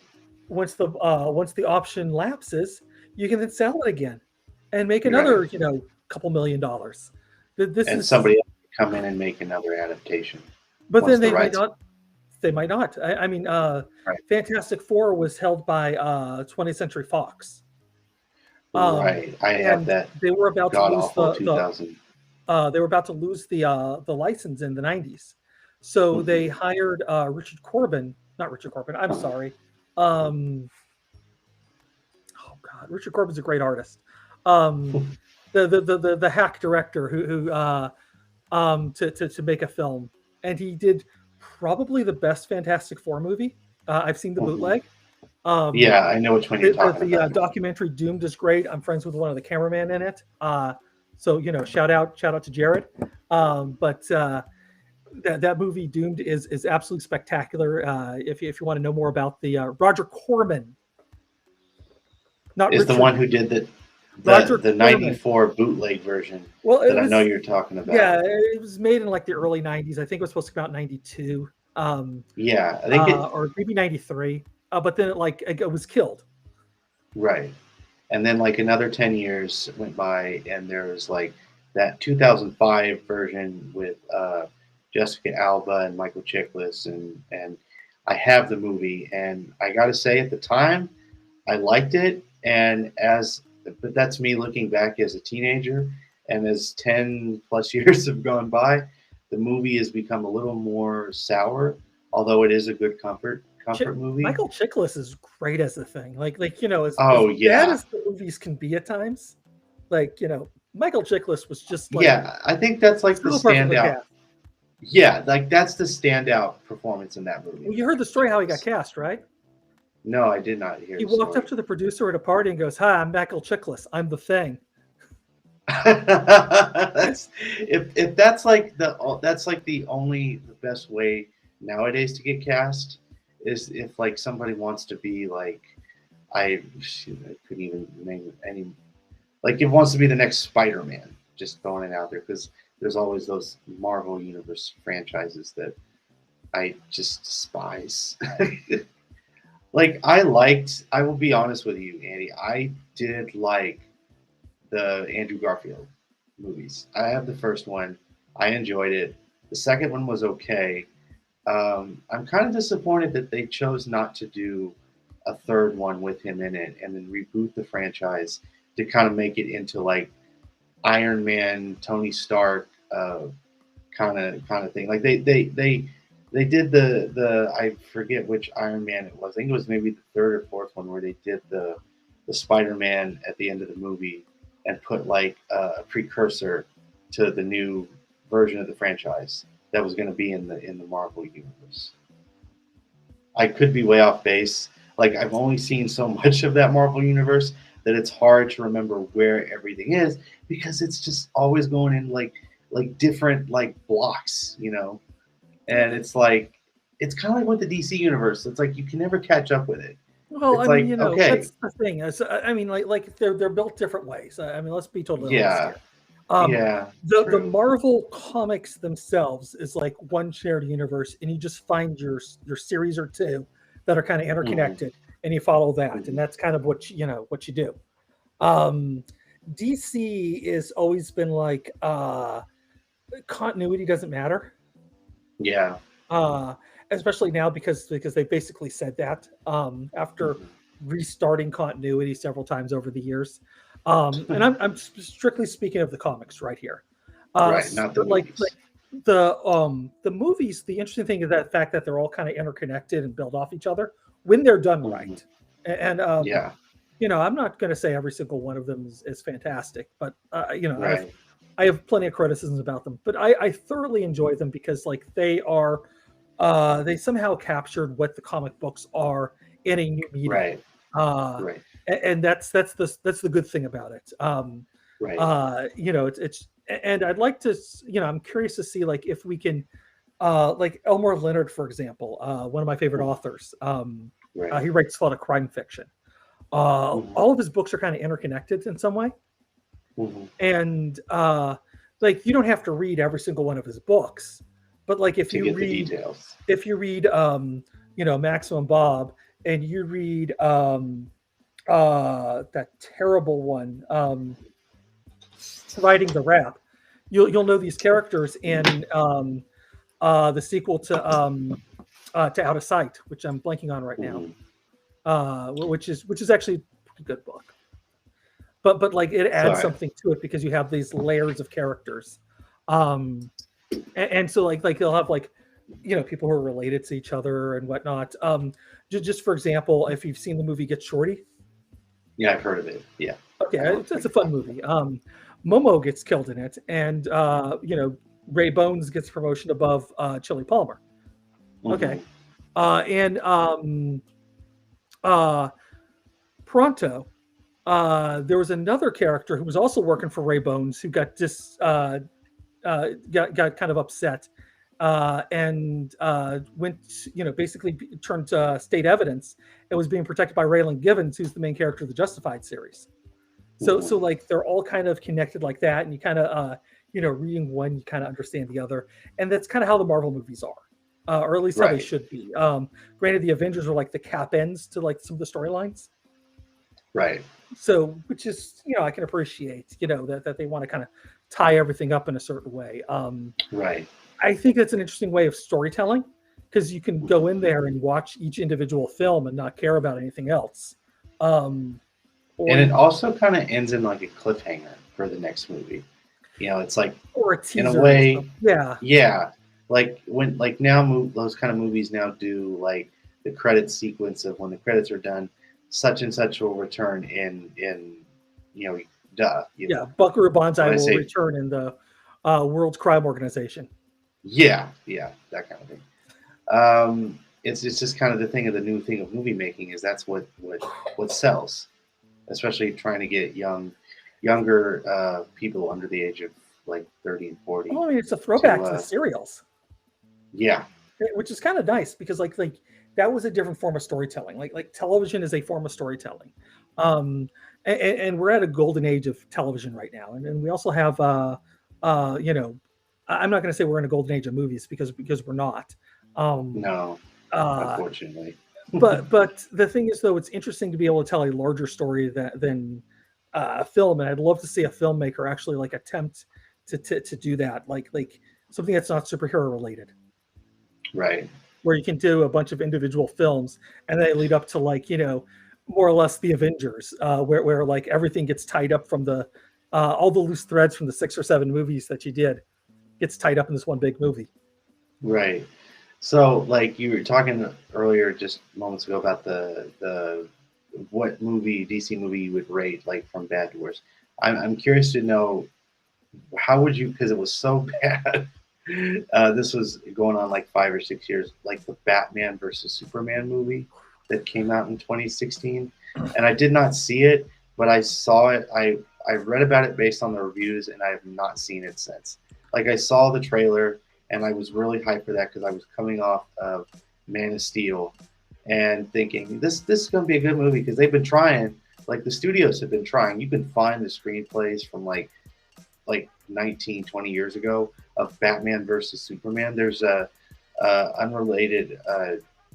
Speaker 4: once the option lapses, you can then sell it again, and make another, couple $1 million. This
Speaker 3: And
Speaker 4: is
Speaker 3: somebody else can come in and make another adaptation.
Speaker 4: But
Speaker 3: once
Speaker 4: then
Speaker 3: the
Speaker 4: they might
Speaker 3: rights-
Speaker 4: not. They might not. I mean,
Speaker 3: Right.
Speaker 4: Fantastic Four was held by 20th Century Fox.
Speaker 3: Right. I have
Speaker 4: And
Speaker 3: that
Speaker 4: they were about to
Speaker 3: god
Speaker 4: lose
Speaker 3: awful 2000.
Speaker 4: they were about to lose the license in the 90s. So they hired Richard Corbin, not Richard Corbin, I'm sorry. Oh God, Richard Corbin's a great artist. The hack director who to make a film, and he did probably the best Fantastic Four movie. I've seen the bootleg.
Speaker 3: Yeah, I know which one you're talking
Speaker 4: The
Speaker 3: about.
Speaker 4: documentary Doomed is great. I'm friends with one of the cameramen in it. So shout out to Jared. But that movie Doomed is absolutely spectacular. If you want to know more about the Roger Corman, not
Speaker 3: is
Speaker 4: Richard.
Speaker 3: the one who did the 94 bootleg version that I know you're talking about.
Speaker 4: Yeah, it was made in like the early 90s. I think it was supposed to come out in 92.
Speaker 3: Yeah, I think
Speaker 4: or maybe 93. But then it was killed.
Speaker 3: Right. And then like another 10 years went by, and there was like that 2005 version with Jessica Alba and Michael Chiklis, and I have the movie, and I got to say at the time I liked it, but that's me looking back as a teenager, and as 10 plus years have gone by, the movie has become a little more sour, although it is a good comfort movie.
Speaker 4: Michael Chiklis is great as the Thing. As bad as the movies can be at times. Michael Chiklis was just
Speaker 3: I think that's like the standout. Yeah, like that's the standout performance in that movie.
Speaker 4: Well, you heard the story how he got cast, right?
Speaker 3: No, I did not hear.
Speaker 4: He walked up to the producer at a party and goes, "Hi, I'm Michael Chiklis. I'm the Thing."
Speaker 3: if that's like the best way nowadays to get cast is if like somebody wants to be like I couldn't even name any, like it wants to be the next Spider-Man, just throwing it out there, because there's always those Marvel Universe franchises that I just despise. Like I will be honest with you, Andy, I did like the Andrew Garfield movies. I have the first one. I enjoyed it. The second one was okay. I'm kind of disappointed that they chose not to do a third one with him in it and then reboot the franchise to kind of make it into like Iron Man, Tony Stark kind of thing. Like they did the I forget which Iron Man it was. I think it was maybe the third or fourth one where they did the Spider-Man at the end of the movie and put like a precursor to the new version of the franchise that was going to be in the Marvel universe. I could be way off base. Like I've only seen so much of that Marvel universe that it's hard to remember where everything is, because it's just always going in like different like blocks, and it's like it's kind of like with the DC universe. It's like you can never catch up with it.
Speaker 4: Well,
Speaker 3: it's
Speaker 4: okay. That's the thing. Like they're built different ways. Let's be totally honest here. The Marvel comics themselves is like one shared universe, and you just find your series or two that are kind of interconnected, and you follow that, and that's kind of what you do. DC has always been like continuity doesn't matter.
Speaker 3: Yeah.
Speaker 4: Especially now because they basically said that after restarting continuity several times over the years. And I'm strictly speaking of the comics right here.
Speaker 3: Right, not the movies.
Speaker 4: The movies, the interesting thing is that fact that they're all kind of interconnected and build off each other when they're done right. And I'm not going to say every single one of them is fantastic, but right. I have plenty of criticisms about them, but I thoroughly enjoy them because like they are they somehow captured what the comic books are in a new medium.
Speaker 3: Right.
Speaker 4: Right. And that's the good thing about it.
Speaker 3: Right.
Speaker 4: It's and I'd like to, I'm curious to see like if we can like Elmore Leonard, for example, one of my favorite authors. He writes a lot of crime fiction. All of his books are kind of interconnected in some way. And like you don't have to read every single one of his books, but like if you read Maximum Bob, and you read that terrible one, writing the rap, you'll know these characters in the sequel to Out of Sight, which I'm blanking on right now, which is actually a pretty good book. But like it adds something to it because you have these layers of characters, and so like they'll have like people who are related to each other and whatnot. Just for example, if you've seen the movie Get Shorty.
Speaker 3: Yeah, I've heard of it. Yeah.
Speaker 4: Okay, it's a fun movie. Momo gets killed in it, and Ray Bones gets promotion above Chili Palmer. Okay, and Pronto. There was another character who was also working for Ray Bones who got kind of upset and went, basically turned state evidence and was being protected by Raylan Givens, who's the main character of the Justified series. So like they're all kind of connected like that, and you kind of reading one, you kind of understand the other, and that's kind of how the Marvel movies are, or at least how they should be. Granted, the Avengers are like the cap ends to like some of the storylines.
Speaker 3: Right.
Speaker 4: So, which is, I can appreciate, that they want to kind of tie everything up in a certain way.
Speaker 3: Right.
Speaker 4: I think that's an interesting way of storytelling because you can go in there and watch each individual film and not care about anything else.
Speaker 3: And it also kind of ends in like a cliffhanger for the next movie. It's like,
Speaker 4: or a teaser,
Speaker 3: in a way,
Speaker 4: yeah.
Speaker 3: Like when, like now, those kind of movies now do like the credit sequence of when the credits are done, such and such will return in
Speaker 4: Buckaroo Banzai will return in the World Crime Organization.
Speaker 3: Yeah, that kind of thing. It's just kind of the thing of the new thing of movie making is that's what sells, especially trying to get younger people under the age of like 30 and 40.
Speaker 4: Well, I mean, it's a throwback to the serials.
Speaker 3: Yeah,
Speaker 4: which is kind of nice because like that was a different form of storytelling. Like television is a form of storytelling, and we're at a golden age of television right now. And we also have, I'm not going to say we're in a golden age of movies because we're not.
Speaker 3: No, unfortunately.
Speaker 4: but the thing is, though, it's interesting to be able to tell a larger story than film, and I'd love to see a filmmaker actually like attempt to do that, like something that's not superhero related.
Speaker 3: Right.
Speaker 4: Where you can do a bunch of individual films and they lead up to like, more or less the Avengers, where like everything gets tied up from the all the loose threads from the 6 or 7 movies that you did gets tied up in this one big movie.
Speaker 3: Right. So like you were talking earlier just moments ago about the what movie, DC movie you would rate like from bad to worse. I'm curious to know how would you, because it was so bad. This was going on like 5 or 6 years, like the Batman versus Superman movie that came out in 2016. And I did not see it, but I saw it. I read about it based on the reviews, and I have not seen it since. Like I saw the trailer, and I was really hyped for that because I was coming off of Man of Steel and thinking this is going to be a good movie because they've been trying, like the studios have been trying. You can find the screenplays from like 19, 20 years ago of Batman versus Superman. There's a unrelated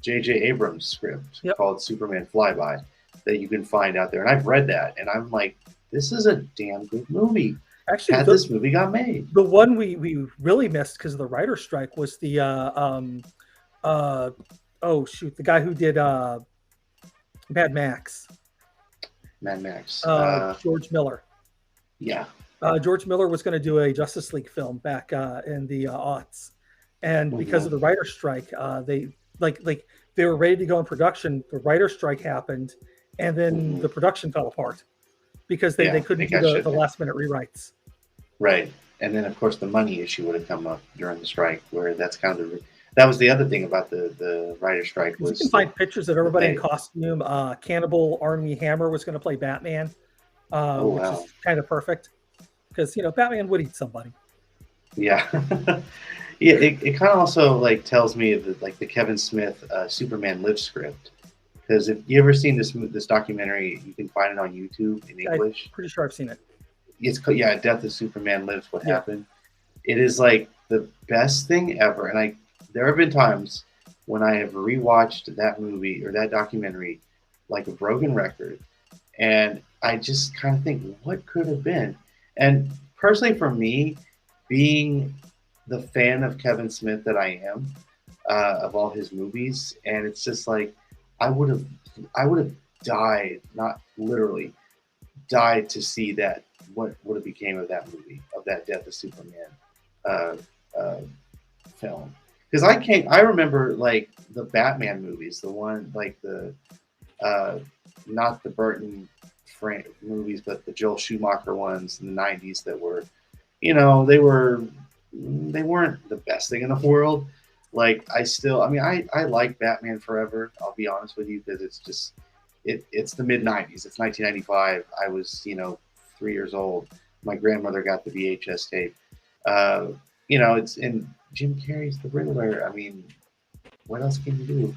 Speaker 3: J.J. Abrams script called Superman Flyby that you can find out there. And I've read that, and I'm like, this is a damn good movie.
Speaker 4: Actually,
Speaker 3: this movie got made.
Speaker 4: The one we really missed because of the writer's strike was the the guy who did Mad Max. George Miller.
Speaker 3: Yeah.
Speaker 4: George Miller was going to do a Justice League film back in the aughts, and because of the writer's strike, they they were ready to go in production. The writer's strike happened, and then the production fell apart because they couldn't do the last minute rewrites.
Speaker 3: Right, and then of course the money issue would have come up during the strike, where that's kind of that was the other thing about the writer's strike. Was
Speaker 4: you can find pictures of everybody in costume. Cannibal Armie Hammer was going to play Batman, which is kind of perfect. Because Batman would eat somebody.
Speaker 3: Yeah, yeah. It kind of also like tells me that like the Kevin Smith Superman Lives script. Because if you ever seen this documentary, you can find it on YouTube in English.
Speaker 4: I'm pretty sure I've seen it.
Speaker 3: It's Death of Superman Lives. What happened? It is like the best thing ever. And there have been times when I have rewatched that movie or that documentary like a broken record, and I just kind of think, what could have been? And personally, for me, being the fan of Kevin Smith that I am, of all his movies, and it's just like I would have died, not literally died, to see that what would have became of that movie, of that Death of Superman uh, uh, film. Because I remember like the Batman movies, the one like the not the Burton movies, but the Joel Schumacher ones in the '90s that were, they weren't the best thing in the world. Like I like Batman Forever. I'll be honest with you, because it's just it's the mid '90s. It's 1995. I was 3 years old. My grandmother got the VHS tape. It's in Jim Carrey's The Riddler. I mean, what else can you do?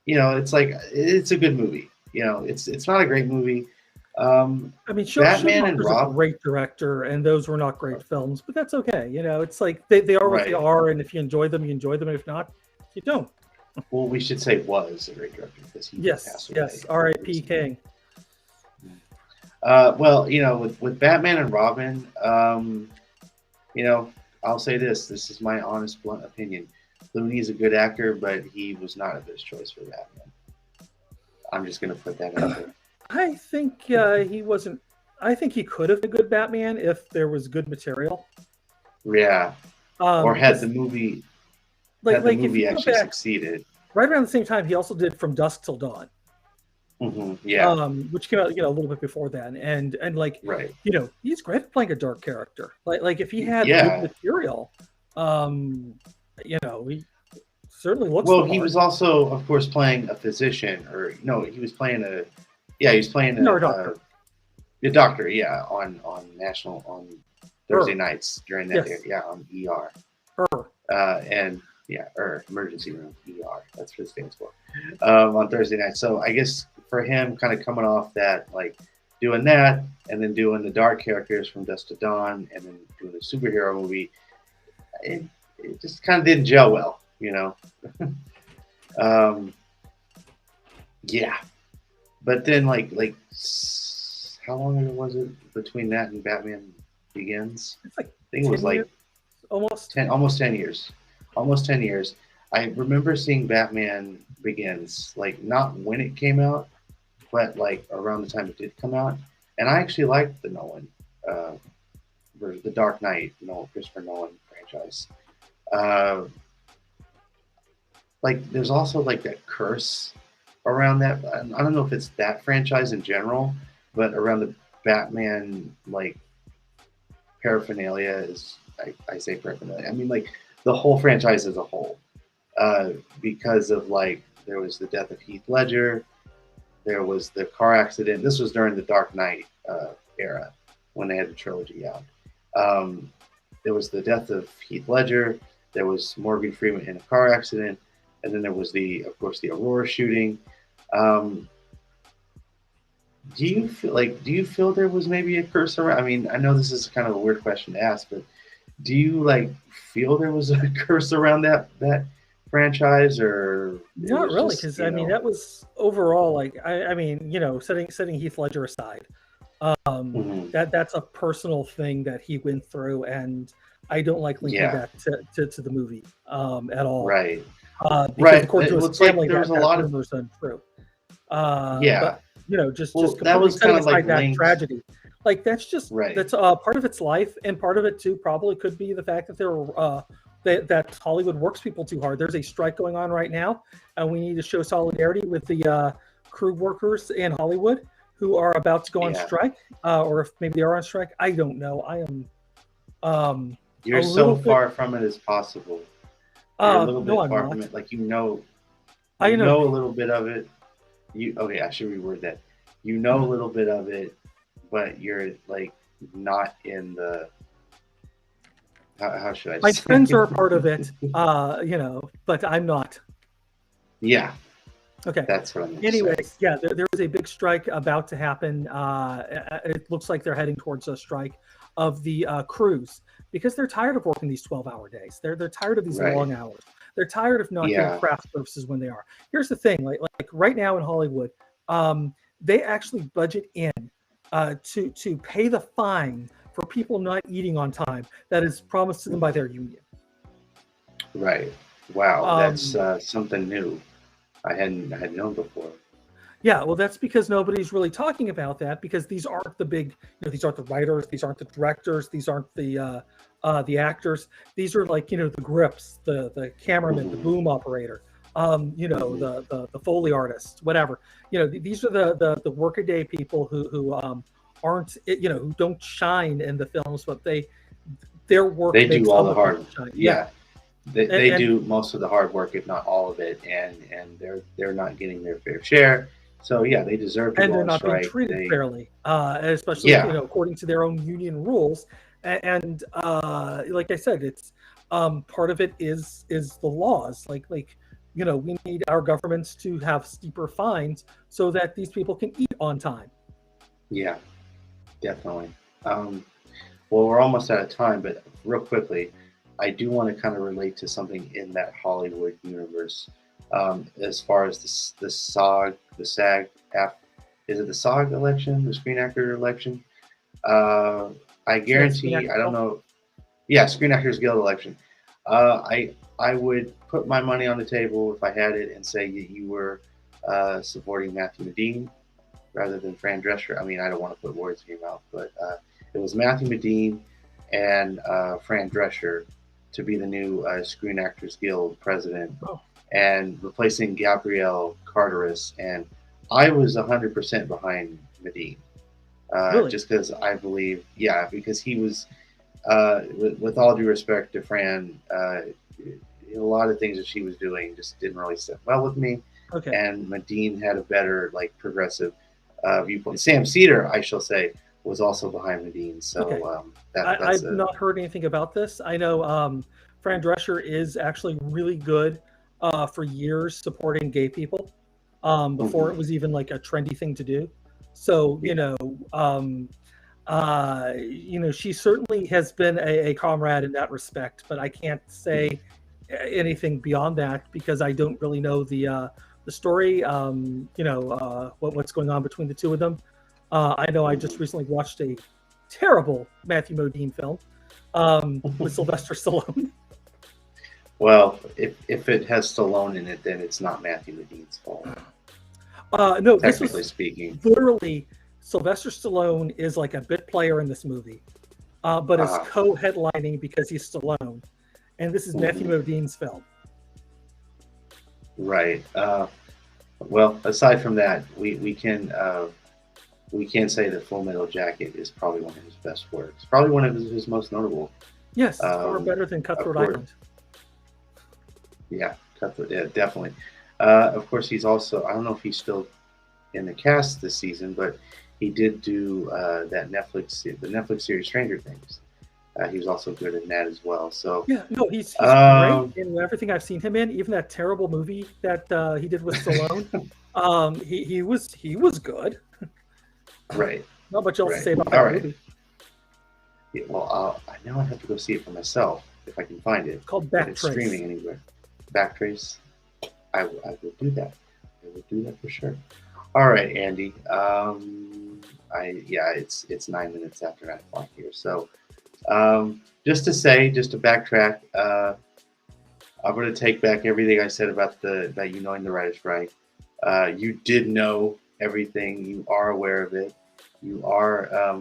Speaker 3: It's like it's a good movie. It's not a great movie.
Speaker 4: I mean,
Speaker 3: Batman and
Speaker 4: Schumacher's
Speaker 3: Rob,
Speaker 4: a great director, and those were not great films, but that's okay. It's like they are what they
Speaker 3: Right.
Speaker 4: are, and if you enjoy them, you enjoy them. If not, you don't.
Speaker 3: Well, we should say was a great director because he passed away.
Speaker 4: Yes. R.I.P. King.
Speaker 3: Well, with Batman and Robin, I'll say this. This is my honest, blunt opinion. Clooney's a good actor, but he was not a best choice for Batman. I'm just going to put that out there.
Speaker 4: I think he wasn't. I think he could have been a good Batman if there was good material.
Speaker 3: Yeah. Or had the
Speaker 4: because, movie,
Speaker 3: had the
Speaker 4: if
Speaker 3: movie
Speaker 4: you go
Speaker 3: actually
Speaker 4: back,
Speaker 3: succeeded.
Speaker 4: right around the same time, he also did From Dusk Till Dawn,
Speaker 3: Yeah.
Speaker 4: which came out a little bit before then, and like
Speaker 3: Right.
Speaker 4: he's great at playing a dark character. Like if he had
Speaker 3: Yeah.
Speaker 4: good material, he certainly looks.
Speaker 3: Well,
Speaker 4: the
Speaker 3: he
Speaker 4: part.
Speaker 3: was also, of course, playing a physician, or no, he was playing he was playing
Speaker 4: No, a doctor.
Speaker 3: a doctor, yeah, on Thursday nights during that
Speaker 4: Yes.
Speaker 3: day, yeah, on ER. And yeah, emergency room, ER. That's what it stands for. On Thursday night. So I guess for him, kind of coming off that, like doing that, and then doing the dark characters from Dusk to Dawn, and then doing a superhero movie, it just kind of didn't gel well, Yeah. But then, like, how long ago was it between that and Batman Begins?
Speaker 4: It's like
Speaker 3: I think it was
Speaker 4: 10
Speaker 3: like
Speaker 4: years, almost.
Speaker 3: almost 10 years. Almost 10 years. I remember seeing Batman Begins, like not when it came out, but like around the time it did come out. And I actually liked the Nolan, the Dark Knight, Christopher Nolan franchise. Like there's also like that curse around that. I don't know if it's that franchise in general, but around the Batman like paraphernalia is, I say paraphernalia. I mean like the whole franchise as a whole, because of like there was the death of Heath Ledger, there was the car accident. This was during the Dark Knight era when they had the trilogy out. There was the death of Heath Ledger. There was Morgan Freeman in a car accident, and then there was of course, the Aurora shooting. Do you feel there was maybe a curse around? I mean, I know this is kind of a weird question to ask, but do you like feel there was a curse around that franchise, or
Speaker 4: Not really, because I mean that was overall like I mean setting Heath Ledger aside, that's a personal thing that he went through, and I don't like linking that to the movie at all.
Speaker 3: Right.
Speaker 4: Because according to
Speaker 3: It
Speaker 4: his
Speaker 3: looks like
Speaker 4: family,
Speaker 3: there was a lot of
Speaker 4: rumors untrue.
Speaker 3: Yeah.
Speaker 4: But just
Speaker 3: Well,
Speaker 4: completely
Speaker 3: that was
Speaker 4: setting
Speaker 3: kind of like
Speaker 4: aside that
Speaker 3: linked.
Speaker 4: tragedy. Like that's just
Speaker 3: Right.
Speaker 4: that's part of its life, and part of it too probably could be the fact that there were that Hollywood works people too hard. There's a strike going on right now, and we need to show solidarity with the crew workers in Hollywood who are about to go on strike, or if maybe they are on strike. I don't know. I am.
Speaker 3: You're so far from it as possible. You're a little bit far from it. Like I know a little bit of it. Okay, I should reword that. You know a little bit of it, but you're like not in the. How should I say?
Speaker 4: My friends are a part of it, but I'm not.
Speaker 3: Yeah.
Speaker 4: Okay.
Speaker 3: That's what I'm
Speaker 4: Anyways, yeah, there was a big strike about to happen. It looks like they're heading towards a strike of the crews because they're tired of working these 12-hour days. They're tired of these long hours. They're tired of not getting craft services when they are. Here's the thing, like right now in Hollywood, they actually budget in to pay the fine for people not eating on time that is promised to them by their union.
Speaker 3: Right. Wow, that's
Speaker 4: Um,
Speaker 3: something new. I had known before.
Speaker 4: Yeah, well, that's because nobody's really talking about that because these aren't the big, these aren't the writers, these aren't the directors, these aren't the actors. These are like, the grips, the cameraman, the
Speaker 3: Mhm.
Speaker 4: boom operator,
Speaker 3: Mhm.
Speaker 4: the Foley artists, whatever. These are the workaday people who aren't, who don't shine in the films, but their work
Speaker 3: They do
Speaker 4: makes
Speaker 3: all the
Speaker 4: other people
Speaker 3: hard.
Speaker 4: shine. Yeah,
Speaker 3: Yeah, they
Speaker 4: and
Speaker 3: do most of the hard work, if not all of it, and they're not getting their fair share. So yeah, they deserve to
Speaker 4: and
Speaker 3: go
Speaker 4: they're
Speaker 3: on
Speaker 4: not being
Speaker 3: strike.
Speaker 4: treated
Speaker 3: They
Speaker 4: fairly, especially
Speaker 3: Yeah,
Speaker 4: according to their own union rules. And like I said, it's part of it is the laws. We need our governments to have steeper fines so that these people can eat on time.
Speaker 3: yeah, definitely. Um, well, we're almost out of time, but real quickly, I do want to kind of relate to something in that Hollywood universe. As far as the SAG, is it the SAG election, the Screen Actor election? Uh, I
Speaker 4: So Screen
Speaker 3: guarantee, I
Speaker 4: Actors
Speaker 3: don't
Speaker 4: Guild?
Speaker 3: know. Yeah, Screen Actors Guild election. I would put my money on the table if I had it and say that you were supporting Matthew Modine rather than Fran Drescher. I mean, I don't want to put words in your mouth, but it was Matthew Modine and Fran Drescher to be the new Screen Actors Guild president
Speaker 4: Oh,
Speaker 3: and replacing Gabrielle Carteris. And I was 100% behind Medine,
Speaker 4: really?
Speaker 3: just because I believe, yeah, because he was, with all due respect to Fran, a lot of things that she was doing just didn't really sit well with me.
Speaker 4: Okay.
Speaker 3: And Medine had a better, like, progressive viewpoint. Sam Cedar, I shall say, was also behind Medine.
Speaker 4: Okay.
Speaker 3: So that's
Speaker 4: I've
Speaker 3: a.
Speaker 4: not heard anything about this. I know Fran Drescher is actually really good for years supporting gay people before
Speaker 3: Mhm.
Speaker 4: it was even like a trendy thing to do. So,
Speaker 3: Yeah.
Speaker 4: she certainly has been a comrade in that respect, but I can't say anything beyond that because I don't really know the story. What's going on between the two of them. I know I just
Speaker 3: Mhm.
Speaker 4: recently watched a terrible Matthew Modine film with Sylvester Stallone.
Speaker 3: Well, if it has Stallone in it, then it's not Matthew Modine's fault,
Speaker 4: No, this
Speaker 3: technically
Speaker 4: was
Speaker 3: speaking.
Speaker 4: literally Sylvester Stallone is like a bit player in this movie, but is
Speaker 3: Uh,
Speaker 4: co-headlining because he's Stallone, and this is Matthew
Speaker 3: mhm.
Speaker 4: Modine's film.
Speaker 3: Right. Well, aside from that, we can say that Full Metal Jacket is probably one of his best works. Probably one of his most notable.
Speaker 4: Yes, far
Speaker 3: Um,
Speaker 4: better than
Speaker 3: of
Speaker 4: Cutthroat
Speaker 3: course,
Speaker 4: Island.
Speaker 3: yeah, Cutthroat, yeah, definitely. Of course, he's also, I don't know if he's still in the cast this season, but he did do the Netflix series Stranger Things. He was also good in that as well. So,
Speaker 4: Yeah, no, he's great
Speaker 3: um,
Speaker 4: in everything I've seen him in. Even that terrible movie that he did with Stallone, he was good.
Speaker 3: right,
Speaker 4: Not much else to
Speaker 3: right.
Speaker 4: say about
Speaker 3: All
Speaker 4: that
Speaker 3: right.
Speaker 4: movie.
Speaker 3: Yeah, well, I now I have to go see it for myself if I can find it.
Speaker 4: It's called
Speaker 3: If it's
Speaker 4: Backtrace.
Speaker 3: streaming anywhere. Backtrace. I will do that. I will do that for sure. All right, Andy. It's 9 minutes after 9 o'clock here. So, just to backtrack, I'm going to take back everything I said about you knowing the writer's strike. You did know everything. You are aware of it. You are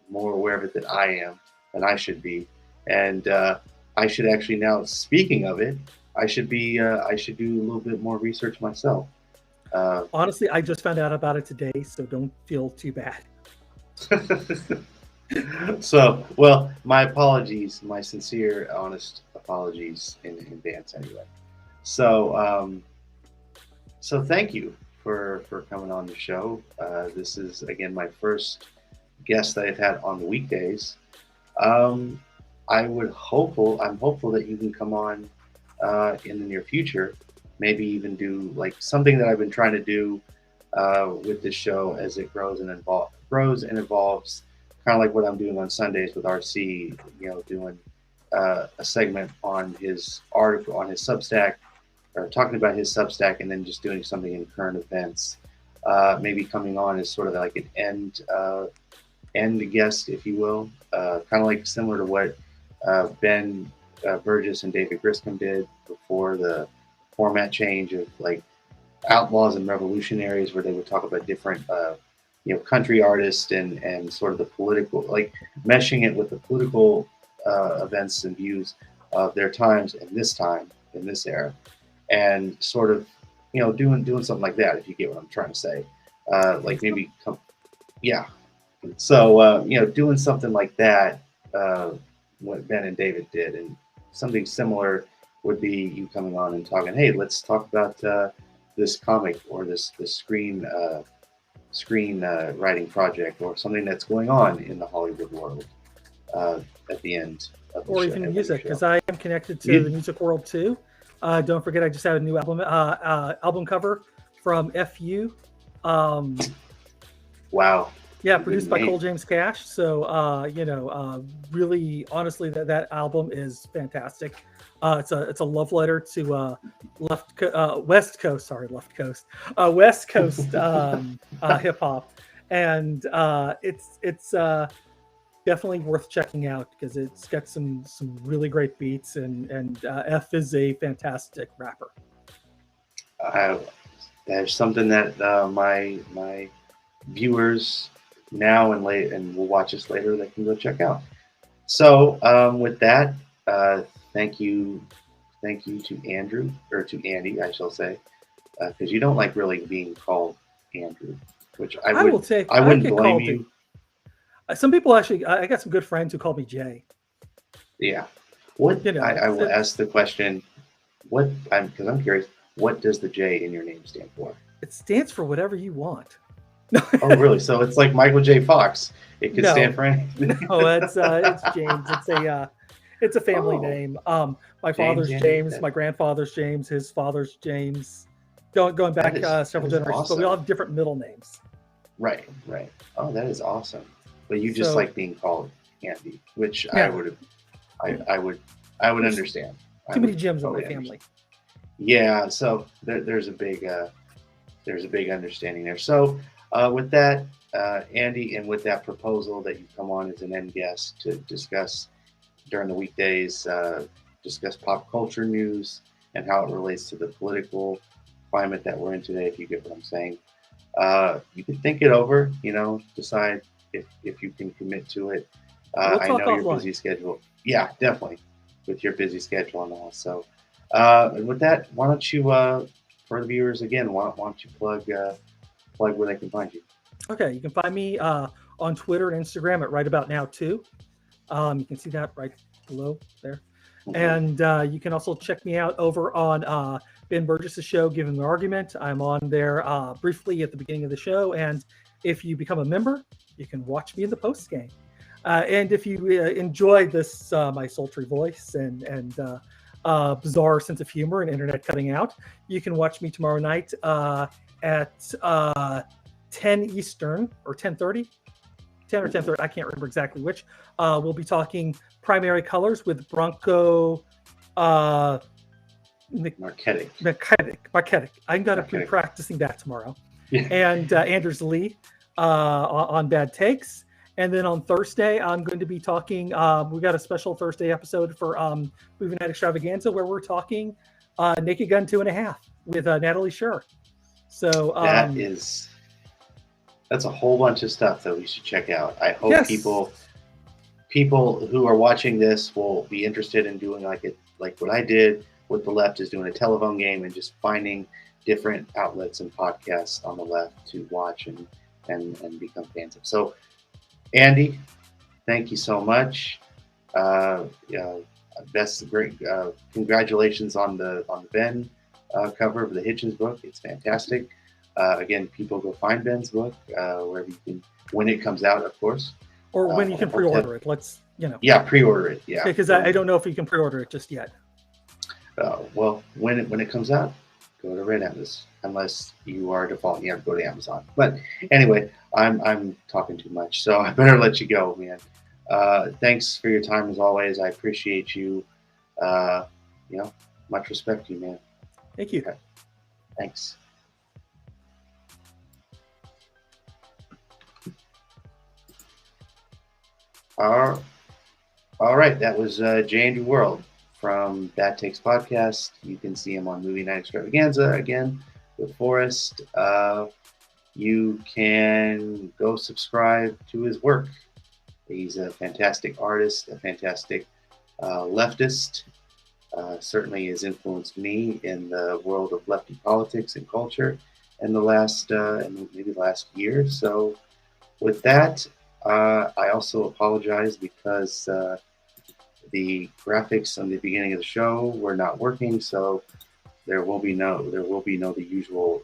Speaker 3: more aware of it than I should be. And I should actually now, speaking of it, I should do a little bit more research myself. Uh,
Speaker 4: Honestly, I just found out about it today, so don't feel too bad.
Speaker 3: so, well, my apologies, my sincere, honest apologies in advance anyway. So, so thank you for coming on the show. This is again my first guest that I've had on the weekdays. Um, I'm hopeful that you can come on in the near future. Maybe even do like something that I've been trying to do with this show as it grows and evolves. Kind of like what I'm doing on Sundays with RC. Doing a segment on his article on his Substack, or talking about his Substack, and then just doing something in current events. maybe coming on as sort of like an end guest, if you will, kind of like similar to what Ben Burgess and David Griscom did before the format change of like Outlaws and Revolutionaries, where they would talk about different country artists and sort of the political, like meshing it with the political events and views of their times and this time in this era, and sort of doing something like that, if you get what I'm trying to say. Like maybe yeah. So doing something like that, what Ben and David did, and something similar would be you coming on and talking, hey, let's talk about this comic or this screen writing project or something that's going on in the Hollywood world at the end of the
Speaker 4: or
Speaker 3: show,
Speaker 4: even music, because I am connected to the music world too. Don't forget, I just had a new album cover from FU.
Speaker 3: Wow.
Speaker 4: Yeah, produced by Cole James Cash. So really, honestly, that album is fantastic. It's a love letter to West Coast hip hop, and it's definitely worth checking out because it's got some really great beats, and F is a fantastic rapper.
Speaker 3: There's something that my viewers now and late and will watch this later that can go check out. So with that, thank you to Andrew, or to Andy, I shall say, because you don't like really being called Andrew, which I wouldn't blame you.
Speaker 4: Some people actually, I got some good friends who call me Jay.
Speaker 3: Yeah. I will ask the question, because I'm curious, what does the J in your name stand for?
Speaker 4: It stands for whatever you want.
Speaker 3: Oh, really? So it's like Michael J. Fox. It could stand for anything.
Speaker 4: No, it's James. It's a family name. My father's James, my grandfather's James, his father's James. Going back several generations, awesome. But we all have different middle names.
Speaker 3: Right. Oh, that is awesome. But you just like being called Andy, which I would understand.
Speaker 4: Too many Jims in my family.
Speaker 3: Yeah, so there's a big understanding there. So with that, Andy, and with that proposal that you come on as an end guest to discuss during the weekdays, discuss pop culture news and how it relates to the political climate that we're in today, if you get what I'm saying. You can think it over, decide if you can commit to it. I know your busy schedule. Yeah, definitely, with your busy schedule and all. So, and with that, why don't you, for the viewers again, why don't you plug where they can find you?
Speaker 4: Okay, you can find me on Twitter and Instagram at right about now too. You can see that right below there. Mm-hmm. And you can also check me out over on Ben Burgess' show, Give Him the Argument. I'm on there briefly at the beginning of the show. And if you become a member, you can watch me in the post game. And if you enjoy this, my sultry voice and bizarre sense of humor and internet cutting out, you can watch me tomorrow night at 10 Eastern or 10:30. 10 or 10:30, I can't remember exactly which. We'll be talking primary colors with Bronco
Speaker 3: Marketic.
Speaker 4: I'm going to be practicing that tomorrow. Yeah. And Anders Lee on Bad Takes. And then on Thursday, I'm going to be talking, we got a special Thursday episode for Movie Night Extravaganza where we're talking Naked Gun 2.5 with Natalie Scher. So
Speaker 3: that's a whole bunch of stuff that we should check out. I hope people who are watching this will be interested in doing like what I did with the left, is doing a telephone game and just finding different outlets and podcasts on the left to watch and become fans of. So, Andy, thank you so much. That's great. Congratulations on the Ben cover of the Hitchens book. It's fantastic. Again, people go find Ben's book wherever you can, when it comes out, of course.
Speaker 4: Or when you can pre-order it.
Speaker 3: Yeah, pre-order it. Yeah.
Speaker 4: Because I don't know if you can pre-order it just yet.
Speaker 3: Well, when it comes out, go to Red Atlas. Unless you are default, you have to go to Amazon. But anyway, I'm talking too much, so I better let you go, man. Thanks for your time as always. I appreciate you. Much respect to you, man.
Speaker 4: Thank you.
Speaker 3: Okay. Thanks. All right, that was J. Andrew World from Bad Takes Podcast. You can see him on Movie Night Extravaganza again with Forrest. You can go subscribe to his work. He's a fantastic artist, a fantastic leftist. Certainly has influenced me in the world of lefty politics and culture in the last maybe last year. So with that, I also apologize because the graphics on the beginning of the show were not working. So there will be no the usual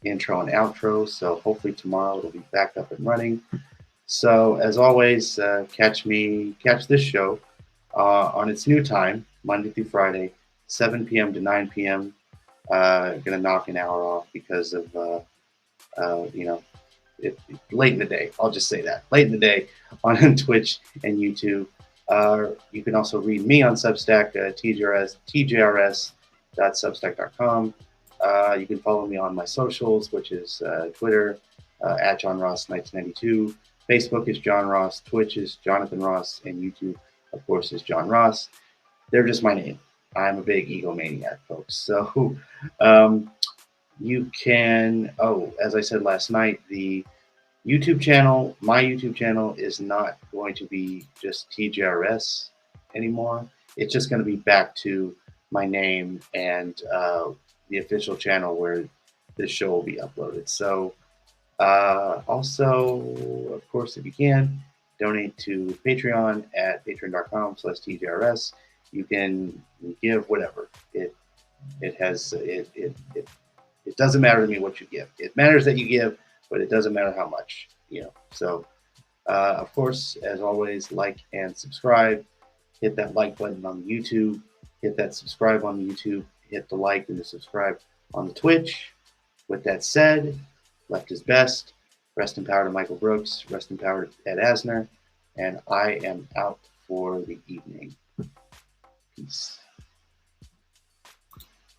Speaker 3: intro and outro. So hopefully tomorrow it'll be back up and running. So as always, catch this show on its new time, Monday through Friday, 7 p.m. to 9 p.m. Gonna knock an hour off because of late in the day. I'll just say that late in the day on Twitch and YouTube. You can also read me on Substack, TJRS.substack.com. You can follow me on my socials, which is Twitter at John Ross 1992. Facebook is John Ross. Twitch is Jonathan Ross, and YouTube, of course, is John Ross. They're just my name. I'm a big egomaniac, folks. So you can. Oh, as I said last night, the YouTube channel, my YouTube channel, is not going to be just TJRS anymore. It's just going to be back to my name and the official channel where this show will be uploaded. So also, of course, if you can, donate to Patreon at patreon.com/TJRS. You can give whatever. It doesn't matter to me what you give. It matters that you give, but it doesn't matter how much, So, of course, as always, like and subscribe. Hit that like button on YouTube. Hit that subscribe on YouTube. Hit the like and the subscribe on the Twitch. With that said, left is best. Rest in power to Michael Brooks. Rest in power to Ed Asner. And I am out for the evening. Peace.